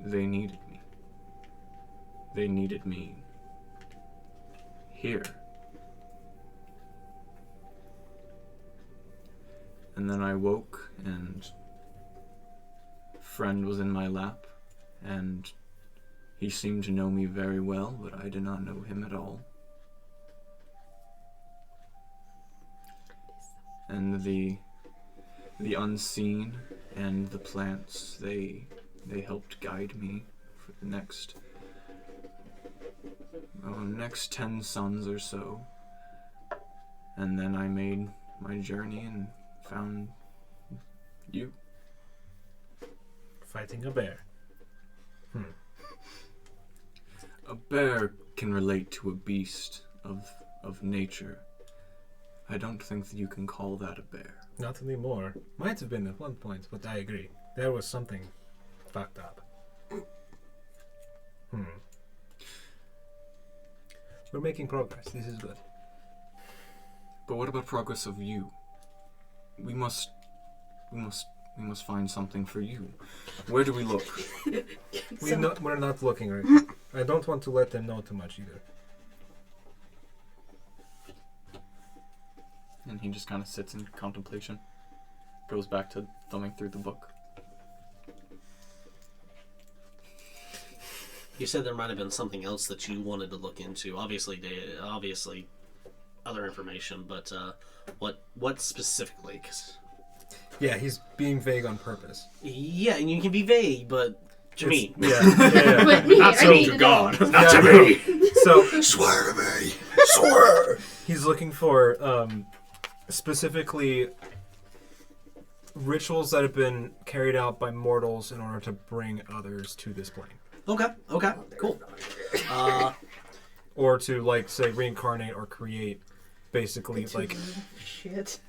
they needed me. They needed me here. And then I woke and a friend was in my lap and he seemed to know me very well, but I did not know him at all. And the unseen and the plants, they helped guide me for the next 10 suns or so. And then I made my journey and found you. Fighting a bear. A bear can relate to a beast of nature. I don't think that you can call that a bear. Not anymore. Might have been at one point, but I agree. There was something fucked up. We're making progress. This is good. But what about progress of you? We must We must find something for you. Where do we look? We're not looking right now. I don't want to let them know too much either. And he just kind of sits in contemplation. Goes back to thumbing through the book. You said there might have been something else that you wanted to look into. Obviously, other information, but what specifically? 'Cause Yeah, he's being vague on purpose. yeah, and you can be vague, but to me, Yeah. But me, Not I so need to to God. know. Not to me. So swear to me, swear. he's looking for specifically rituals that have been carried out by mortals in order to bring others to this plane. Okay, cool. Or to, like, say, reincarnate or create, basically, like, Shit.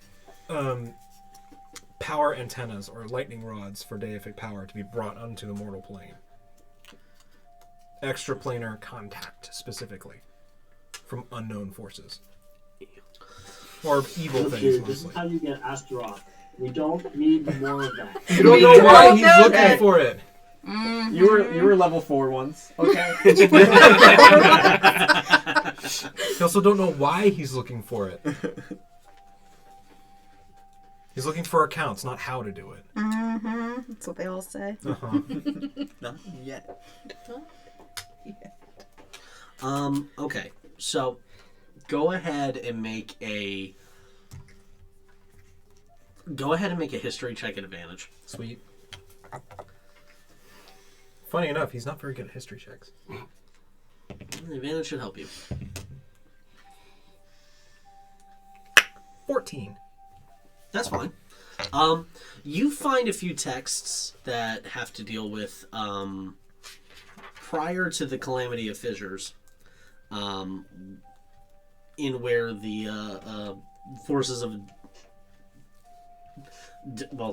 power antennas or lightning rods for deific power to be brought onto the mortal plane. Extraplanar contact, specifically, from unknown forces. Or evil Look, things, dude, this is mostly. how you get Astaroth. We don't need more of that. You don't know why don't he's know looking that. for it. You were level 4 once. Okay. You also don't know why he's looking for it. He's looking for accounts, not how to do it. Mm-hmm. That's what they all say. Uh-huh. Not yet. Okay, so go ahead and make a history check at advantage. Sweet. Funny enough, he's not very good at history checks. The advantage should help you. 14. That's fine. You find a few texts that have to deal with prior to the calamity of fissures, in where the forces of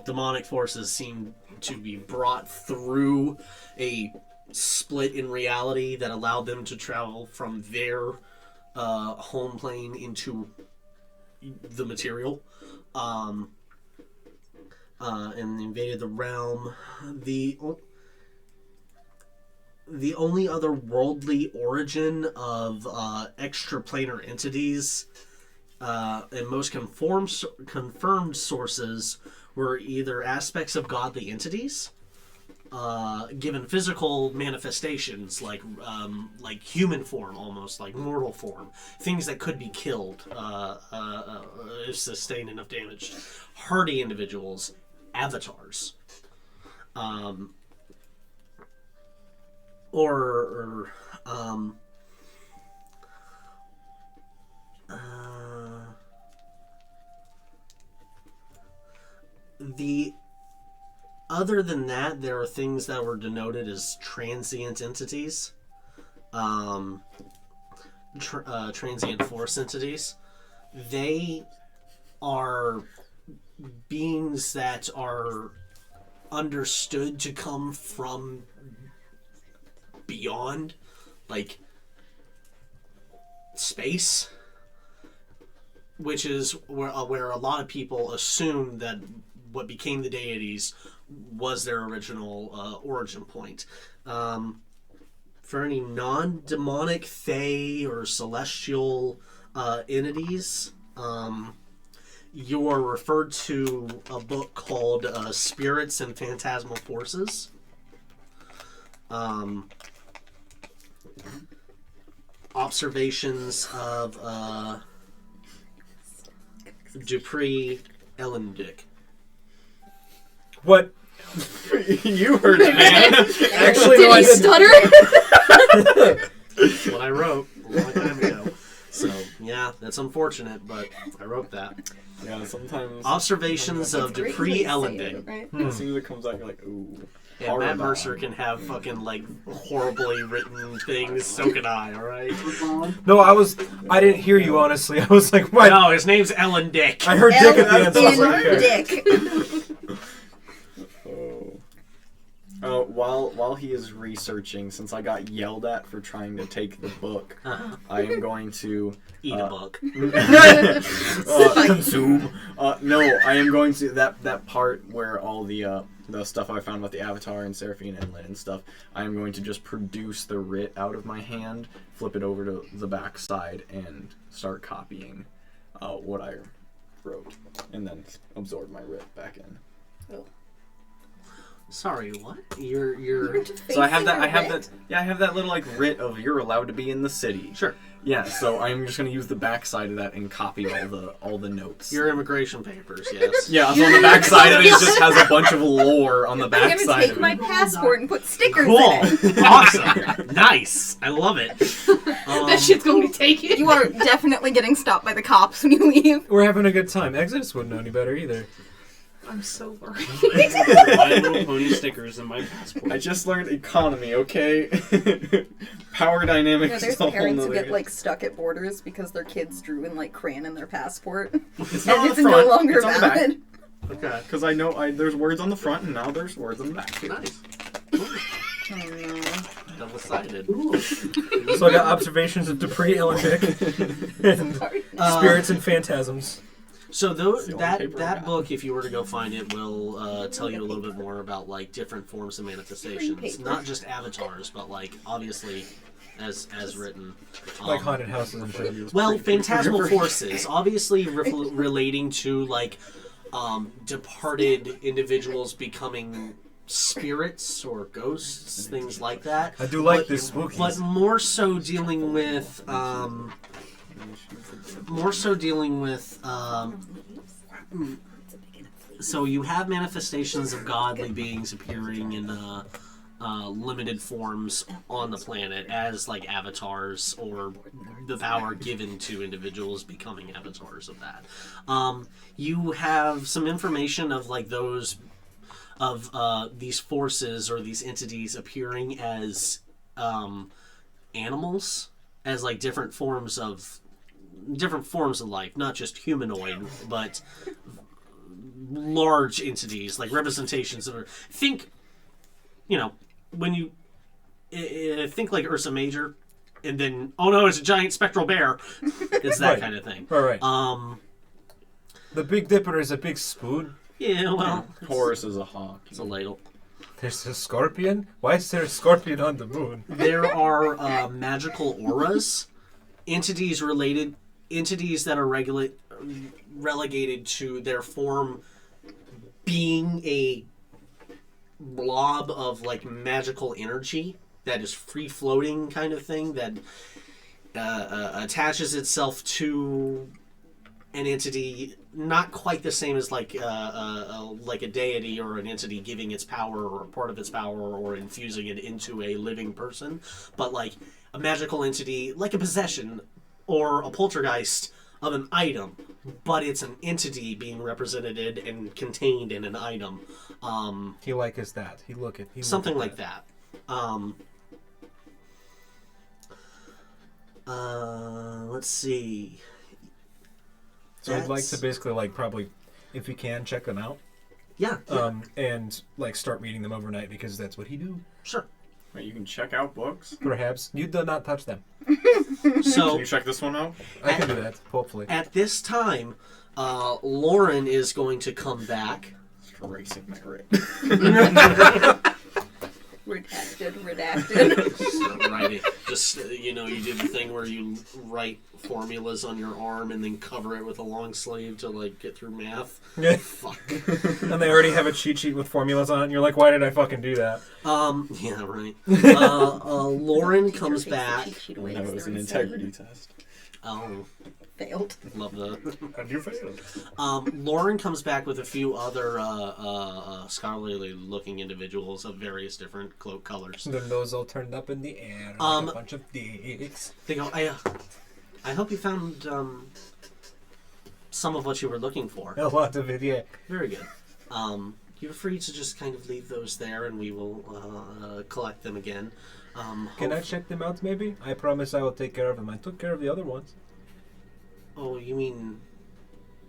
demonic forces seem to be brought through a split in reality that allowed them to travel from their home plane into the material, and invaded the realm. The only other worldly origin of extraplanar entities and most confirmed sources were either aspects of godly entities, given physical manifestations like human form, almost like mortal form, things that could be killed if sustained enough damage, hardy individuals, avatars, other than that, there are things that were denoted as transient entities, transient force entities. They are beings that are understood to come from beyond, like, space, which is where a lot of people assume that what became the deities was their original origin point. For any non-demonic fae or celestial entities, you are referred to a book called Spirits and Phantasmal Forces. Observations of Dupree Ellendick. What? You heard it, man. Actually, Did no, I he didn't. stutter? What I wrote a long time ago. So, yeah, that's unfortunate, but I wrote that. Yeah, sometimes Observations of Great Dupree way to say Ellendick. it, right? as soon as it comes out, you're like, ooh. And Horror Matt bomb. Mercer can have fucking, like, horribly written things, so can I, alright? No, I didn't hear you, honestly. I was like, what? No, his name's Ellen Dick. I heard Dick at the end, so I was like, okay. Dick. Oh. while he is researching, since I got yelled at for trying to take the book, I am going to Eat a book. Consume. No, I am going to that part where all the stuff I found about the Avatar and Seraphine Inlet and stuff. I am going to just produce the writ out of my hand, flip it over to the back side, and start copying what I wrote, and then absorb my writ back in. Sorry, what? You're. So I have that little like writ of you're allowed to be in the city. Sure. Yeah, so I'm just gonna use the backside of that and copy all the notes. Your immigration papers, yes. Yeah, so on the backside of it, it just has a bunch of lore on the I'm gonna backside take of it. my passport and put stickers Cool. in it. Awesome. Nice. I love it. That shit's gonna be taken. You are definitely getting stopped by the cops when you leave. We're having a good time. Exodus wouldn't know any better either. I'm so worried. My Little Pony stickers and my passport. I just learned economy, okay? Power dynamics There's is a whole parents who nother. get like stuck at borders because their kids drew in like crayon in their passport. It's not on And the it's no front, longer it's on the back. valid. Okay. Because I know there's words on the front and now there's words on the back. Nice. Oh, no. Double-sided. So I got observations of Dupree, Elendick, and spirits and phantasms. So It's the only paper I that got. book, if you were to go find it, will tell you a little bit more about like different forms of manifestations, paper. not just avatars, but like obviously as written. Like haunted houses and shit. Well, phantasmal forces, obviously relating to like departed individuals becoming spirits or ghosts, things like that. I do like this spooky. But more so dealing with so you have manifestations of godly beings appearing in limited forms on the planet as like avatars, or the power given to individuals becoming avatars of that. You have some information of like those of these forces or these entities appearing as animals, as like different forms of life, not just humanoid, but large entities, like representations of. Think, when you think like Ursa Major, and then oh no, it's a giant spectral bear. It's that Right. kind of thing. Right. Um. The Big Dipper is a big spoon. Yeah. Well, Horus is a hawk. it's a ladle. There's a scorpion. Why is there a scorpion on the moon? There are magical auras, entities that are relegated to their form being a blob of like magical energy that is free floating kind of thing that attaches itself to an entity, not quite the same as like a deity or an entity giving its power or part of its power or infusing it into a living person, but like a magical entity, like a possession or a poltergeist of an item, but it's an entity being represented and contained in an item. He like is that. He look at Something like that. Let's see. So I'd like to basically like probably, if you can, check them out. Yeah. And like start reading them overnight because that's what he do. Sure. Wait, you can check out books? Perhaps you do not touch them. Can So you check this one out? I can do that. Hopefully. at this time, Lauren is going to come back. Erasing my writ. Redacted. Writing. Just you did the thing where you write formulas on your arm and then cover it with a long sleeve to like get through math. Yeah. Fuck. And they already have a cheat sheet with formulas on it, and you're like, why did I fucking do that? Yeah, right. Lauren comes back. That was an integrity test. Oh, Failed. love the. And you failed. Lauren comes back with a few other scholarly-looking individuals of various different cloak colors. Their nose all turned up in the air, like a bunch of dicks. They go, I hope you found some of what you were looking for. A lot of it, yeah. Very good. You're free to just kind of leave those there, and we will collect them again. Can I check them out, maybe? I promise I will take care of them. I took care of the other ones. Oh, you mean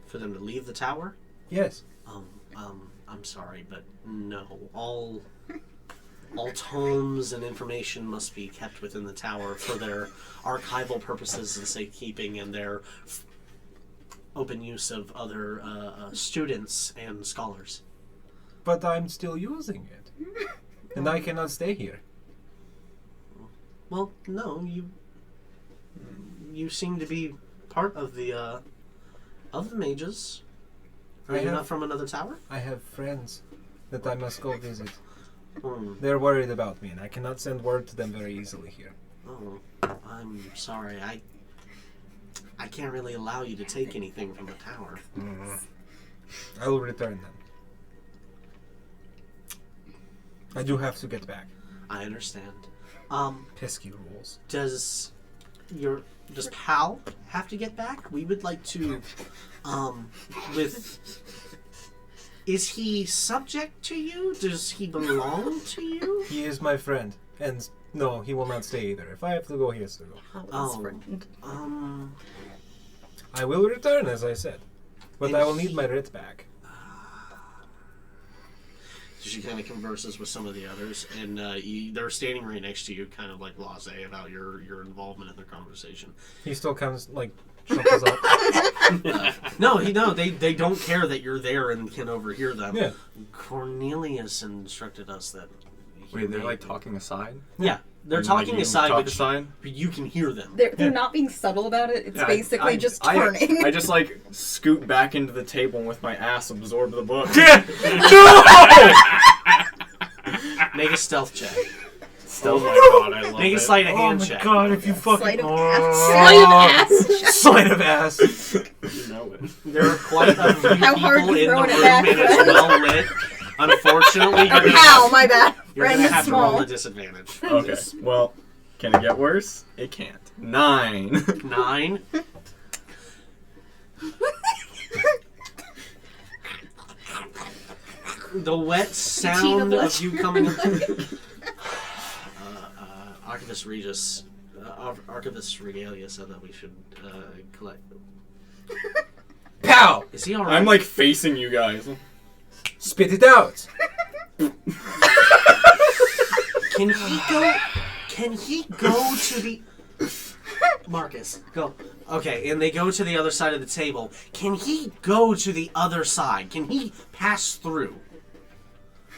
for them to leave the tower? Yes. I'm sorry, but no. All All tomes and information must be kept within the tower for their archival purposes and safekeeping and their open use of other students and scholars. But I'm still using it. And I cannot stay here. Well, no, you seem to be part of the mages. Are you not from another tower? I have friends that I must go visit. Hmm. They're worried about me, and I cannot send word to them very easily here. Oh, I'm sorry. I can't really allow you to take anything from the tower. I will return them. I do have to get back. I understand. Pesky rules. Does Pal have to get back? We would like to, is he subject to you? Does he belong to you? He is my friend, and no, he will not stay either. If I have to go, he has to go. I will return, as I said, but I will need my writ back. So she kind of converses with some of the others, and they're standing right next to you, kind of like blasé about your involvement in their conversation. He still comes, like, shuffles up. No, they don't care that you're there and can overhear them. Yeah. Cornelius instructed us that. Wait, they're like talking aside? Yeah, they're And, talking you aside, talk but aside? you can hear them. They're not being subtle about it. It's Yeah, basically just turning. I just like scoot back into the table and with my ass absorb the book. Make a stealth check. Oh my god, I love Make a it. sleight of hand check. God, if you fucking... Sleight of ass. Sleight of ass. You know it. There are quite a few How hard people you in the throwing room, it back, and it's friend? well lit. Unfortunately, Ow, my bad. you're Friend gonna is have to roll small. a disadvantage. Okay, well, can it get worse? It can't. 9. 9. The wet sound of you coming up. Archivist Regis, Archivist Regalia said that we should collect. Pow! Is he alright? I'm like facing you guys. Spit it out. Can he go? Can he go to the? Marcus, go. Okay, and they go to the other side of the table. Can he go to the other side? Can he pass through?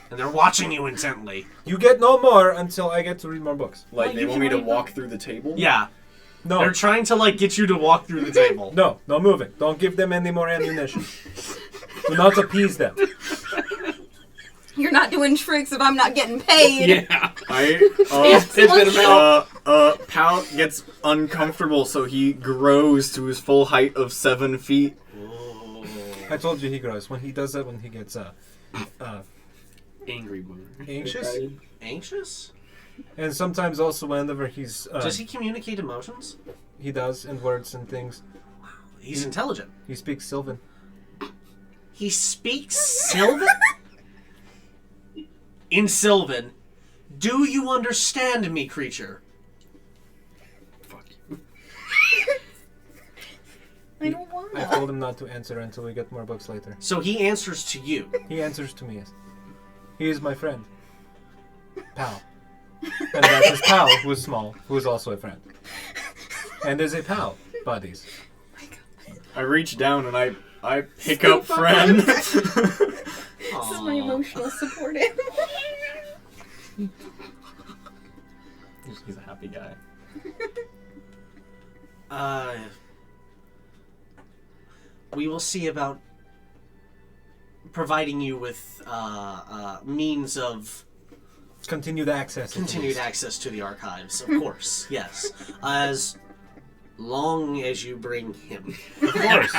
And they're watching you intently. You get no more until I get to read more books. Like, Well, they you want can me to read walk through the table? Yeah, No. they're trying to like get you to walk through the table. No moving. Don't give them any more ammunition. Do not appease them. You're not doing tricks if I'm not getting paid. Yeah. Pal gets uncomfortable, so he grows to his full height of 7 feet. Oh. I told you he grows. When he does that, when he gets Angry boomer. anxious, Anxious? and sometimes also whenever he's Does he communicate emotions? he does in words and things. He's intelligent. He speaks Sylvan. He speaks Sylvan? In Sylvan. Do you understand me, creature? Fuck you. I don't I wanna. told him not to answer until we get more books later. So he answers to you. He answers to me. Yes. He is my friend. Pal. And that's his pal, who is small, who is also a friend. And there's a pal, buddies. I reach down and I pick up friend. This is my emotional support animal. He's a happy guy. We will see about providing you with means of Continued access. continued access to the archives, of course. Yes, as long as you bring him. Of course.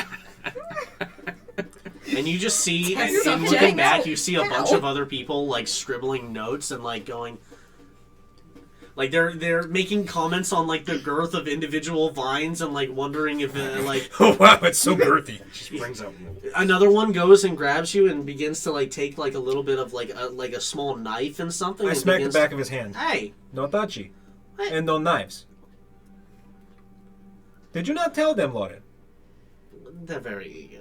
And you just see, and Subject. looking back, you see a bunch of other people like scribbling notes and like going, like they're making comments on like the girth of individual vines and like wondering if like Oh wow, it's so girthy. Just brings out another one goes and grabs you and begins to like take like a little bit of like a small knife and something. I and smack the begins back to- of his hand. Hey, No touchy. What? And no knives. Did you not tell them, Lauren? they're very.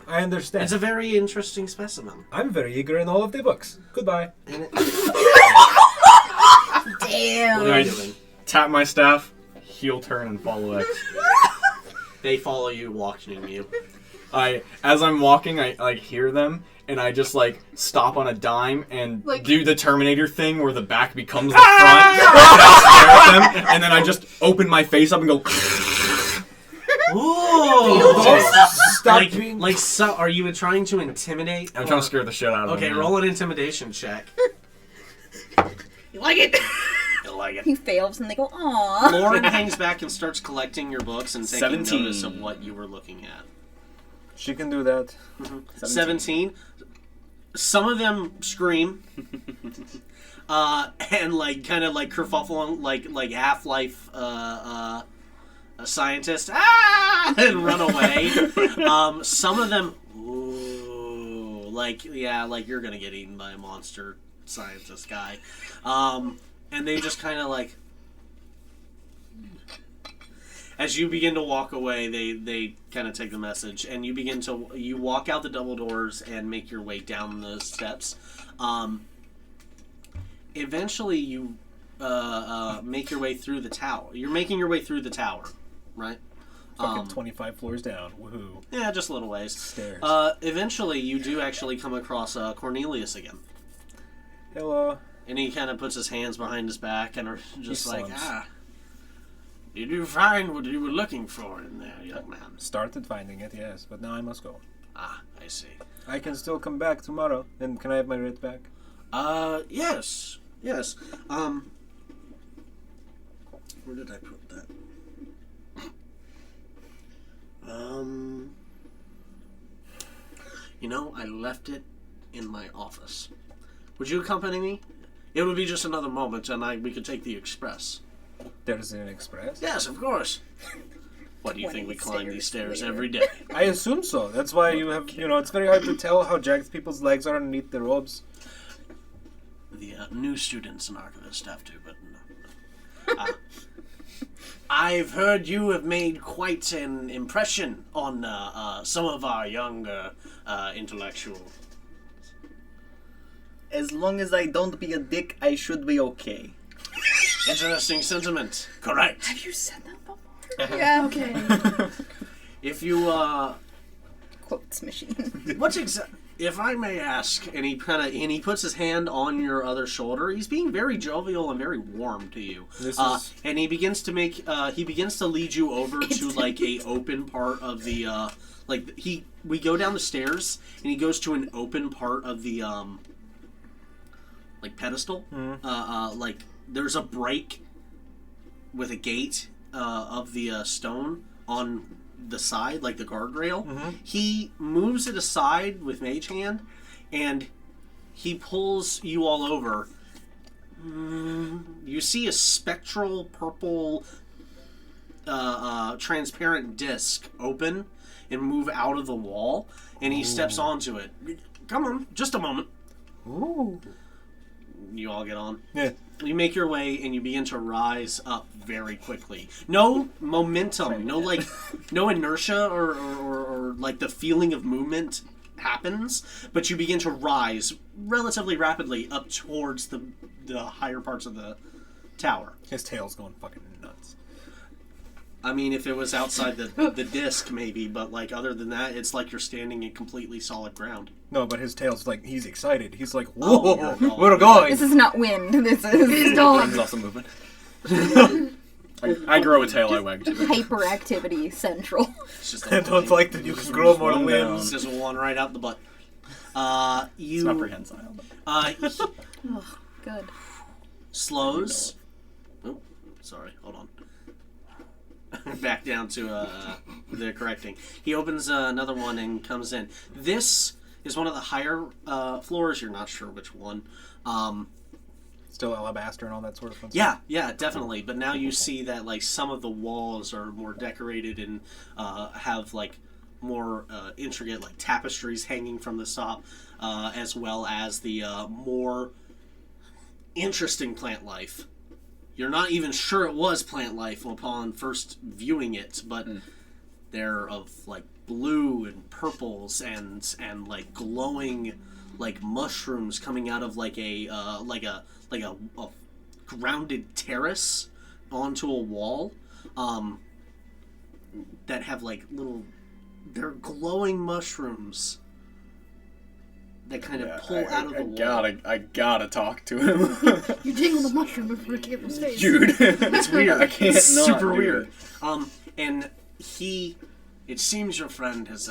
I understand. It's a very interesting specimen. I'm very eager in all of the books. Goodbye. And it, Damn. I tap my staff, heel turn, and follow X. They follow you, watching you. As I'm walking, I like hear them, and I just like stop on a dime and Like- do the Terminator thing where the back becomes the front, and I stare at them, and then I just open my face up and go. Ooh! Stop being... So, are you trying to intimidate? I'm trying to scare the shit out of them. Okay, man. roll an intimidation check. You like it? I like it. He fails and they go, aww. Lauren hangs back and starts collecting your books and taking 17. notice of what you were looking at. She can do that. 17. Some of them scream, and like kind of like kerfuffle, like Half-Life a scientist, and run away. Some of them, ooh, like you're gonna get eaten by a monster scientist guy, and they just kind of like. As you begin to walk away, they kind of take the message, and you walk out the double doors and make your way down the steps. Eventually, you make your way through the tower. You're making your way through the tower, right? Fucking 25 floors down. Woohoo. Yeah, just a little ways. Stairs. Eventually, you do actually come across Cornelius again, Hello. and he kind of puts his hands behind his back and are just He like, slumps. Did you find what you were looking for in there, young man? Started finding it, yes, but now I must go. Ah, I see. I can still come back tomorrow. And can I have my writ back? Yes. Yes. Where did I put that? I left it in my office. Would you accompany me? It would be just another moment, and we could take the express. There's an express? Yes, of course. What do you think we 20 climb these stairs later. every day? I assume so. That's why you have, it's very hard to tell how jacked people's legs are underneath their robes. The new students and archivists have to, but no. I've heard you have made quite an impression on some of our younger intellectuals. As long as I don't be a dick, I should be okay. Interesting sentiment. Correct. Have you said that before? Yeah, okay. If you, Quotes machine. if I may ask, and he puts his hand on your other shoulder. He's being very jovial and very warm to you. And he begins to lead you over to like a open part of the we go down the stairs and he goes to an open part of the pedestal. Like there's a break with a gate of the stone on the side, like the guardrail. He moves it aside with Mage Hand, and he pulls you all over. You see a spectral purple, transparent disc open and move out of the wall, and he steps onto it. Come on, just a moment. Ooh. You all get on. Yeah. You make your way and you begin to rise up very quickly. No momentum, no inertia or like the feeling of movement happens, but you begin to rise relatively rapidly up towards the higher parts of the tower. His tail's going fucking nuts. I mean, if it was outside the disc, maybe, but like other than that, it's like you're standing in completely solid ground. No, but his tail's like, he's excited. He's like, whoa, yeah. we're going. This is not wind. This is Friends also movement. I grow a tail, I wag too. hyperactivity central. It's just I don't like that you can grow more limbs. It's just one right out the butt. It's not prehensile. Oh, good. Slows. Oh, sorry. Hold on. Back down to the correcting. He opens another one and comes in. This is one of the higher floors. You're not sure which one. Still alabaster and all that sort of fun Yeah, definitely. But now you see that like some of the walls are more decorated and have like more intricate like tapestries hanging from the top, as well as the more interesting plant life. You're not even sure it was plant life upon first viewing it, but they're of like blue and purples and like glowing like mushrooms coming out of like a grounded terrace onto a wall that have like little, they're glowing mushrooms that kind of pull out of the wall. I gotta talk to him. You jingle the mushroom before you get his face. Dude, It's weird. I can't It's not super do weird. it. And it seems your friend has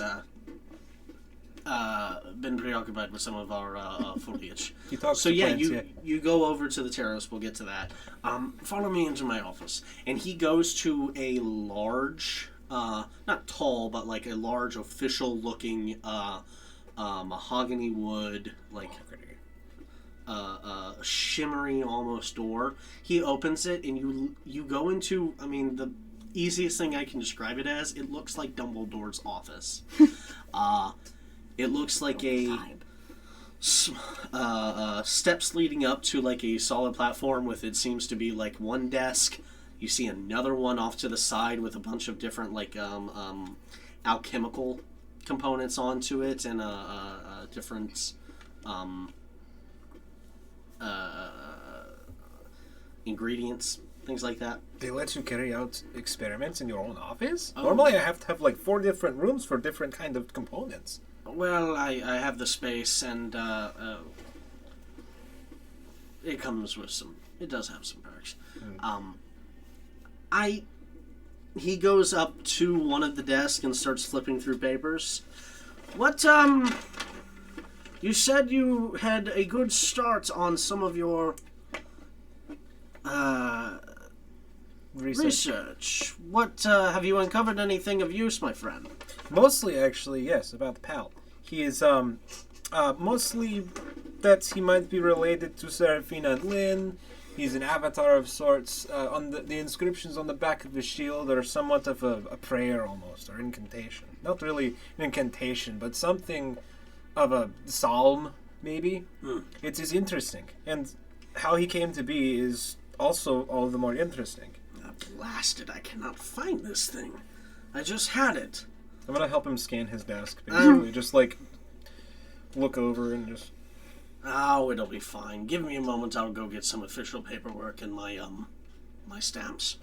been preoccupied with some of our foliage. He talks So to yeah, plants, you go over to the terrace. We'll get to that. Follow me into my office, and he goes to a large, not tall, but like a large official-looking mahogany wood, like shimmery almost door. He opens it, and you go into. I mean, the easiest thing I can describe it as, it looks like Dumbledore's office. It looks like steps leading up to like a solid platform with, it seems to be like one desk. You see another one off to the side with a bunch of different like alchemical components onto it, and different ingredients, things like that. They let you carry out experiments in your own office? Oh. Normally I have to have like 4 different rooms for different kind of components. Well, I have the space, and it comes with some. It does have some perks. He goes up to one of the desks and starts flipping through papers. What, you said you had a good start on some of your, research. What, have you uncovered anything of use, my friend? Mostly, actually, yes, about the pal. He is, mostly that he might be related to Seraphina and Lynn. He's an avatar of sorts. On the inscriptions on the back of his shield are somewhat of a prayer almost, or incantation. Not really an incantation, but something of a psalm, maybe. It is interesting. And how he came to be is also all the more interesting. Blasted, I cannot find this thing. I just had it. I'm gonna help him scan his desk, basically. Just, like, look over and just... Oh, it'll be fine. Give me a moment, I'll go get some official paperwork and my stamps.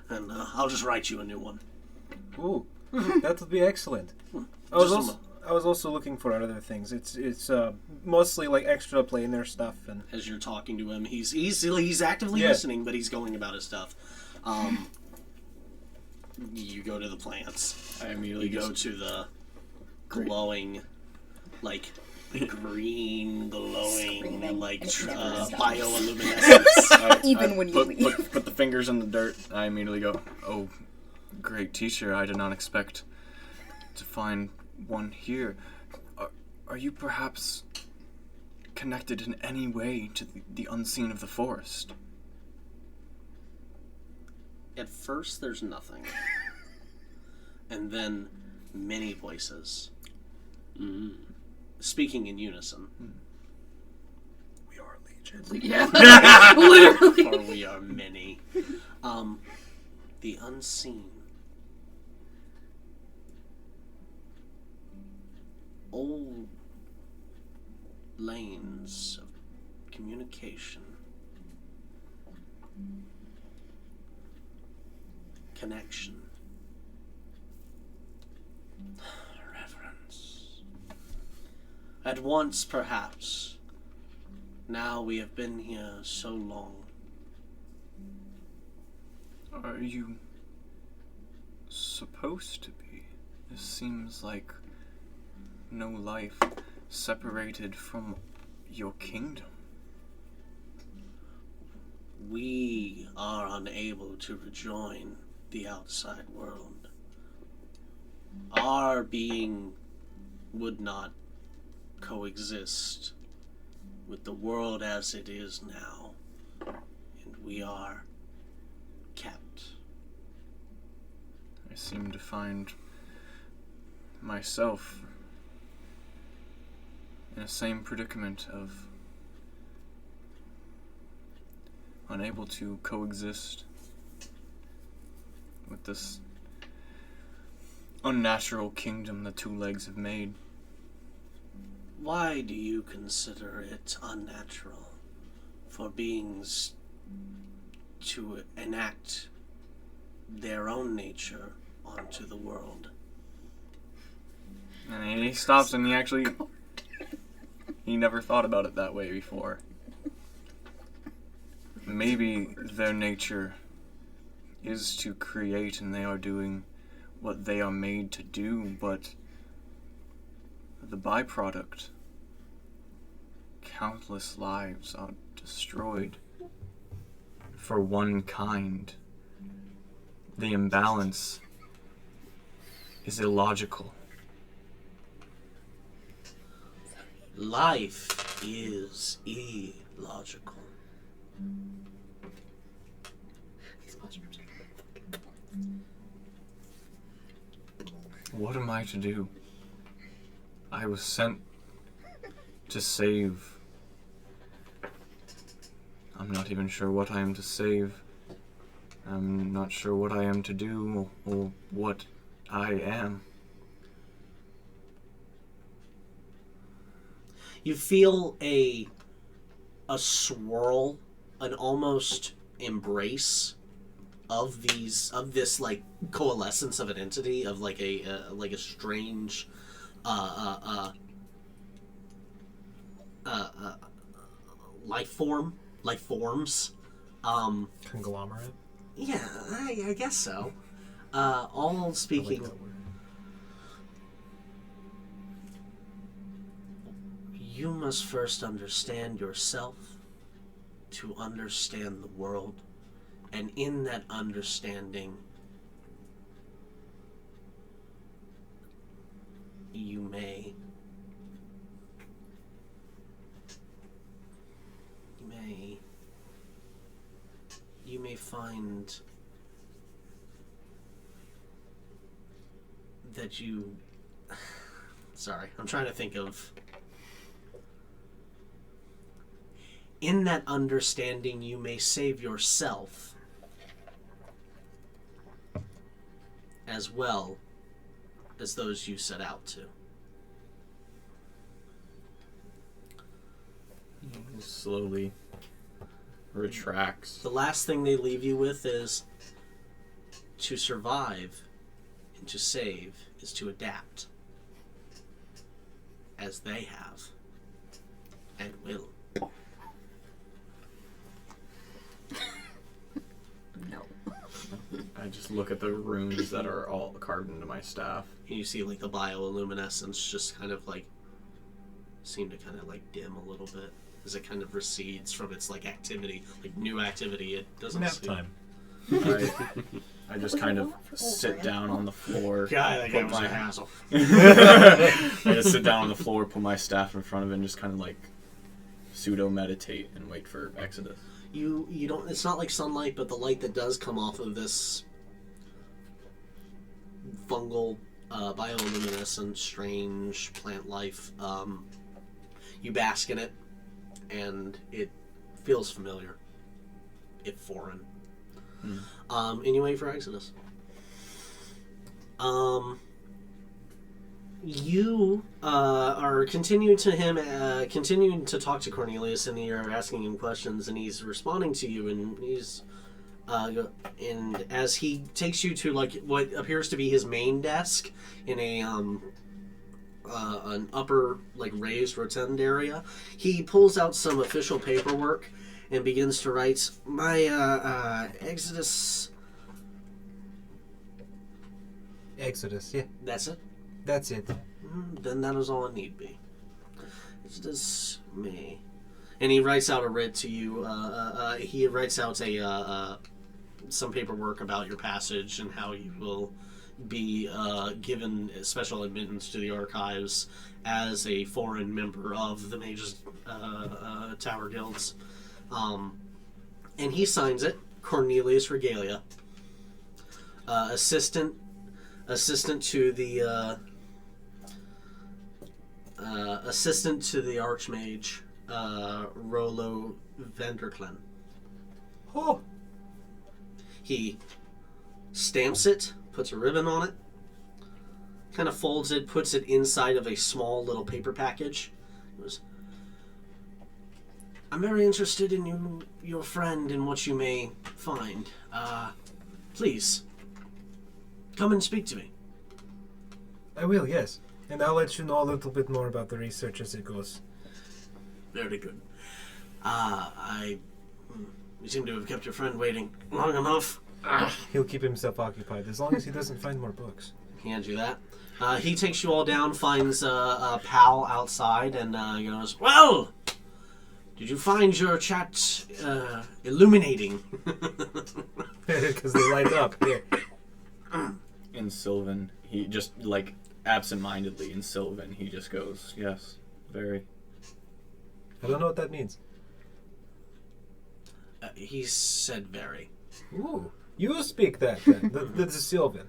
And, I'll just write you a new one. Ooh, that would be excellent. I was also looking for other things. It's mostly, like, extra planar stuff. And as you're talking to him, he's actively listening, but he's going about his stuff. You go to the plants. I immediately go to the glowing, like, green glowing, Screaming. like, And it never stops. bioluminescence. Even when you leave. Put the fingers in the dirt. I immediately go, oh, great teacher. I did not expect to find one here. Are you perhaps connected in any way to the unseen of the forest? At first, there's nothing. And then, many voices. Speaking in unison. we are legion. Yeah. Literally. For we are many. The unseen. Old lanes of communication. Connection. Reverence. At once, perhaps. Now we have been here so long. Are you supposed to be? This seems like no life separated from your kingdom. We are unable to rejoin the outside world. Our being would not coexist with the world as it is now, and we are kept. I seem to find myself in the same predicament of unable to coexist with this unnatural kingdom the two legs have made. Why do you consider it unnatural for beings to enact their own nature onto the world. And he stops and he never thought about it that way before. Maybe their nature is to create and they are doing what they are made to do, but the byproduct, countless lives are destroyed for one kind. The imbalance is illogical. Life is illogical. What am I to do? I was sent to save. I'm not even sure what I am to save. I'm not sure what I am to do or what I am. You feel a swirl, an almost embrace of this like coalescence of an entity, of like a strange life forms. Conglomerate. Yeah, I guess so. All speaking. I like that word. You must first understand yourself to understand the world, and in that understanding, you may find that you... Sorry, I'm trying to think of... In that understanding, you may save yourself as well as those you set out to. He slowly retracts. The last thing they leave you with is to survive and to save is to adapt, as they have and will. No. I just look at the runes that are all carved into my staff. And you see like the bioluminescence just kind of like seem to kind of like dim a little bit as it kind of recedes from its like activity, like new activity. It doesn't Nap seem... time. I just kind of sit down on the floor. God, that guy put was my a hassle. I just sit down on the floor, put my staff in front of it, and just kind of like pseudo meditate and wait for Exodus. You don't. It's not like sunlight, but the light that does come off of this fungal, bioluminescent, strange plant life. You bask in it, and it feels familiar, if foreign. And you wait for Exodus. You are continuing to talk to Cornelius, and you're asking him questions, and he's responding to you, and he's and as he takes you to like what appears to be his main desk in a an upper like raised rotund area, he pulls out some official paperwork and begins to write, my Exodus. Exodus, yeah. That's it. That's it. Then that is all it need be. Exodus me. And he writes out a writ to you. He writes out some paperwork about your passage and how you will be given special admittance to the archives as a foreign member of the Mages Tower Guilds. And he signs it, Cornelius Regalia, assistant to the Archmage, Rollo Vanderklen. Oh, He stamps it, puts a ribbon on it, kind of folds it, puts it inside of a small little paper package. It was, I'm very interested in your friend and what you may find. Please, come and speak to me. I will, yes. And I'll let you know a little bit more about the research as it goes. Very good. You seem to have kept your friend waiting long enough. He'll keep himself occupied as long as he doesn't find more books. He hands you that. He takes you all down, finds a pal outside, and goes, "Well, did you find your chat illuminating?" Because they light up. Here. In Sylvan, he just, like, absent-mindedly in Sylvan, he just goes, yes, very. I don't know what that means. He said very. Ooh, you speak that then. The Sylvan.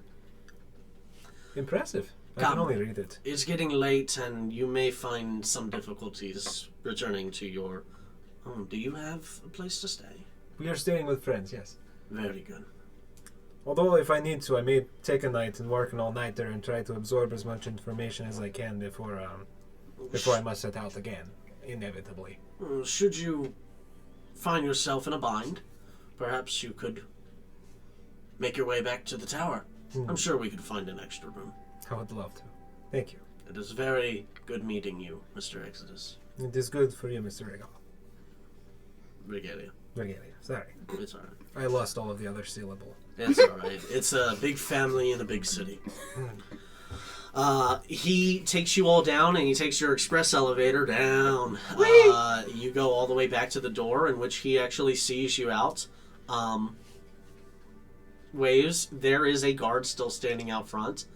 Impressive. I can only read it. It's getting late, and you may find some difficulties returning to your home. Do you have a place to stay? We are staying with friends, yes. Very good. Although if I need to, I may take a night and work an all-nighter and try to absorb as much information as I can before I must set out again, inevitably. Should you find yourself in a bind, perhaps you could make your way back to the tower. I'm sure we could find an extra room. I would love to. Thank you. It is very good meeting you, Mr. Exodus. It is good for you, Mr. Regalia. Regalia. Sorry. It's alright. I lost all of the other syllable. It's alright. It's a big family in a big city. He takes you all down, and he takes your express elevator down. You go all the way back to the door, in which he actually sees you out. Waves. There is a guard still standing out front.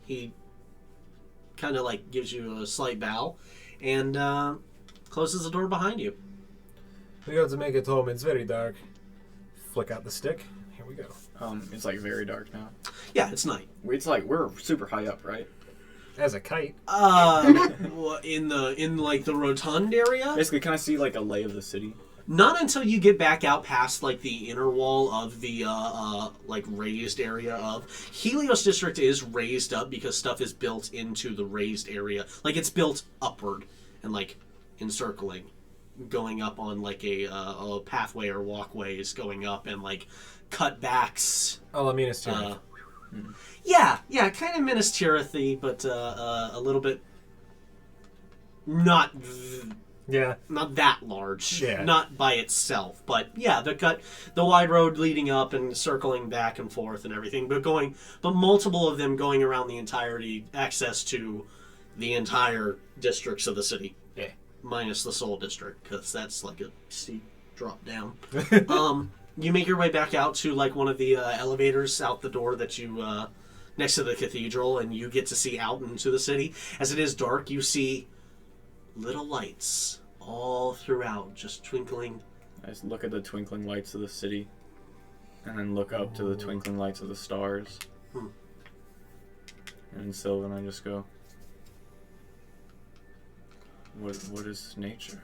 He kind of like gives you a slight bow, and closes the door behind you. We got to make it home. It's very dark. Flick out the stick. Here we go. It's like very dark now. Yeah, it's night. It's like we're super high up, right? As a kite. In the rotund area? Basically, can I see like a lay of the city? Not until you get back out past like the inner wall of the like raised area of Helios district is raised up because stuff is built into the raised area. Like it's built upward and like encircling, going up on like a pathway or walkways going up and like cutbacks. Oh, I mean it's too. Yeah, kind of Minas Tirith-y, but a little bit not that large. Yeah. Not by itself, but yeah, the wide road leading up and circling back and forth and everything, but multiple of them going around the entirety, access to the entire districts of the city. Yeah. Minus the Soul district, because that's like a steep drop down. You make your way back out to like one of the elevators out the door that you next to the cathedral, and you get to see out into the city. As it is dark, you see little lights all throughout, just twinkling. I just look at the twinkling lights of the city, and then look up to the twinkling lights of the stars. And in Sylvan, I just go, What is nature?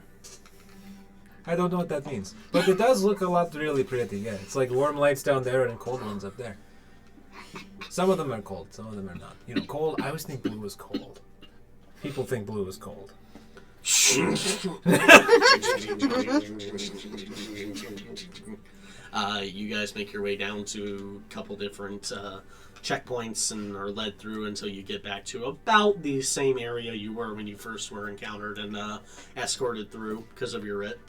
I don't know what that means. But it does look a lot really pretty, yeah. It's like warm lights down there and cold ones up there. Some of them are cold, some of them are not. You know, cold, I always think blue is cold. People think blue is cold. You guys make your way down to a couple different checkpoints and are led through until you get back to about the same area you were when you first were encountered and escorted through because of your writ.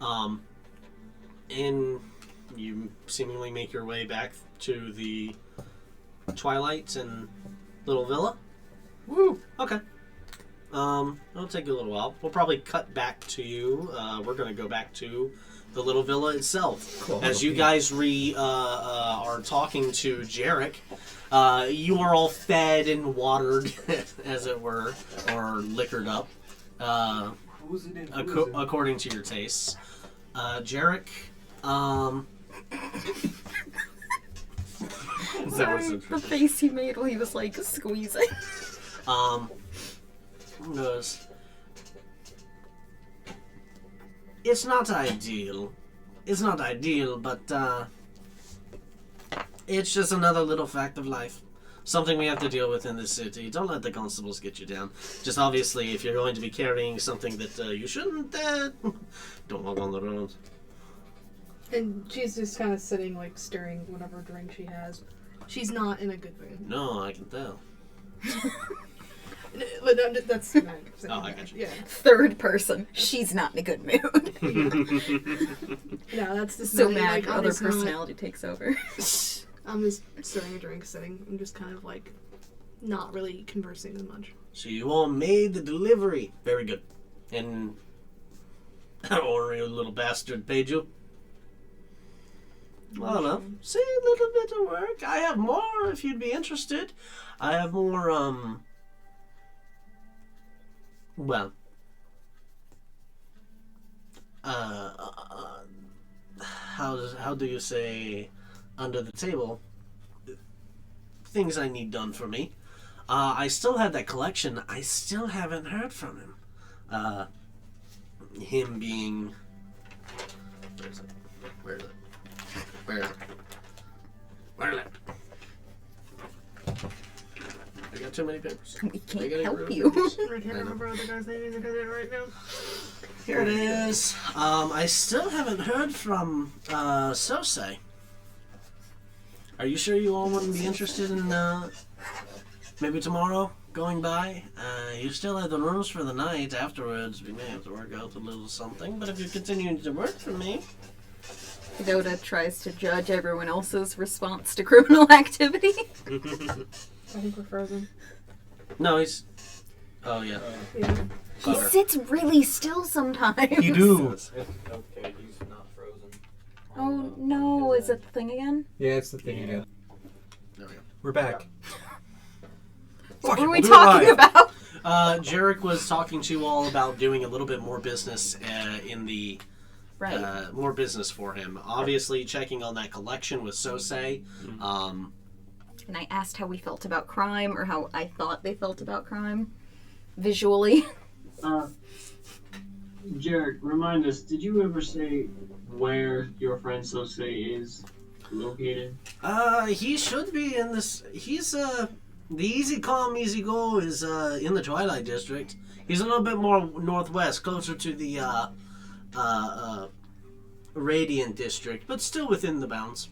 And you seemingly make your way back to the Twilight and Little Villa. Woo! Okay. It'll take a little while. We'll probably cut back to you. We're going to go back to the Little Villa itself. Cool. As you guys are talking to Jarek, you are all fed and watered, as it were, or liquored up, according to your tastes. Jarek, Sorry, the face he made while he was like squeezing. goes, it's not ideal. It's not ideal, but it's just another little fact of life. something we have to deal with in this city. Don't let the constables get you down. Just obviously, if you're going to be carrying something that you shouldn't, don't walk on the road. And she's just kind of sitting, like, stirring whatever drink she has. She's not in a good mood. No, I can tell. But that's not Oh, I got you. Yeah. Third person. She's not in a good mood. No, that's just So not, mad like, her I'm other just not- personality takes over. I'm just stirring a drink, sitting. I'm just kind of, like, not really conversing as much. So you all made the delivery. Very good. And that ornery little bastard paid you. Well, no. See, a little bit of work. I have more if you'd be interested. I have more, well, how do you say, under the table, things I need done for me. I still have that collection. I still haven't heard from him. Him being, where is it? Where is it? Where is it? Where is it? I got too many papers. We can't I gotta help remember you. these. I can't remember what the guy's name is right now. Here it is. I still haven't heard from Sosei. Are you sure you all wouldn't be interested in maybe tomorrow going by? You still have the rooms for the night. Afterwards, we may have to work out a little something. But if you're continuing to work for me, Kadota tries to judge everyone else's response to criminal activity. I think we're frozen. no, he's. Oh yeah. Yeah. He sits really still sometimes. You do. Okay, he's not frozen. Oh no, is that the thing again? Yeah, it's the thing again. There we go. We're back. What were we we'll do it talking live. about? Jarek was talking to you all about doing a little bit more business in the Right. more business for him. Obviously, checking on that collection with Sosei. And I asked how we felt about crime, or how I thought they felt about crime, visually. Jarek, remind us, did you ever say where your friend Sosei is located? He should be in this. He's the easy come, easy go is in the Twilight District. He's a little bit more northwest, closer to the Radiant District, but still within the bounds.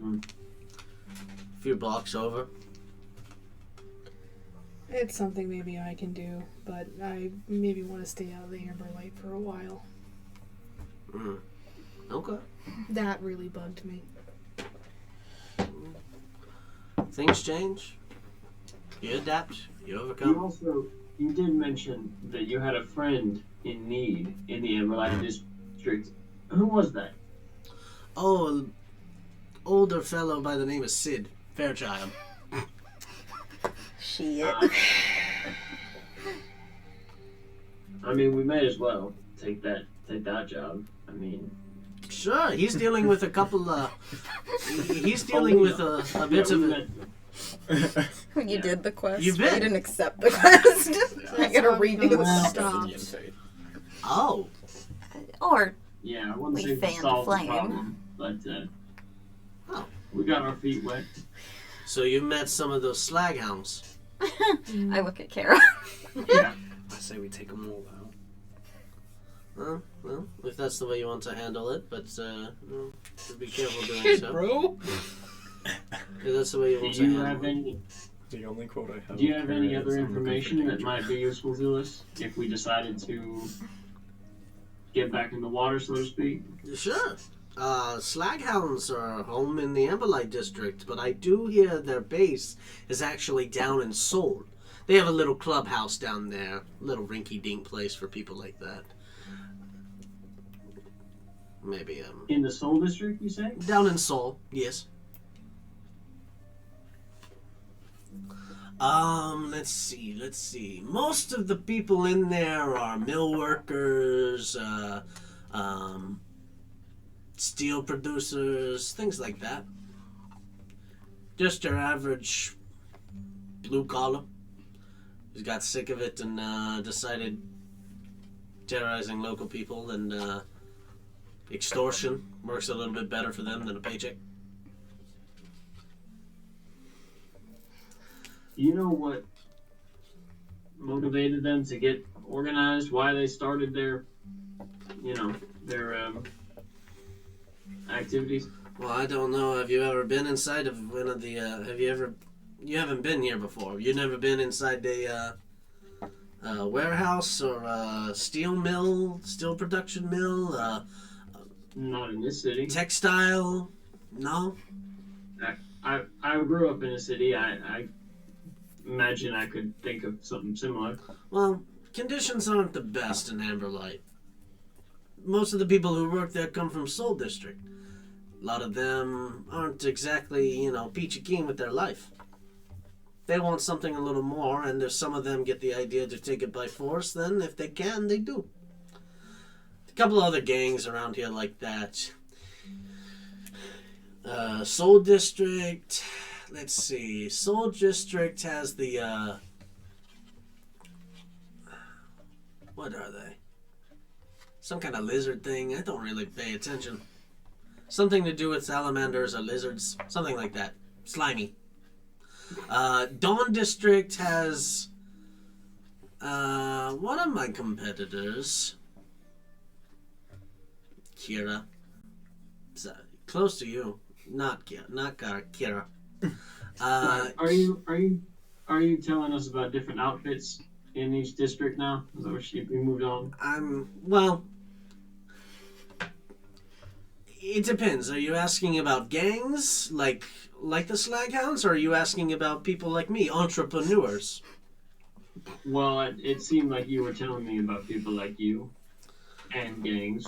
A few blocks over. It's something maybe I can do, but I maybe want to stay out of the Amber Light for a while. Okay. That really bugged me. Things change. You adapt. You overcome. You did mention that you had a friend in need in the Emerald District. Who was that? Oh, an older fellow by the name of Sid Fairchild. Shit. I mean, we may as well take that job. I mean, Sure, he's dealing with a couple. He's dealing with a bit of a. When you did the quest, You I bet. didn't accept the quest. I gotta why we redo don't the stop. Oh, Or yeah, I wouldn't We say we fanned solved the flame. problem, but Oh. we got our feet wet. so you met some of those Slaghounds. I look at Kara. Yeah. I say we take them all out. Well, if that's the way you want to handle it, but be careful doing so. Bro. If that's the way you Do want to you handle have it. any? The only quote I have. Do you have any other information that might be useful to us if we decided to get back in the water, so to speak? Sure. Slaghounds are home in the Amberlight District, but I do hear their base is actually down in Seoul. They have a little clubhouse down there, little rinky-dink place for people like that. Maybe In the Seoul District, you say? down in Seoul, yes. Let's see. Most of the people in there are mill workers, steel producers, things like that. Just your average blue collar who's got sick of it and decided terrorizing local people and extortion works a little bit better for them than a paycheck. you know what motivated them to get organized? Why they started their activities? Well, I don't know. Have you ever been inside of one of the? You haven't been here before. You've never been inside a warehouse or a steel production mill, Not in this city. textile. No. I grew up in a city. I imagine I could think of something similar. Well, conditions aren't the best in Amberlight. Most of the people who work there come from Soul District. A lot of them aren't exactly, peachy keen with their life. They want something a little more, and if some of them get the idea to take it by force, then if they can, they do. A couple other gangs around here like that. Soul District. Let's see. Soul District has the, what are they? Some kind of lizard thing. I don't really pay attention. Something to do with salamanders or lizards. Something like that. Slimy. Dawn District has, one of my competitors. Kira. Close to you. Not Kira. Are you telling us about different outfits in each district now? Is that what we moved on? Well, it depends. Are you asking about gangs like the Slaghounds, or are you asking about people like me, entrepreneurs? Well, it seemed like you were telling me about people like you and gangs.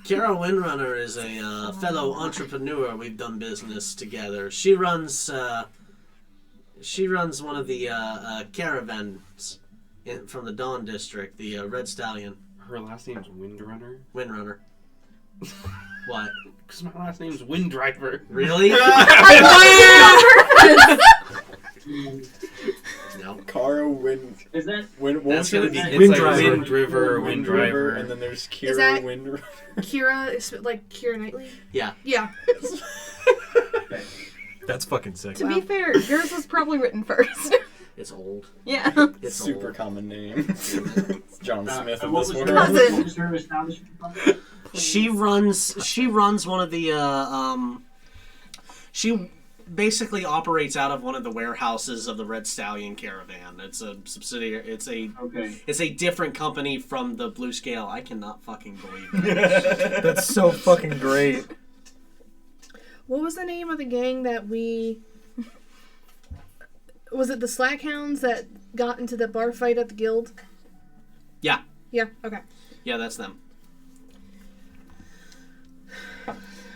Kara Windrunner is a fellow entrepreneur. We've done business together. She runs one of the caravans from the Dawn District, the Red Stallion. Her last name's Windrunner? Windrunner. What? Because my last name's Winddriver. Really? No. Kara Wind. Is that? That's gonna be It's Wind like Driver. Wind River, Wind Driver. and then there's Kira Is that- Wind. Kira is like Kira Knightley. Yeah. Yeah. That's fucking sick. To be fair, yours was probably written first. It's old. Yeah. It's Super old. common name. John Smith of What this was world. Cousin. what was her establishment? She runs one of the she basically operates out of one of the warehouses of the Red Stallion Caravan. It's a subsidiary. Okay. It's a different company from the Blue Scale. I cannot fucking believe that. That's so fucking great. What was the name of the gang that we... Was it the Slaghounds that got into the bar fight at the guild? Yeah. Yeah, okay. Yeah, that's them.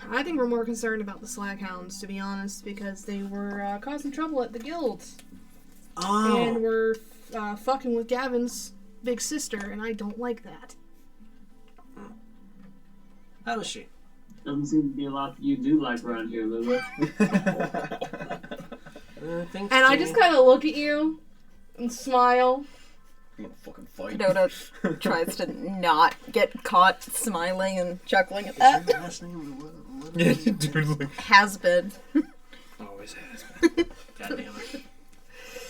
I think we're more concerned about the Slaghounds, to be honest, because they were causing trouble at the guild. Oh. And were fucking with Gavin's big sister, and I don't like that. How is she? Doesn't seem to be a lot that you do like around here, Lillith. And I just kind of look at you and smile. I'm gonna fucking fight. Kadota tries to not get caught smiling and chuckling at that. last name? Yeah, dude, like, Has been. Always has. God damn it.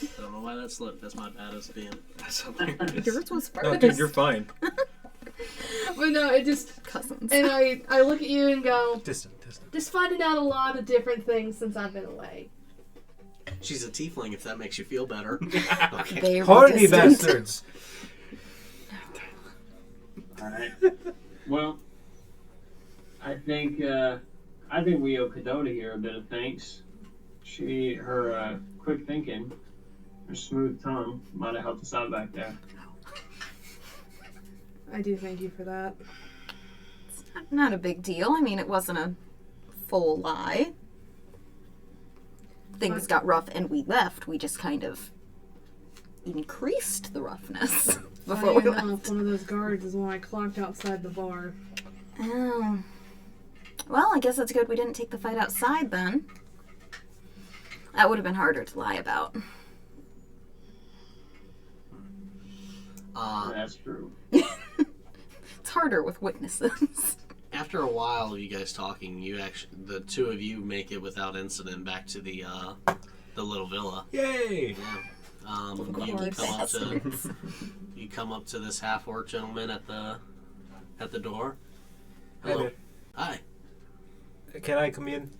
I don't know why that slipped. That's my bad as being. That's hilarious. Yours was no, first. dude, you're fine. But no, it just... Cousins. And I look at you and go, Distant. just finding out a lot of different things since I've been away. She's a tiefling, if that makes you feel better. Okay. Very Hardy distant. bastards. Alright. Well, I think we owe Kadota here a bit of thanks. Her quick thinking, her smooth tongue might have helped us out back there. I do thank you for that. Not a big deal. I mean, it wasn't a full lie. Things got rough and we left. We just kind of increased the roughness before we Funny enough, left. one of those guards is when I clocked outside the bar. Oh. Well, I guess it's good we didn't take the fight outside then. That would have been harder to lie about. That's true. It's harder with witnesses. After a while of you guys talking, the two of you make it without incident back to the the little villa. Yay! Yeah. Of You course. come up to you come up to this half-orc gentleman at the door. Hi Hello. there. Hi. Can I come in?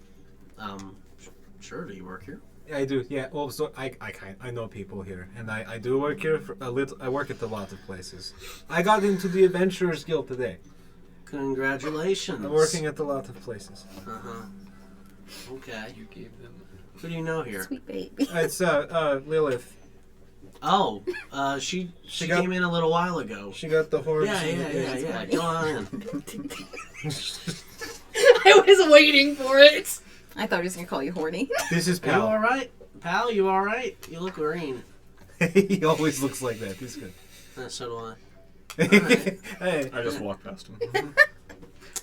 Sure. Do you work here? I do. Yeah. Well, so I know people here, and I do work here for a little. I work at a lot of places. I got into the Adventurers Guild today. Congratulations. I'm working at a lot of places. Okay. You gave them. Who do you know here? Sweet baby. It's Lillith. Oh, she got- came in a little while ago. She got the horns. Yeah. Go on in. I was waiting for it. I thought he was gonna call you horny. This is You all Pal. right, pal? You all right? You look green. He always looks like that. He's good. So do I. Hey. I just walk past him.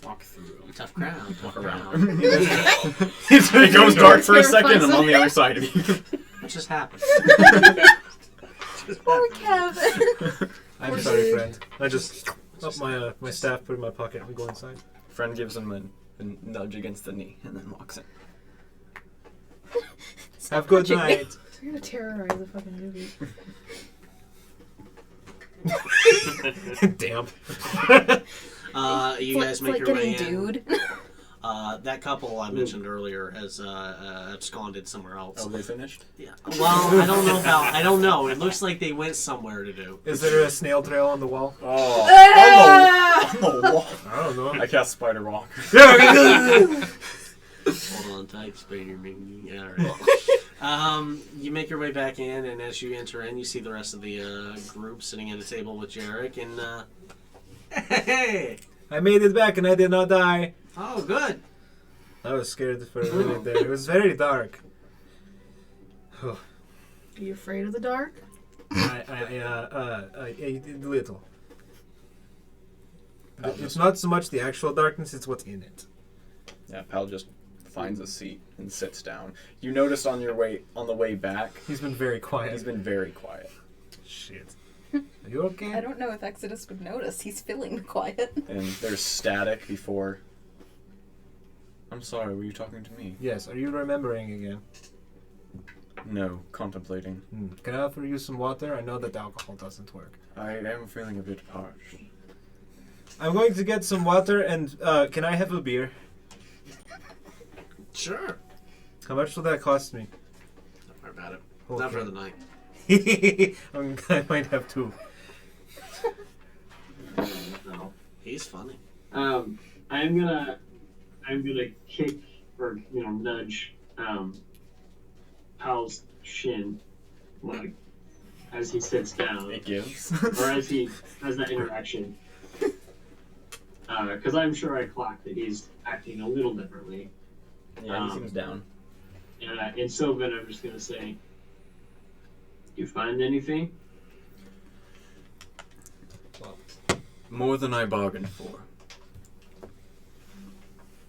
Walk through them. Tough crowd. Walk Tough around. crowd. It goes dark for a second. I'm on the other side of you. What just happened? Poor Kevin. I'm sorry, friend. I just up my staff, put it in my pocket, and go inside. Friend gives him a nudge against the knee and then walks in. Have a good punching me. night. You're gonna terrorize the fucking movie. Damp. You guys make like your way getting in. dude. That couple I mentioned earlier has absconded somewhere else. Oh, they finished? Yeah. Well, I don't know about. I don't know. It looks like they went somewhere to do. Is there a snail trail on the wall? Oh, on the wall. I don't know. I cast Spider Walk. Hold on tight, Spider Man. Yeah, all right. You make your way back in, and as you enter in, you see the rest of the group sitting at a table with Jarek. And hey, I made it back and I did not die. oh, good. I was scared for a minute there. It was very dark. Are you afraid of the dark? A little. It's not so much the actual darkness; it's what's in it. Yeah, Pal just finds a seat and sits down. You notice on the way back, He's been very quiet. he's been very quiet. Shit. Are you okay? I don't know if Exodus would notice. He's feeling the quiet. And there's static before. I'm sorry, were you talking to me? Yes. Are you remembering again? No, contemplating. Can I offer you some water? I know that alcohol doesn't work. I am feeling a bit parched. I'm going to get some water and can I have a beer? Sure. How much will that cost me? Don't worry about it. Okay. Not for the night. I might have two. No, he's funny. I'm gonna kick or nudge Pal's shin, like as he sits down, It gives. or as he has that interaction. Because I'm sure I clocked that he's acting a little differently. Yeah, he seems down. And in Sylvan, I'm just gonna say, "You find anything?" More than I bargained for.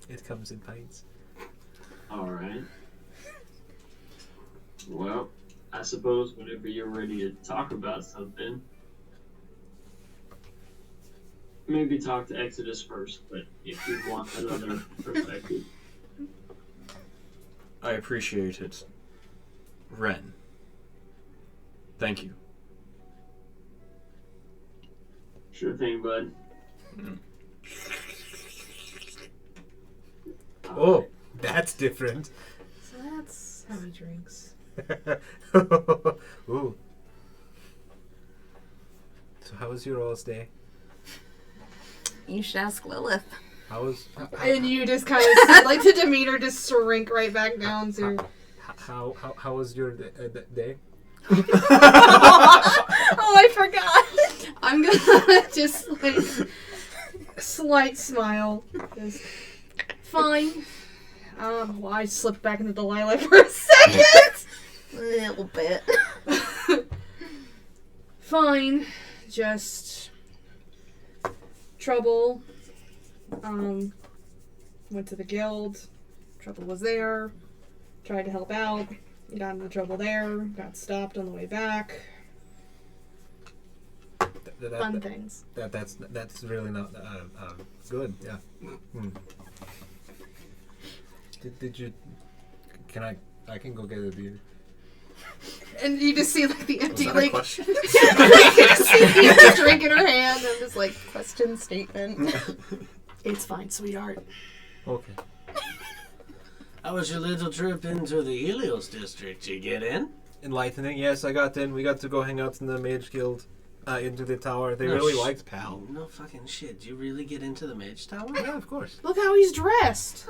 It comes in pints. All right. Well, I suppose whenever you're ready to talk about something, maybe talk to Exodus first. But if you want another perspective, I appreciate it. Ren. Thank you. sure thing, bud. Oh, that's different. So that's how he drinks. Ooh. So how was your all's day? You should ask Lilith. How was And you just kind of like the demeanor just shrink right back down to. how was your day? Oh, I forgot. I'm gonna just like slight smile. Just fine. Well, I slipped back into Delilah for a second. A little bit. Fine. Just trouble. Went to the guild. Trouble was there. Tried to help out. Got into trouble there. Got stopped on the way back. Fun things. That's really not good. Yeah. Did you? Can I can go get a beer. And you just see like the empty that a like question? you just see the empty drink in her hand and just like Question statement. it's fine, sweetheart. Okay. How was your little trip into the Helios district? You get in? Enlightening. Yes, I got in. We got to go hang out in the Mage Guild, into the tower. They really liked Pal. No fucking shit. Do you really get into the mage tower? Yeah, of course. Look how he's dressed.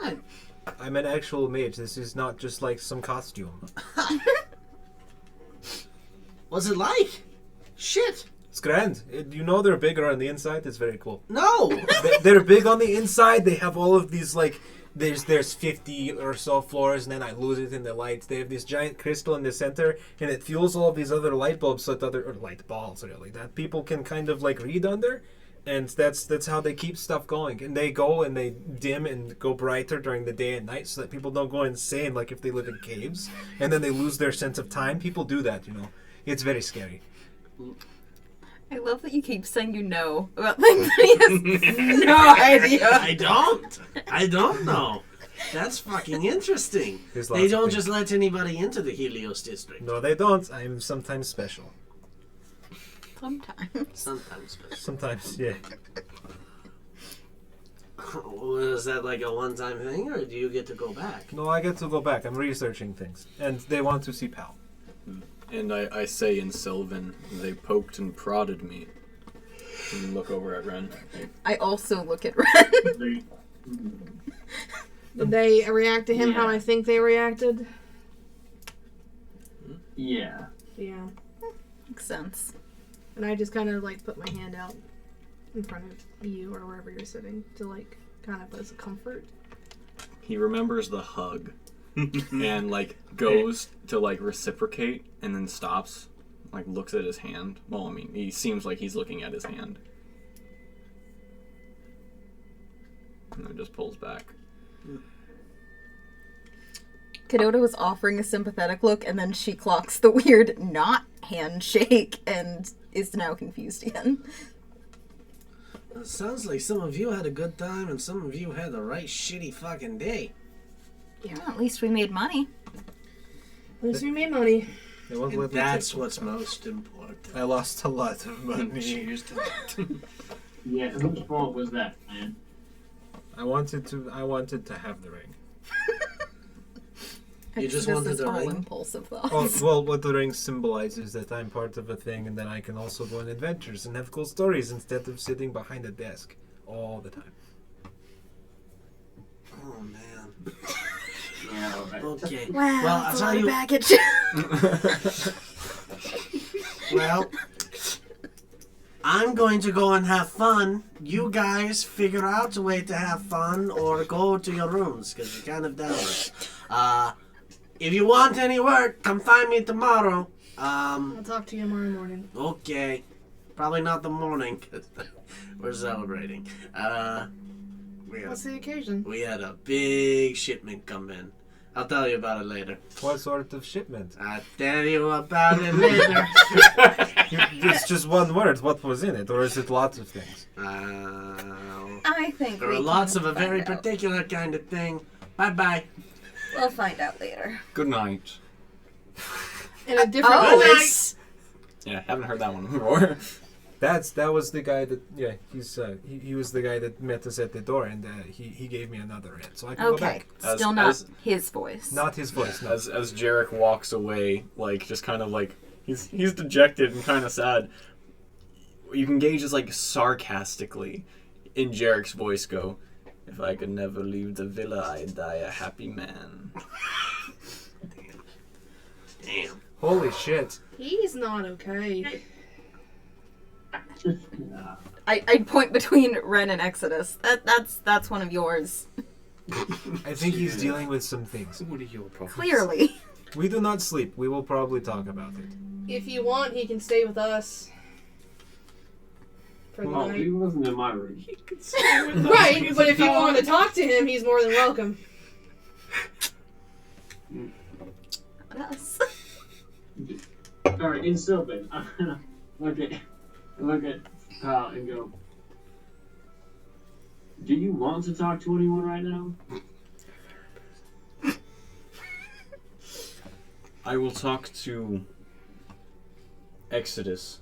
I'm an actual mage. This is not just like some costume. What's it like? Shit. It's grand. You know they're bigger on the inside. It's very cool. No. They're big on the inside. They have all of these like there's 50 or so floors, and then I lose it in the lights. They have this giant crystal in the center, and it fuels all of these other light bulbs, or light balls really, that people can kind of like read under, and that's how they keep stuff going. And they go and they dim and go brighter during the day and night, so that people don't go insane like if they live in caves, and then they lose their sense of time. People do that, you know. It's very scary. I love that you keep saying you know about things that he has no idea. I don't know. That's fucking interesting. There's lots They of don't things. just let anybody into the Helios district. No, they don't. I'm sometimes special. Sometimes. Sometimes. Special. Sometimes, yeah. Was that like a one-time thing, or do you get to go back? No, I get to go back. I'm researching things, and they want to see Pal. And I say in Sylvan, they poked and prodded me. And look over at Ren. I also look at Ren. Did they react to him how Yeah. I think they reacted? Yeah. Yeah. Makes sense. And I just kind of like put my hand out in front of you or wherever you're sitting to like kind of as a comfort. He remembers the hug. And like goes to like reciprocate and then stops, like looks at his hand. Well, I mean, he seems like he's looking at his hand. And then just pulls back. Kadota was offering a sympathetic look, and then she clocks the weird not handshake and is now confused again. It sounds like some of you had a good time and some of you had the right shitty fucking day. Yeah, at least we made money. At least we made money. They won't And let me that's take what's them. most important. I lost a lot of money. Cheers to that. Yeah, whose fault was that, man? I wanted to have the ring. You just This wanted is the all ring? impulsive though. Oh, well, what the ring symbolizes that I'm part of a thing, and then I can also go on adventures and have cool stories instead of sitting behind a desk all the time. Oh man. Yeah, alright. Okay. Wow, Well, I'll that's a tell lot of you. baggage. Well, I'm going to go and have fun. You guys figure out a way to have fun or go to your rooms because you're kind of down. If you want any work, come find me tomorrow. I'll talk to you tomorrow morning. Okay. Probably not the morning 'cause we're celebrating. What's the occasion? We had a big shipment come in. I'll tell you about it later. What sort of shipment? I'll tell you about it later. It's just one word. What was in it, or is it lots of things? I think There we are lots can of a very find out. particular kind of thing. Bye-bye. We'll find out later. Good night. In a different Oh, voice. Yeah, haven't heard that one before. That was the guy that he was the guy that met us at the door, and he gave me another hand, so I can go Okay, back. still not his voice. Not his voice. No. As Jarek walks away, like just kind of like he's dejected and kind of sad. You can gauge as like sarcastically in Jarek's voice go, "If I could never leave the villa, I'd die a happy man." Damn. Holy shit! He's not okay. I'd point between Ren and Exodus. That's one of yours. I think he's dealing with some things. What are your problems? Clearly. We do not sleep. We will probably talk about it. If you want, he can stay with us. For the Well, he night. wasn't in my room. Right, but if you want to talk to him, he's more than welcome. Us. Alright, in Sylvan, I'm gonna look at Kyle and go, do you want to talk to anyone right now? I will talk to Exodus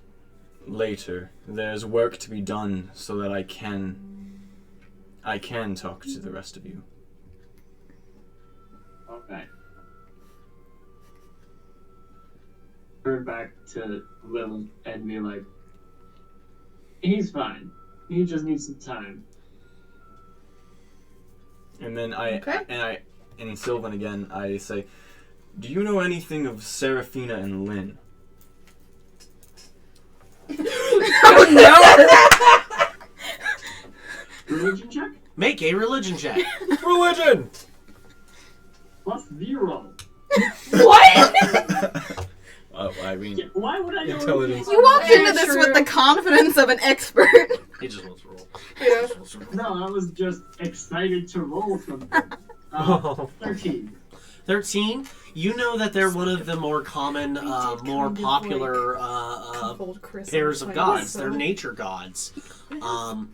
later. There's work to be done so that I can talk to the rest of you. Okay. Turn back to Lillith and be like, he's fine. He just needs some time. And then Okay. in Sylvan again, I say, do you know anything of Seraphina and Lynn? Oh Religion check? Make a religion check. Religion! +0. no! What? I mean, Yeah, why would I know? Intelligence. You walked Very into this true. with the confidence of an expert. He just wants to roll. Yeah. No, I was just excited to roll something. 13. 13. You know that they're one of the more common, more kind of popular Cold Chris pairs of on gods. so- They're nature gods. I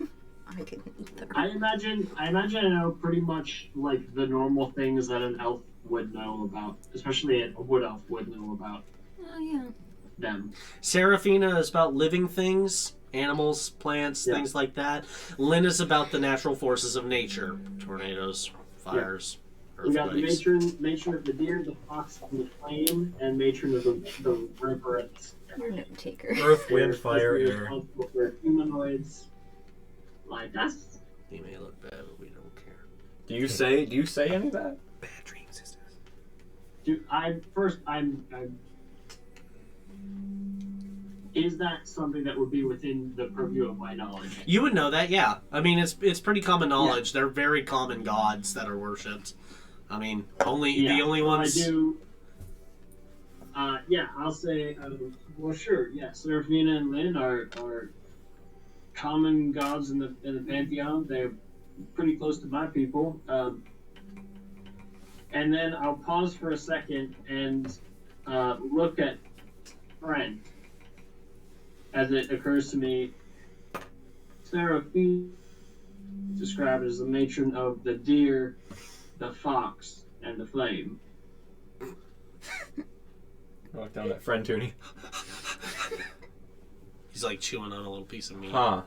didn't either. I imagine I know pretty much like the normal things that an elf would know about, especially a wood elf would know about Oh yeah. them. Seraphina is about living things, animals, plants, Yeah. things like that. Lynn is about the natural forces of nature. Tornadoes, fires, We got the earthquakes. matron of the deer, the fox, and the flame, and matron of the river. And You're a note taker. Earth, wind, fire, They're air. responsible for humanoids like us. They may look bad, but we don't care. do you say any of that? Bad dream sisters. Is that something that would be within the purview of my knowledge? You would know that, yeah. I mean, it's pretty common knowledge. They're very common gods that are worshipped. I mean, the only ones. I do. Yeah, I'll say. Well, sure. Yeah, Seraphina and Lynn are common gods in the pantheon. They're pretty close to my people. And then I'll pause for a second and look at Friend. As it occurs to me, Seraphina is described as the matron of the deer, the fox, and the flame. I walk down that friend Toonie. He's like chewing on a little piece of meat. Huh.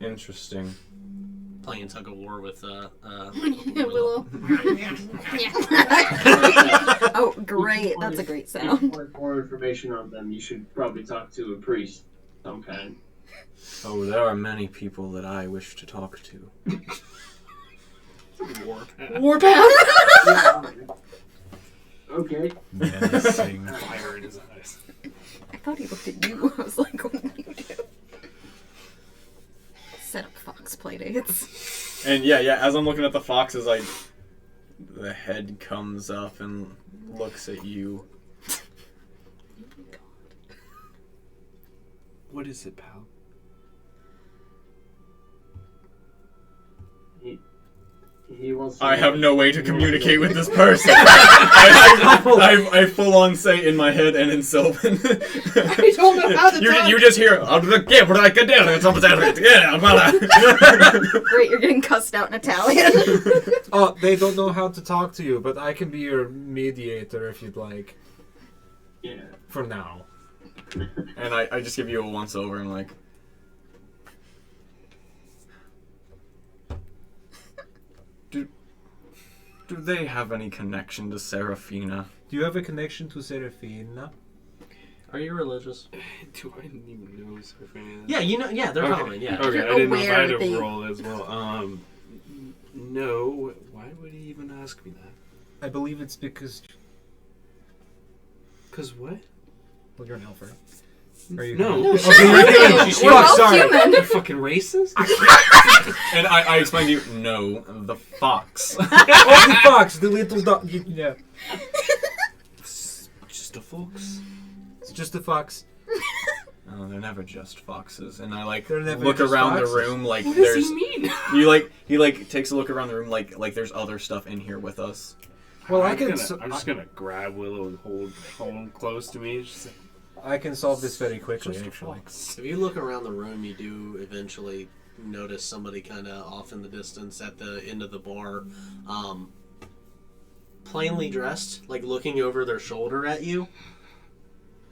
Interesting. Playing tug of war with Willow. Oh, great. That's a great If you sound. want more information on them, you should probably talk to a priest of some kind. Oh, there are many people that I wish to talk to. Warpath. Okay. Menacing. Fire in his eyes. I thought he looked at you. I was like, what do you do? Set up fox playdates. And yeah, as I'm looking at the foxes, like, the head comes up and looks at you. What is it, pal? He wants to I have no way to communicate with this person. I full on say in my head and in Sylvan. I don't know how to talk. You just hear, yeah, but I can do it. Yeah, Great, you're getting cussed out in Italian. Oh, they don't know how to talk to you, but I can be your mediator if you'd like. Yeah. For now. And I just give you a once over and like, do they have any connection to Seraphina? Do you have a connection to Seraphina? Are you religious? Do I didn't even know Seraphina? Yeah, you know. Yeah, they're Okay. common. Yeah. Okay, You're I didn't know if I had aware to they- roll as well. No. Why would he even ask me that? I believe it's because... Cause what? Well, you're an elf, right? Are you No. No, Okay, shut you're up. good. We're Fuck, both sorry. human. You're fucking racist? And I explain to you, no, the fox. Oh, the fox, the little dog. Yeah, It's just a fox. it's just a fox. Oh, they're never just foxes. And I like They're never look just around foxes. the room like What does there's he mean? he takes a look around the room like there's other stuff in here with us. Well, I'm I'm just gonna grab Willow and hold him close to me. Just say, I can solve this very quickly, just a actually. fox. If you look around the room, you do eventually notice somebody kind of off in the distance at the end of the bar, plainly dressed, like looking over their shoulder at you.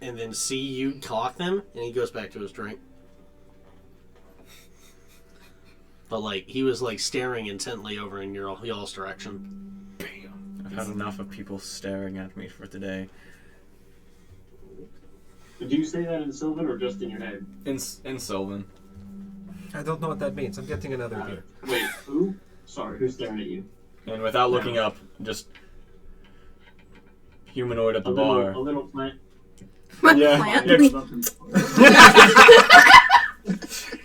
and then see you clock them, and he goes back to his drink. But, like, he was, like, staring intently over in y'all's direction. Bam. I've had enough of people staring at me for today. Did you say that in Sylvan or just in your head? In Sylvan. I don't know what that means. I'm getting another beer. Wait, who? Sorry, who's staring at you? And without looking up, just humanoid at the bar. A little plant. Yeah. Plant.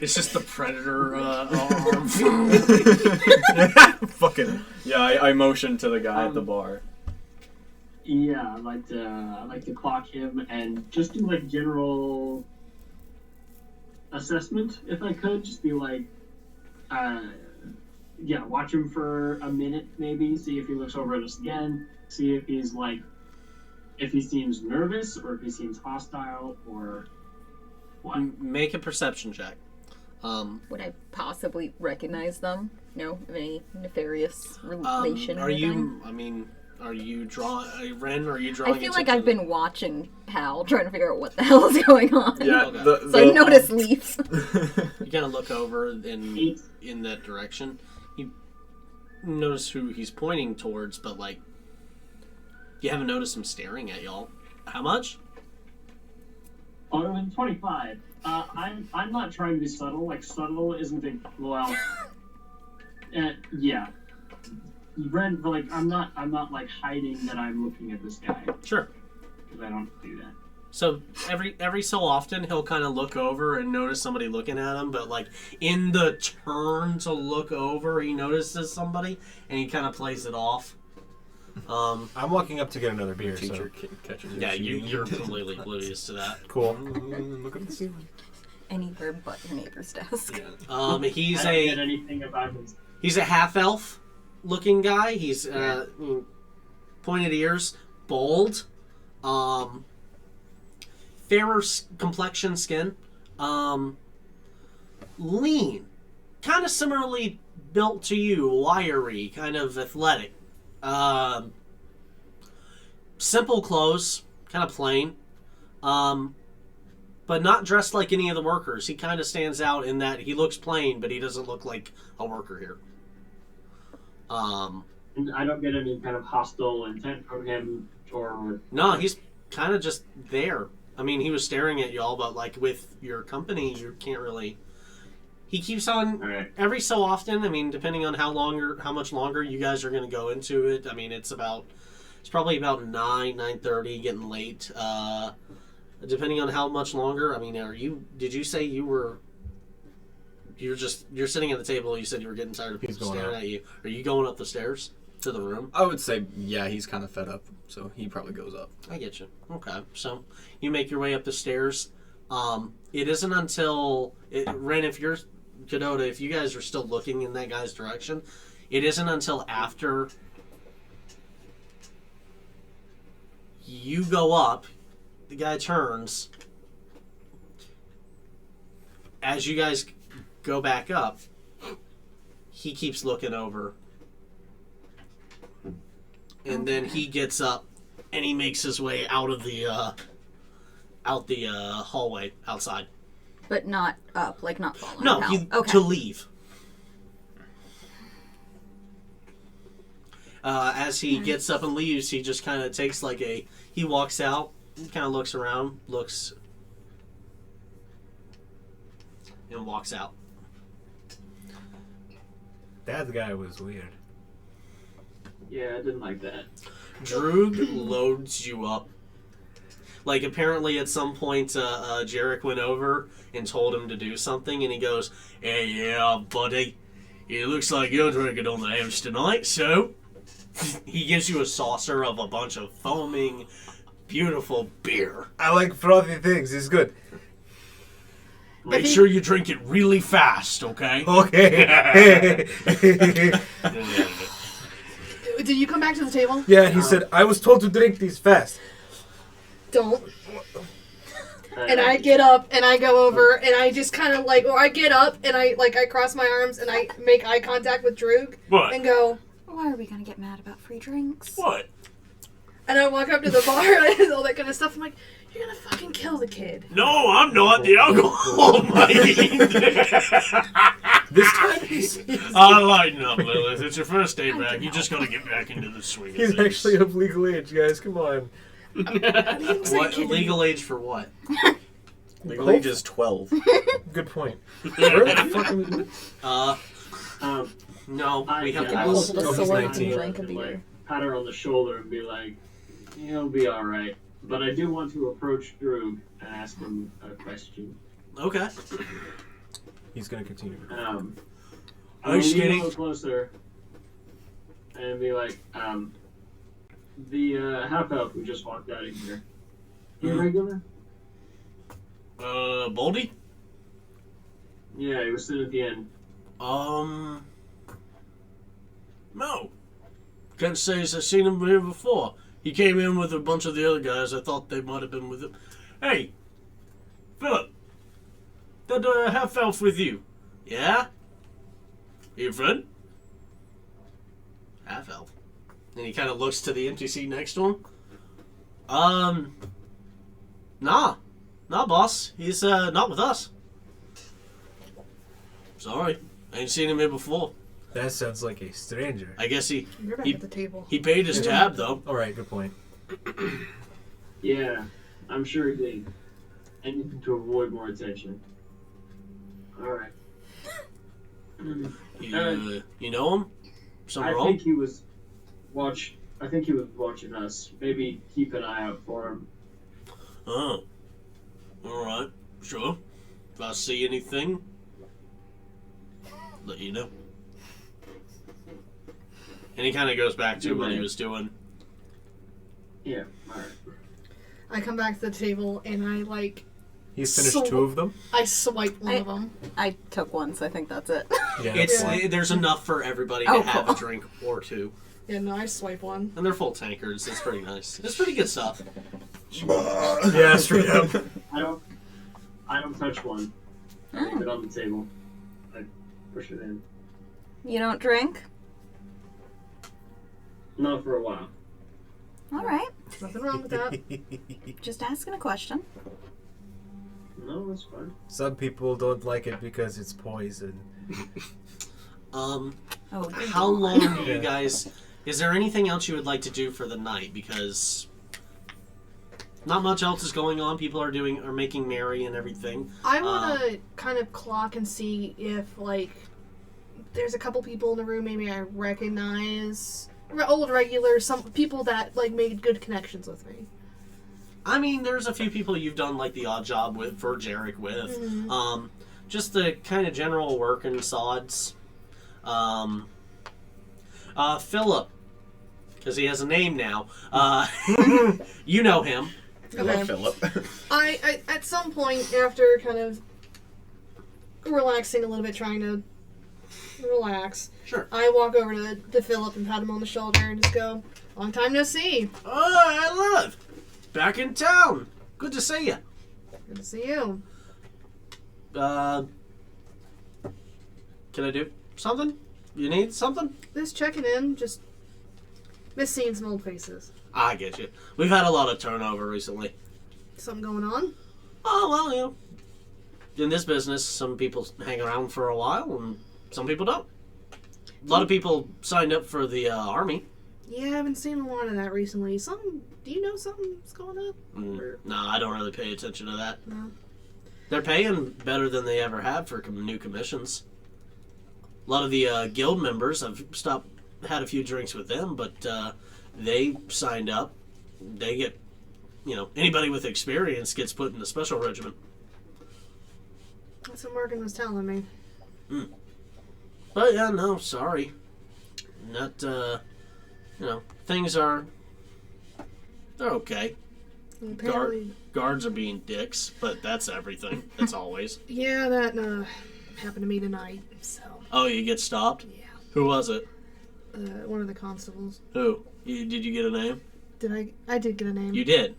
It's just the predator arm. Fucking. Yeah, I motioned to the guy at the bar. Yeah, I'd like to clock him and just do like general assessment if I could. Just be like, watch him for a minute maybe. See if he looks over at us again. See if he's like, if he seems nervous or if he seems hostile or what. Make a perception check. Would I possibly recognize them? No, of any nefarious relation? or Are anything? you Ren? Are you drawing? I feel like I've been watching Pal, trying to figure out what the hell is going on. Yeah, Okay. So I noticed Leaf. You kind of look over in that direction. You notice who he's pointing towards, but like you haven't noticed him staring at y'all. How much? Oh, it was 25. I'm not trying to be subtle. Like subtle isn't a yeah. Ren, like I'm not like hiding that I'm looking at this guy Sure. because I don't do that. So every so often he'll kind of look over and notice somebody looking at him, but like in the turn to look over, he notices somebody and he kind of plays it off. I'm walking up to get another beer. Teacher So. catches Yeah, you. you're completely oblivious to that. Cool. Look at the ceiling. Anywhere but your neighbor's desk. He's I don't get anything about his. He's a half elf looking guy. He's pointed ears, bold, fairer complexion, skin, lean, kind of similarly built to you, wiry, kind of athletic. Simple clothes, kind of plain, but not dressed like any of the workers. He kind of stands out in that he looks plain, but he doesn't look like a worker here. I don't get any kind of hostile intent from him or. No, he's kind of just there. I mean, he was staring at y'all, but like with your company, you can't really. He keeps on Alright. every so often. I mean, depending on how much longer you guys are going to go into it. I mean, it's probably about 9:30, getting late. Depending on how much longer. I mean, did you say you're sitting at the table? You said you were getting tired of people staring at you. Are you going up the stairs to the room? I would say, yeah, he's kind of fed up, so he probably goes up. I get you. Okay, so you make your way up the stairs. It isn't until Ren, if you're Kadota, if you guys are still looking in that guy's direction, it isn't until after you go up, the guy turns. As you guys go back up, he keeps looking over. And then he gets up and he makes his way out of the hallway outside. But not up, like not following No, Pal. to leave. As he gets up and leaves, he just kind of takes he walks out, kind of looks around, and walks out. That guy was weird. Yeah, I didn't like that. Droog loads you up. Like, apparently at some point, Jarek went over and told him to do something, and he goes, "Hey, yeah, buddy, it looks like you're drinking on the house tonight, so..." He gives you a saucer of a bunch of foaming, beautiful beer. I like frothy things. It's good. Make sure you drink it really fast, okay? Okay. Did you come back to the table? Yeah, he said, I was told to drink these fast. Don't. And I get up and I go over and I just kind of I get up and I cross my arms and I make eye contact with Droog. What? And go, Why are we gonna get mad about free drinks? What? and I walk up to the bar and all that kind of stuff. I'm like, You're gonna fucking kill the kid. No, I'm not. The alcohol might. This time he's Lighten up, Lillith. It's your first day back. You just gotta get back into the swing of he's things. actually of legal age, guys. Come on. I didn't say What, kid. legal age for what? Legal age is 12. Good point. Where the fuck are we? No, we have to I go. will Hold the he's sword 19. and drink a like, beer. pat her on the shoulder and be like, "You'll be all right." But I do want to approach Droog and ask him a question. Okay. He's gonna continue. I'm Are you gonna lean a skating? little closer and be like, the half elf who just walked out of here. You Mhm. regular? Boldy? Yeah, he was sitting at the end. No. Can't say as I've seen him here before. He came in with a bunch of the other guys. I thought they might have been with him. Hey, Philip. That half elf with you. Yeah? Your friend? Half elf. And he kind of looks to the empty seat next to him. Nah, boss. He's not with us. Sorry, I ain't seen him here before. That sounds like a stranger. I guess You're back He- at the table. he paid his tab though. All right, good point. Yeah, I'm sure he did. Anything to avoid more attention. Alright. You know him? Something I wrong? think he was watching us. Maybe keep an eye out for him. Oh, all right, sure. If I see anything, let you know. And he kind of goes back to what he was doing. Yeah, alright. I come back to the table and I He's finished So- 2 of them. I swipe one I- of them. I took one, so I think that's it. Yeah, It's that's fine. there's enough for everybody Oh, to have cool. a drink or two, Yeah, no, I swipe one. and they're full tankards. It's pretty nice. It's pretty good stuff. Yeah, straight up. I don't touch one. I leave it on the table. I push it in. You don't drink? Not for a while. All right. Nothing wrong with that. Just asking a question. No, that's fine. Some people don't like it because it's poison. Oh, How long do you Yeah. guys? Is there anything else you would like to do for the night? Because not much else is going on. People are making merry and everything. I want to kind of clock and see if, there's a couple people in the room maybe I recognize. Old regulars, some people that, made good connections with me. I mean, there's a few people you've done the odd job with for Jarek with. Mhm. Just the kind of general work and sods. Philip, because he has a name now. You know him. Okay. Philip. I at some point after kind of relaxing a little bit, trying to relax, Sure. I walk over to Philip and pat him on the shoulder and just go, "Long time no see. Oh, I love. Back in town. Good to see you. Good to see you." Can I do something? You need something? Just checking in, just miss seeing some old faces. I get you. We've had a lot of turnover recently. Something going on? Oh, well, in this business, some people hang around for a while and some people don't. A lot of people signed up for the army. Yeah, I've been seeing a lot of that recently. Do you know something's going on? No, I don't really pay attention to that. No. They're paying better than they ever have for new commissions. A lot of the guild members, I've had a few drinks with them, but they signed up. They get, anybody with experience gets put in the special regiment. That's what Morgan was telling me. But yeah, no, sorry. Not, things are, they're okay. Apparently, Guards are being dicks, but that's everything. That's always. yeah, that happened to me tonight. So Oh, you get stopped? yeah, Who was it? one of the constables. Who? Did you get a name? Did I? I did get a name. You did.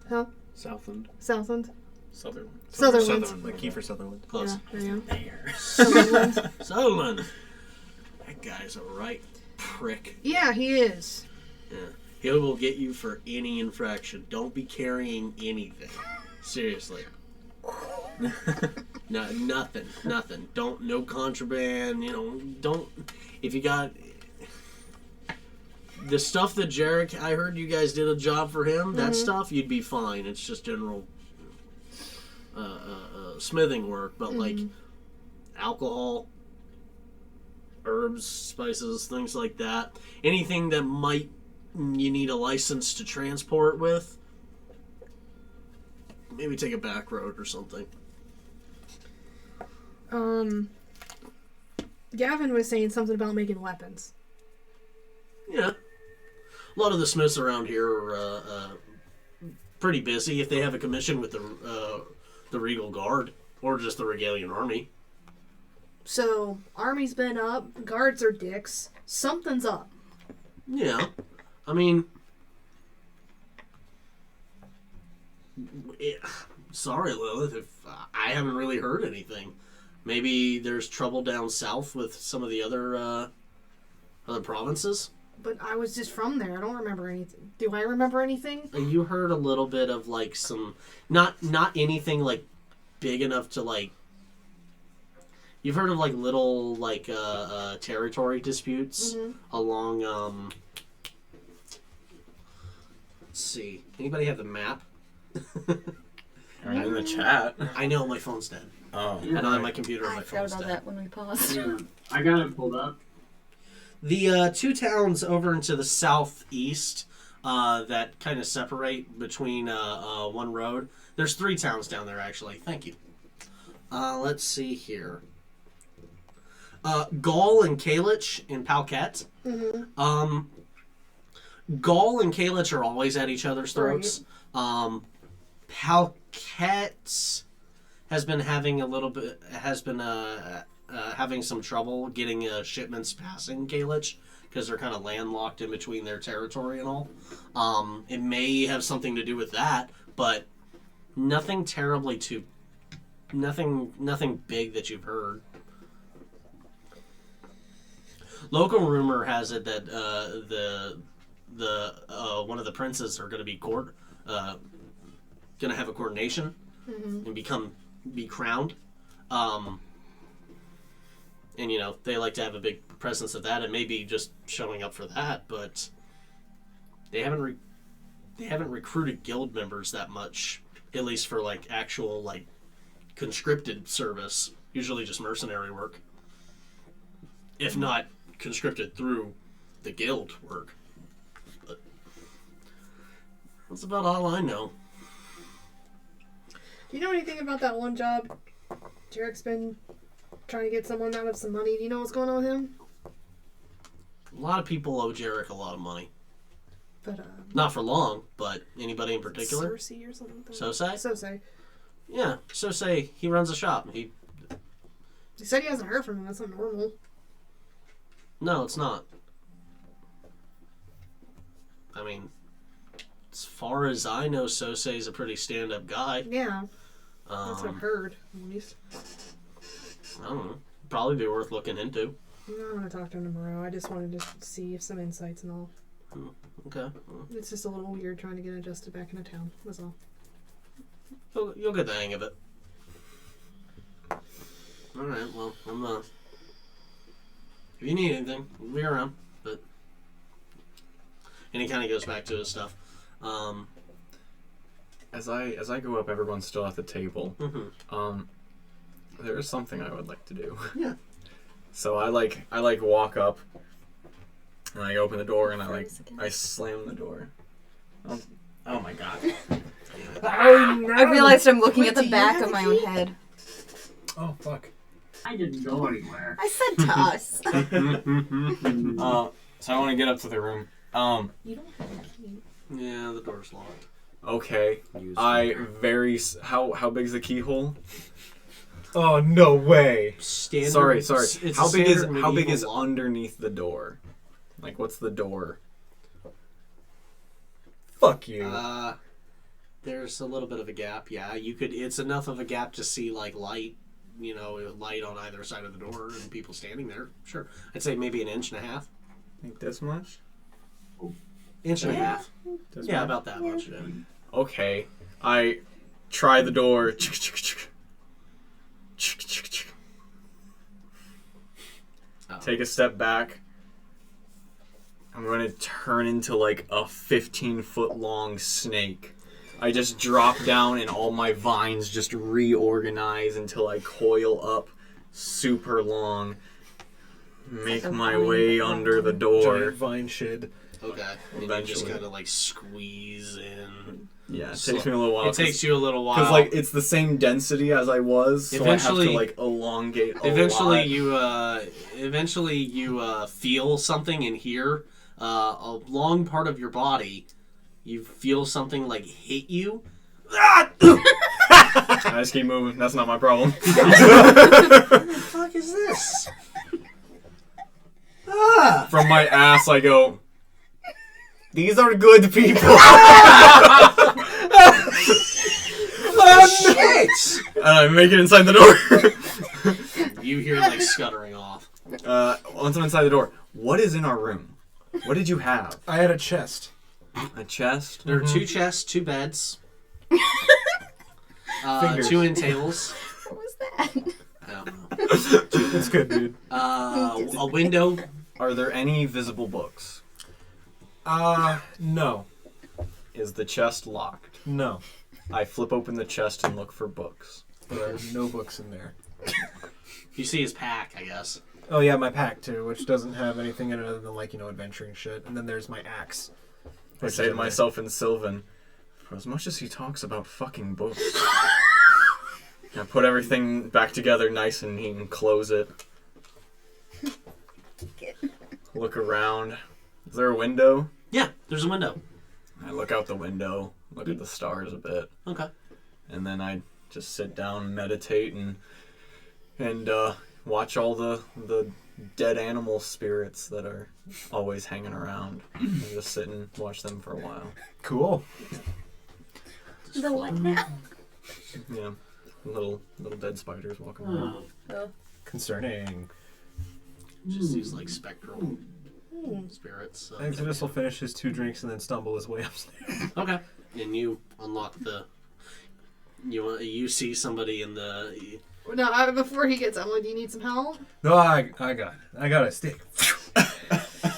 Huh? Southland. Southland. Sutherland. Sutherland. Like Kiefer Sutherland. Close. Yeah, there you go. There. Sutherland. Sutherland. That guy's a right prick. Yeah, he is. He will get you for any infraction. Don't be carrying anything. Seriously. No, nothing. No contraband. Don't. If you got the stuff that Jarek, I heard you guys did a job for him. That stuff, you'd be fine. It's just general smithing work, but like alcohol, herbs, spices, things like that. Anything that might you need a license to transport with. Maybe take a back road or something. Gavin was saying something about making weapons. Yeah. A lot of the smiths around here are pretty busy if they have a commission with the Regal Guard or just the Regalian army. So, army's been up, guards are dicks, something's up. Yeah. I mean, sorry, Lillith, if I haven't really heard anything. Maybe there's trouble down south with some of the other provinces. But I was just from there. I don't remember anything. Do I remember anything? You heard a little bit of like some, not anything like big enough to like. You've heard of like little like territory disputes along. Let's see. Anybody have the map? In the chat. I know my phone's dead. Oh. I don't have my computer. I My forgot phone's about dead. that when we paused. Yeah, I got it pulled up. The two towns over into the southeast that kind of separate between one road. There's 3 towns down there, actually. Thank you. Let's see here. Gaul and Kalich in Palket. Gaul and Kalich are always at each other's throats. Right. Palket has been having having some trouble getting shipments passing Kalich because they're kind of landlocked in between their territory and all. It may have something to do with that, but nothing terribly nothing big that you've heard. Local rumor has it that the one of the princes are going to be going to have a coronation and be crowned. And they like to have a big presence of that, and maybe just showing up for that, but they haven't recruited guild members that much, at least for like actual like conscripted service. Usually just mercenary work, if not conscripted through the guild work. But that's about all I know. Do you know anything about that one job Jarek's been trying to get someone out of some money? Do you know what's going on with him? A lot of people owe Jarek a lot of money. But not for long, but anybody in particular? Cersei or something? Sosei? Sosei. Yeah, Sosei, he runs a shop. He said he hasn't heard from him. That's not normal. No, it's not. I mean, as far as I know, Sosei's a pretty stand-up guy. Yeah. That's what I've heard, at least. I don't know. Probably be worth looking into. I'm going to talk to him tomorrow. I just wanted to see if some insights and all. Okay. It's just a little weird trying to get adjusted back into town. That's all. You'll get the hang of it. Alright, well, I'm if you need anything, we'll be around. But and he kind of goes back to his stuff. As I go up, everyone's still at the table. There is something I would like to do. Yeah. So I walk up and I open the door and I slam the door. Oh my god. I realized I'm looking at the back of my own head. Oh fuck. I didn't go anywhere. I said to us. So I want to get up to the room. You don't have a key. Yeah, the door's locked. Okay. How big's the keyhole? Oh, no way. Standard. Sorry. It's How a big is standard medieval lock. underneath the door? Like, what's the door? Fuck you. There's a little bit of a gap. Yeah, you could. It's enough of a gap to see like light. Light on either side of the door and people standing there. Sure, I'd say maybe 1.5 inches. Think this much? Inch and a half. Does Yeah, matter. about that much. Yeah. Okay. I try the door. Oh. Take a step back. I'm going to turn into like a 15-foot long snake. I just drop down and all my vines just reorganize until I coil up super long. Make my way under the door. Giant vine shed. Okay. And you just Eventually. gotta like squeeze in. Yeah, it takes me a little while. It takes you a little while. Because like it's the same density as I was, so Eventually- I have to like elongate a Eventually, lot. you feel something in here. A long part of your body, you feel something like hit you. I just keep moving. That's not my problem. What the fuck is this? Ah! From my ass, I go. These are good people. Oh shit! And I make it inside the door. You hear like scuttering off. Once I'm inside the door, what is in our room? What did you have? I had a chest. A chest? There are 2 chests, 2 beds, Fingers. 2 end tables. What was that? I don't know. That's good, dude. A window. Are there any visible books? No. Is the chest locked? No. I flip open the chest and look for books. There are no books in there. You see his pack, I guess. Oh yeah, my pack too, which doesn't have anything in it other than like, adventuring shit. And then there's my axe. I say to myself in Sylvan, for as much as he talks about fucking books, I put everything back together nice and neat and close it. Look around. Is there a window? Yeah, there's a window. I look out the window, look at the stars a bit, Okay. and then I just sit down and meditate and watch all the dead animal spirits that are always hanging around. I just sit and watch them for a while. Cool. The what now? Yeah, little dead spiders walking around. Concerning. Just these like spectral spirits. So. Exodus will finish his 2 drinks and then stumble his way upstairs. Okay. And you unlock the. You see somebody in the. No, before he gets on, do you need some help? No, I got it. I got a stick.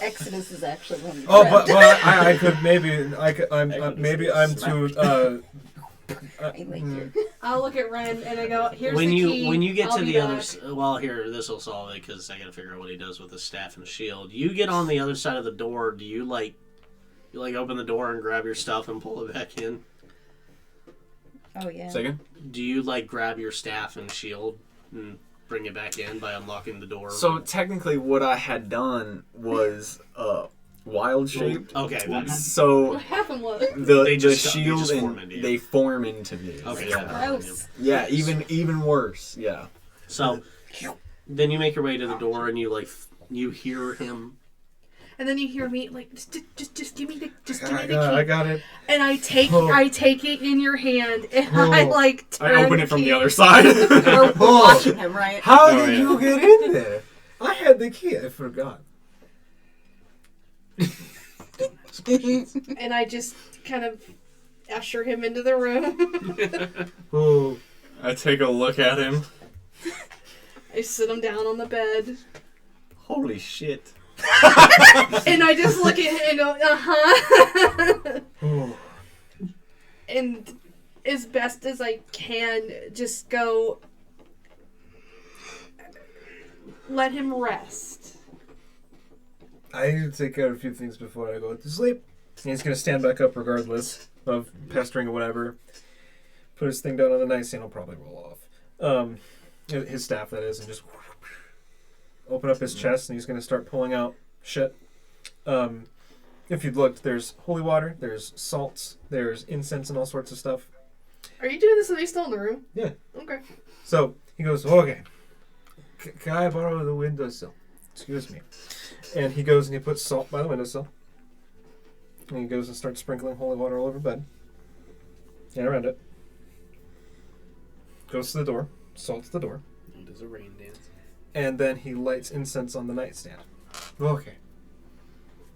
Exodus is actually one of the Oh, but I could maybe I'm too. I'll look at Ren and I go, here's when the you key. when you get I'll to be the other back." well here this will solve it because I gotta figure out what he does with his staff and shield. You get on the other side of the door. Do you like open the door and grab your stuff and pull it back in? Oh yeah. Second? Do you like grab your staff and shield and bring it back in by unlocking the door? So technically, what I had done was wild shaped. Okay, that's So What happened was They the just shield form into you. they form into me. okay. Yeah. Gross. Yeah, even worse. Yeah. So then you make your way to the door and you hear him. and then you hear me like just give me the key. I got it. And I take it in your hand and I like I turn open it from key. the other side. We're watching him, right? How Oh, did yeah. you get in there? I had the key. I forgot. And I just kind of usher him into the room. Oh, I take a look at him. I sit him down on the bed. Holy shit. And I just look at him and go, uh-huh. oh. And as best as I can, just go, let him rest. I need to take care of a few things before I go to sleep. And he's gonna stand back up regardless of pestering or whatever. Put his thing down on the nightstand. He'll probably roll off. His staff, that is, and just open up his chest, and he's gonna start pulling out shit. If you'd looked, there's holy water, there's salts, there's incense, and all sorts of stuff. Are you doing this and they still in the room? Yeah. Okay. So he goes, okay. Can I borrow the windowsill? Excuse me. And he goes and he puts salt by the windowsill. And he goes and starts sprinkling holy water all over the bed. And around it. Goes to the door. Salts the door. He does a rain dance. And then he lights incense on the nightstand. Okay.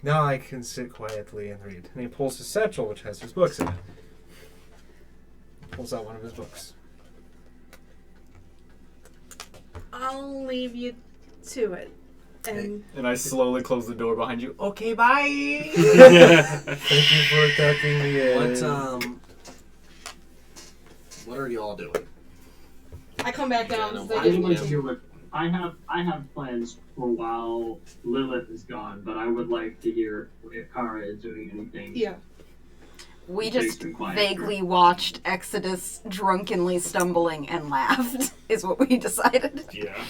Now I can sit quietly and read. And he pulls his satchel, which has his books in it. Pulls out one of his books. I'll leave you to it. And And I slowly close the door behind you. Okay, bye. Thank you for tucking me in. What are y'all doing? I come back down. Yeah, no, so I they would get- like to hear what I have plans for while Lillith is gone, but I would like to hear if Kara is doing anything. Yeah. We Takes just them quiet. vaguely watched Exodus drunkenly stumbling and laughed, is what we decided. Yeah.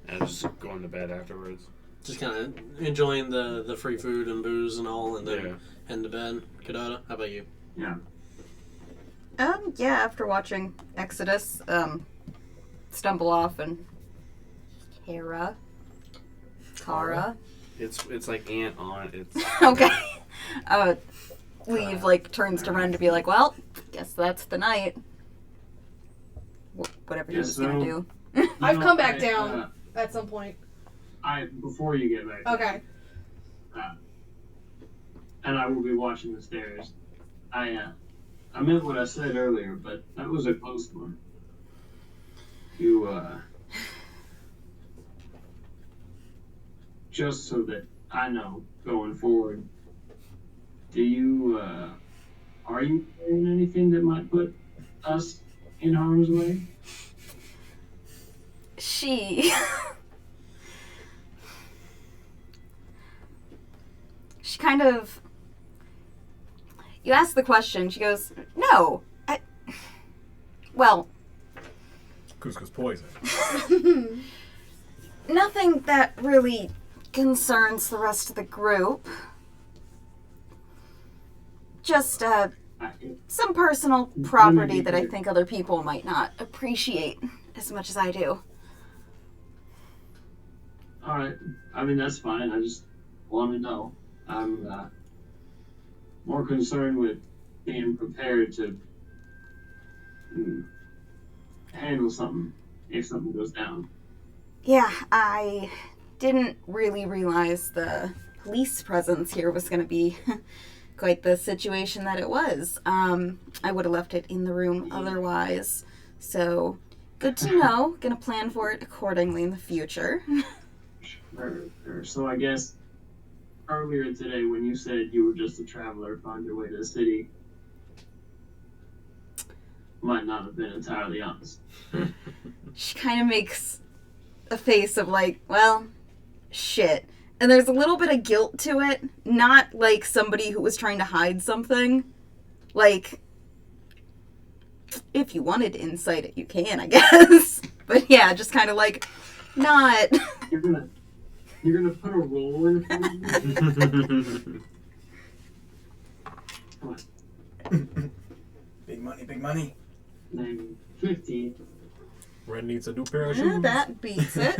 And just going to bed afterwards. Just kind of enjoying the free food and booze and all, and then Yeah. heading to bed. Kadota, how about you? Yeah. Yeah, after watching Exodus, stumble off and Kara. It's like ant on. It's Okay. Leave, like, turns to Ren to be like, well, guess that's the night. Whatever he was gonna do. I've come back okay, down at some point. Before you get back. Okay. And I will be watching the stairs. I meant what I said earlier, but that was a close one. You, just so that I know going forward, are you doing anything that might put us in harm's way? She kind of, you ask the question, she goes, no, well, Cusco's poison. nothing that really concerns the rest of the group. Just, some personal property that I think other people might not appreciate as much as I do. Alright, I mean, that's fine. I just want to know. I'm more concerned with being prepared to handle something if something goes down. Yeah, I didn't really realize the police presence here was going to be quite the situation that it was. I would have left it in the room otherwise. So, good to know. Gonna plan for it accordingly in the future. Sure. So I guess earlier today when you said you were just a traveler found your way to the city, might not have been entirely honest. She kind of makes a face of like, well, shit. And there's a little bit of guilt to it. Not like somebody who was trying to hide something. Like, if you wanted to incite it, you can, I guess. But yeah, just kind of like, not... You're gonna put a roll in front of me? Come on. Big money. 50. Ren needs a new pair of shoes. That beats it.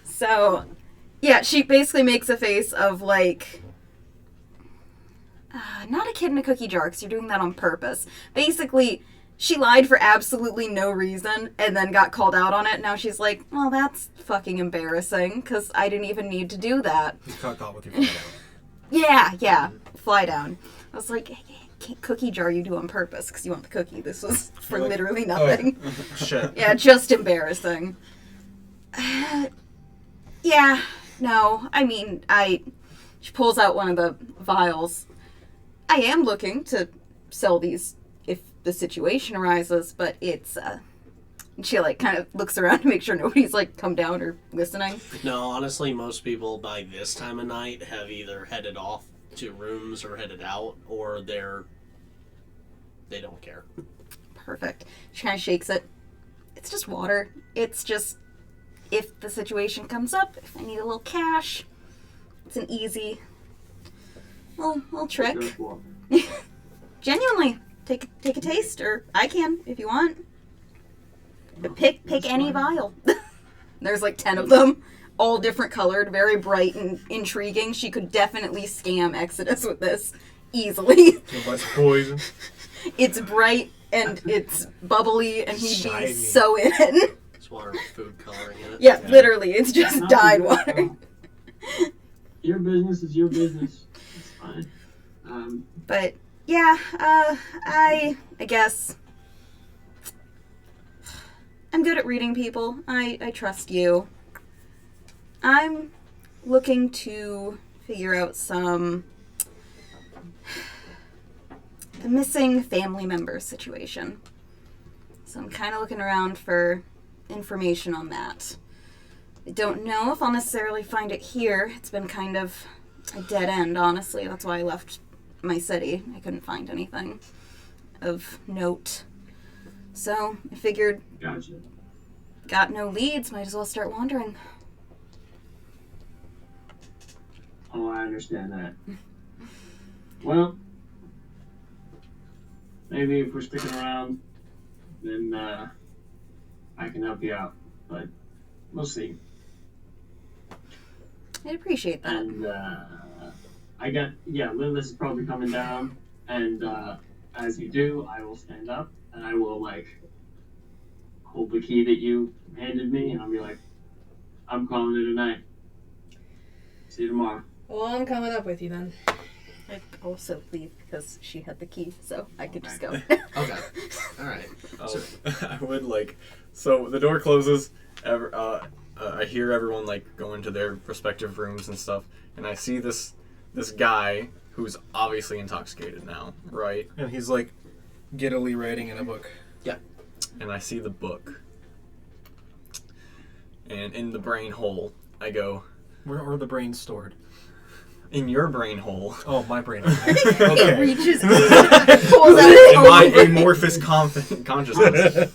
So, yeah, she basically makes a face of like, not a kid in a cookie jar, because you're doing that on purpose. Basically, she lied for absolutely no reason and then got called out on it. Now she's like, well, that's fucking embarrassing, because I didn't even need to do that. He's caught with you fly down. Yeah, fly down. I was like, hey, cookie jar you do on purpose, because you want the cookie. This was for You're like, literally nothing. Oh, shit. Yeah, just embarrassing. Yeah, no, I mean, she pulls out one of the vials. I am looking to sell these if the situation arises, but it's, she, like, kind of looks around to make sure nobody's, like, come down or listening. No, honestly, most people by this time of night have either headed off to rooms or headed out, or they don't care. Perfect. She kind of shakes it. It's just water. It's just, if the situation comes up, if I need a little cash, it's an easy little trick. Genuinely, take a taste, or I can if you want. But pick any vial. There's like 10 of them, all different colored, very bright and intriguing. She could definitely scam Exodus with this easily. That's poison. It's bright and it's bubbly, and he'd Shiny. be so in it. It's water with food coloring in it. Yeah, literally, it's just dyed water. Your business is your business. It's fine. But yeah, I guess I'm good at reading people. I trust you. I'm looking to figure out the missing family member situation. So I'm kind of looking around for information on that. I don't know if I'll necessarily find it here. It's been kind of a dead end, honestly. That's why I left my city. I couldn't find anything of note. So I figured, Gotcha. got no leads, might as well start wandering. Oh, I understand that. Well, maybe if we're sticking around, then I can help you out. But we'll see. I'd appreciate that. And Lillith is probably coming down. And as you do, I will stand up and I will hold the key that you handed me, and I'll be like, I'm calling it a night. See you tomorrow. Well, I'm coming up with you then. I'd also leave because she had the key, so I could just go. Okay. All right. I would so the door closes. I hear everyone go into their respective rooms and stuff, and I see this guy who's obviously intoxicated now, right? And he's giddily writing in a book. Yeah. And I see the book, and in the brain hole, I go. Where are the brains stored? In your brain hole. Oh, my brain hole. It Okay. reaches in, pulls out its In own my brain. amorphous consciousness.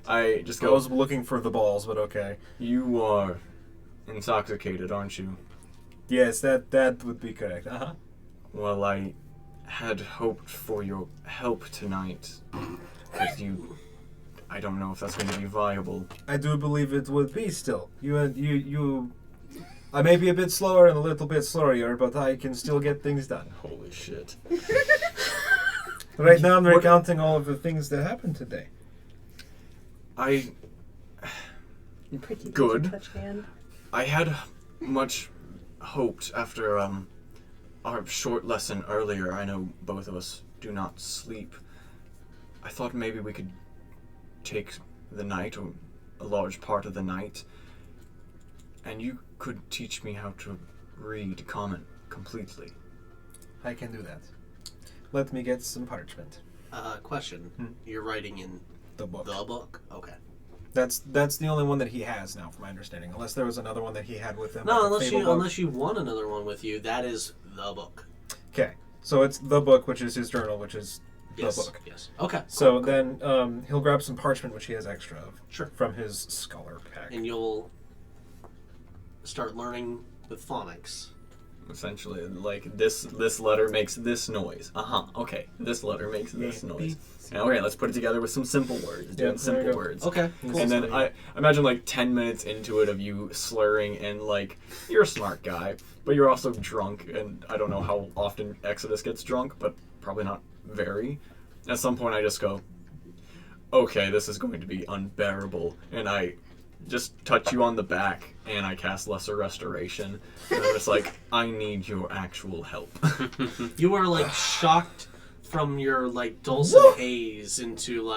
I just I go, was looking for the balls, but okay. you are intoxicated, aren't you? Yes, that would be correct. Uh-huh. Well, I had hoped for your help tonight. But I don't know if that's going to be viable. I do believe it would be still. You I may be a bit slower and a little bit slower, but I can still get things done. Holy shit. Right now I'm recounting all of the things that happened today. Good. I had much hoped after our short lesson earlier. I know both of us do not sleep. I thought maybe we could take the night, or a large part of the night, and you could teach me how to read Common completely. I can do that. Let me get some parchment. Question. You're writing in The book. the book? Okay. That's the only one that he has now, from my understanding. Unless there was another one that he had with him. No, like a fable book. unless you want another one with you, that is the book. Okay, so it's the book, which is his journal, which is Yes. the book. Yes. Okay. So then he'll grab some parchment, which he has extra of. Sure. From his scholar pack. And you'll start learning with phonics. Essentially, this letter makes this noise. Okay. This letter makes this noise. And, okay, let's put it together with some simple words. Doing there simple you go. words. Okay. Cool. And then I imagine 10 minutes into it of you slurring, and you're a smart guy, but you're also drunk, and I don't know how often Exodus gets drunk, but probably not very. At some point I just go, okay, this is going to be unbearable, and I just touch you on the back, and I cast Lesser Restoration, and I'm just I need your actual help. You are shocked from your dulcet haze into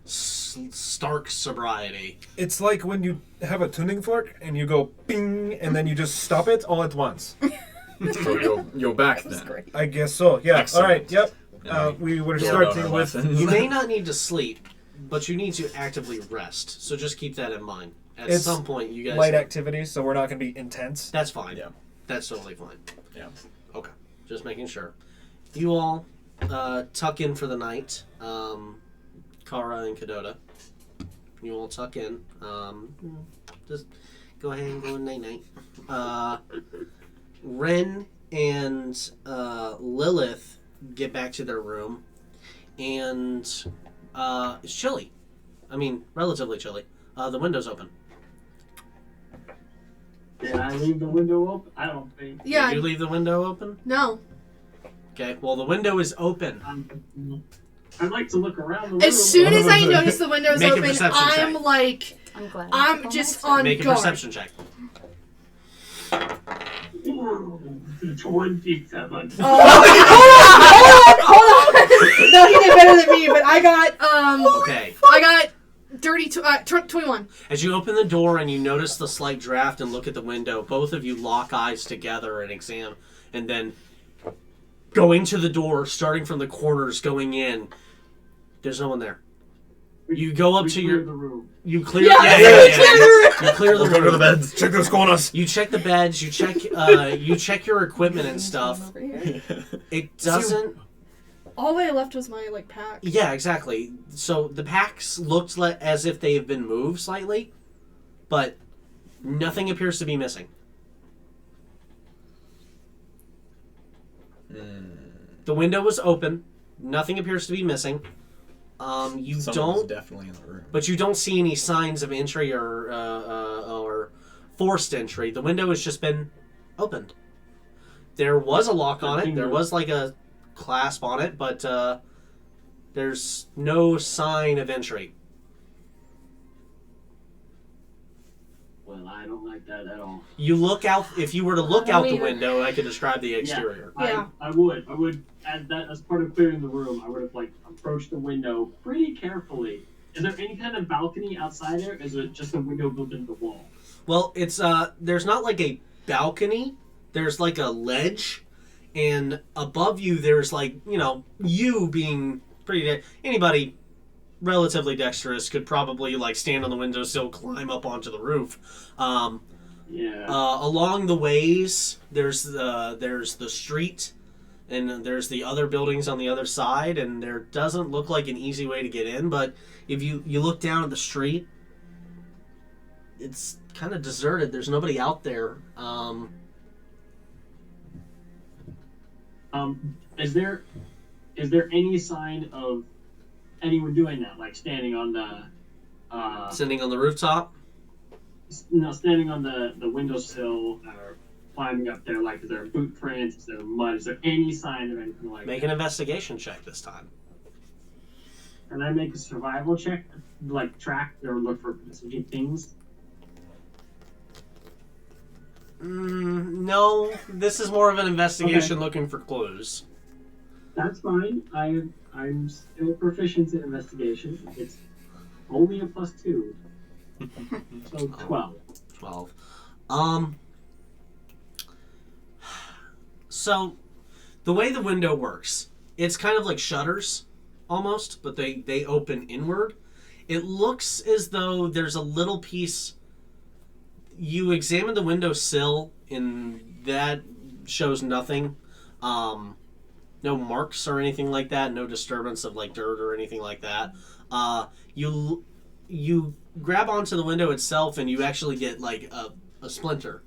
stark sobriety. It's like when you have a tuning fork and you go bing, and then you just stop it all at once. So you're back That's then. great. I guess so. Yeah. Excellent. All right. Yep. Yeah, We were Yeah, starting our with lessons. You may not need to sleep, but you need to actively rest. So just keep that in mind. At It's some point, you guys. light activities, so we're not going to be intense. That's fine. Yeah. That's totally fine. Yeah. Okay. Just making sure. You all tuck in for the night. Kara and Kadota. You all tuck in. Just go ahead and go night-night. Ren and Lillith get back to their room, and it's chilly. I mean, relatively chilly. The window's open. Did I leave the window open? I don't think. Yeah. Did you leave the window open? No. Okay, well, the window is open. I'd like to look around the room. As soon as I notice the window's Make a open, perception I'm check. I'm glad. I'm just on Make a guard. perception check. 27. Hold on. No, he did better than me, but I got Okay. I got 21. As you open the door and you notice the slight draft and look at the window, both of you lock eyes together and examine, and then going to the door, starting from the corners, going in. There's no one there. You go up to clear your. the room. You clear. Yeah, You clear the Go to the room. beds. Check those corners. You check the beds. You check. You check your equipment and stuff. Over here. It doesn't. All I left was my pack. Yeah, exactly. So the packs looked as if they have been moved slightly, but nothing appears to be missing. The window was open. Nothing appears to be missing. You don't definitely in the room. But you don't see any signs of entry or forced entry. The window has just been opened. There was a lock on it. There was like a clasp on it, but there's no sign of entry. Well, I don't like that at all. You look out. If you were to look out the window, I could describe the exterior. Yeah. I would, as part of clearing the room, I would have approached the window pretty carefully. Is there any kind of balcony outside there? Is it just a window built into the wall? Well, it's there's not like a balcony. There's like a ledge, and above you there's you being pretty anybody relatively dexterous could probably stand on the windowsill, climb up onto the roof. Yeah. Along the ways there's the street, and there's the other buildings on the other side, and there doesn't look like an easy way to get in. But if you look down at the street, it's kind of deserted. There's nobody out there. Is there any sign of anyone doing that, like standing on the Sitting on the rooftop? standing on the windowsill or climbing up there? Like, is there boot prints? Is there mud? Is there any sign of anything like Make that? an investigation check this time. Can I make a survival check, like track or look for specific things? No, this is more of an investigation looking for clues. That's fine. I'm still proficient in investigation. It's only a +2, so 12. 12. So, the way the window works, it's kind of like shutters, almost, but they open inward. It looks as though there's a little piece. You examine the window sill, and that shows nothing. No marks or anything like that. No disturbance of dirt or anything like that. You grab onto the window itself, and you actually get a splinter.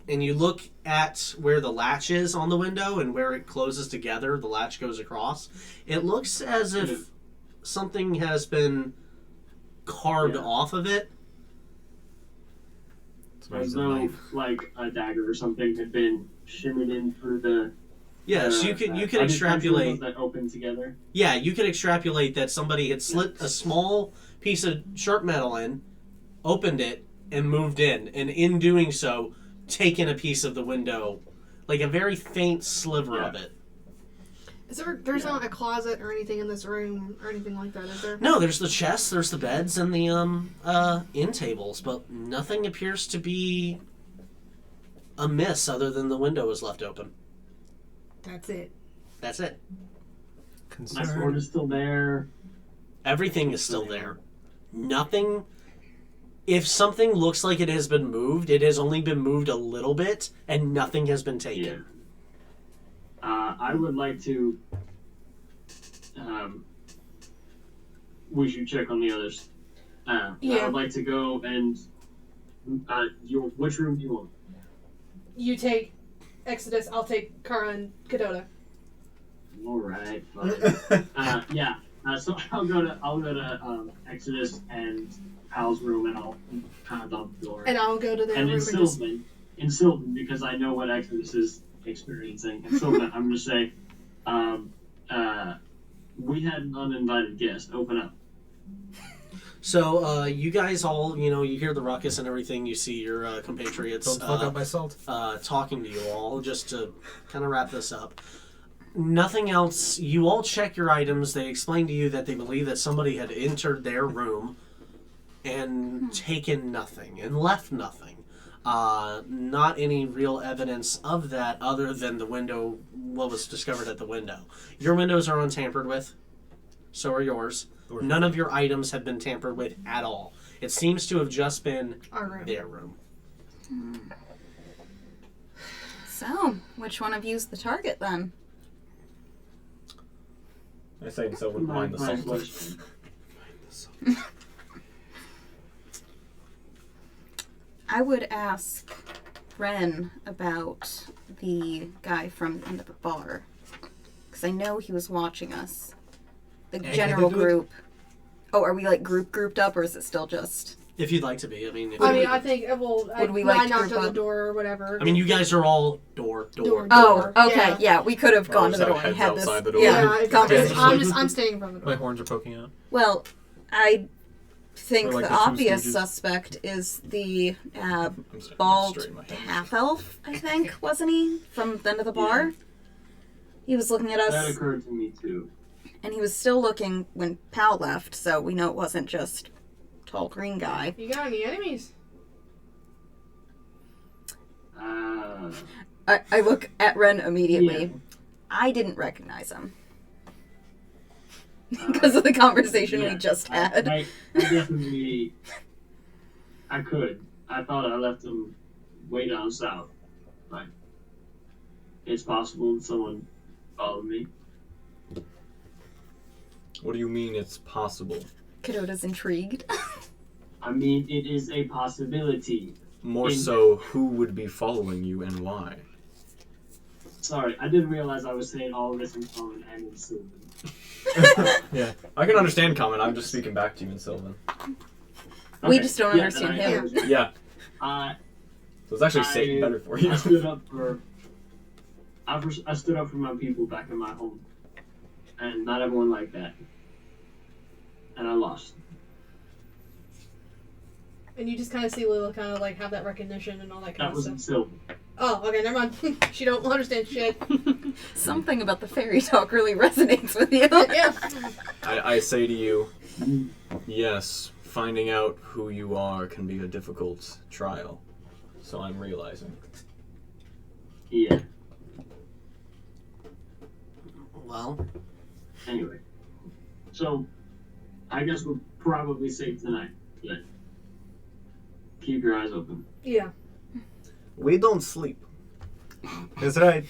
And you look at where the latch is on the window and where it closes together. The latch goes across. It looks as if something has been carved off of it. As though a dagger or something had been shimmied in through the. Yes, you can extrapolate. That open together. Yeah, you can extrapolate that somebody had slit a small piece of sharp metal in, opened it, and moved in, and in doing so, taken a piece of the window, like a very faint sliver of it. There's not a closet or anything in this room or anything like that, is there? No, there's the chests, there's the beds, and the end tables, but nothing appears to be amiss other than the window is left open. That's it. That's it. My sword is still there. Everything is still there. Nothing. If something looks like it has been moved, it has only been moved a little bit, and nothing has been taken. I would like to. We should check on the others. I would like to go and. Which room do you want? You take Exodus, I'll take Kara and Kadota. All right, fine. So I'll go to Exodus and Al's room, and I'll pound on the door. And I'll go to their and room in Sylvan, because I know what Exodus is experiencing. In Sylvan, I'm going to say, we had an uninvited guest. Open up. So you guys all, you hear the ruckus and everything. You see your compatriots Don't fuck up my salt. talking to you all. Just to kind of wrap this up. Nothing else. You all check your items. They explain to you that they believe that somebody had entered their room and taken nothing and left nothing. Not any real evidence of that other than the window, what was discovered at the window. Your windows are untampered with. So are yours. None of your items have been tampered with at all. It seems to have just been Our room. their room. So, which one of you's the target then? I say Sylvan behind the salt. I would ask Ren about the guy from the end of the bar. Because I know he was watching us. The general group. Oh, are we like grouped up, or is it still just... If you'd like to be. I mean, I think, Would we like I to knocked group on the up? door or whatever. I mean, you guys are all door. Oh, okay, yeah, we could have gone to the so door and heads had this outside the door. yeah, yeah, conversation. I'm staying in front of the My door. horns are poking out. Well, I think Or like the the Two obvious Stooges. suspect is the I'm sitting bald straight in my head. half-elf, I think, wasn't he? From the end of the bar? He was looking at That us, occurred to me too. and he was still looking when Pal left, so we know it wasn't just tall green guy. You got any enemies? I look at Ren immediately. Yeah. I didn't recognize him. Because of the conversation we just had. I definitely... I could. I thought I left them way down south. Like, it's possible that someone followed me. What do you mean it's possible? Kadota's intrigued. I mean, it is a possibility. More so, who would be following you and why? Sorry, I didn't realize I was saying all of this in common and in Sylvan. Yeah, I can understand common. I'm just speaking back to you in Sylvan. We just don't understand then I him. understand. Yeah, I so it's actually safe better for you. I stood up for I stood up for my people back in my home, and not everyone liked that, and I lost. And you just kind of see Lilith kind of like have that recognition and all that kind That of was stuff. in Sylvan. Oh, okay, never mind. She don't understand shit. Something about the fairy talk really resonates with you. Yeah. I say to you, yes, finding out who you are can be a difficult trial. So I'm realizing. Yeah. Well, Anyway, so I guess we're probably safe tonight. But keep your eyes open. Yeah. We don't sleep. That's right.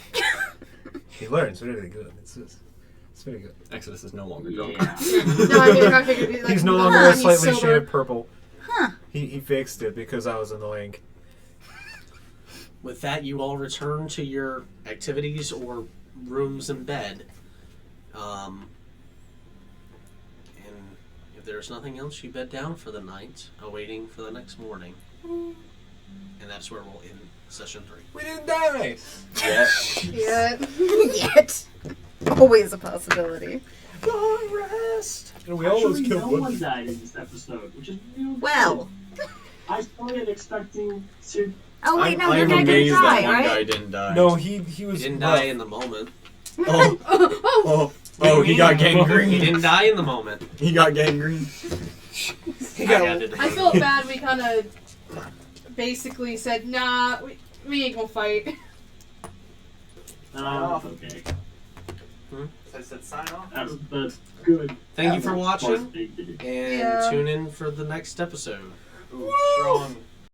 He learns really good. It's very good. Exodus is no longer drunk. Yeah. No, I figured like, He's no longer a he's slightly sober. shaded purple. Huh. He fixed it because I was annoying. with that, you all return to your activities or rooms in bed. And if there's nothing else, you bed down for the night, awaiting for the next morning. And that's where we'll end session 3. We didn't die. Yeah. Yet. Always a possibility. Long rest. And we Actually, almost no killed one. one died in this episode, which is real Well. good. I started expecting to. Oh wait, no, I'm your guy didn't amazed die, that one guy right? didn't die. No, he was. He didn't rough. die in the moment. Oh, he got gangrene. He didn't die in the moment. He got gangrene. He got. I felt bad. We kind of basically said, "Nah, we ain't gonna fight." Okay. I said sign off. That's good. Thank you for watching, Thank you. and Yeah. tune in for the next episode. Ooh, strong.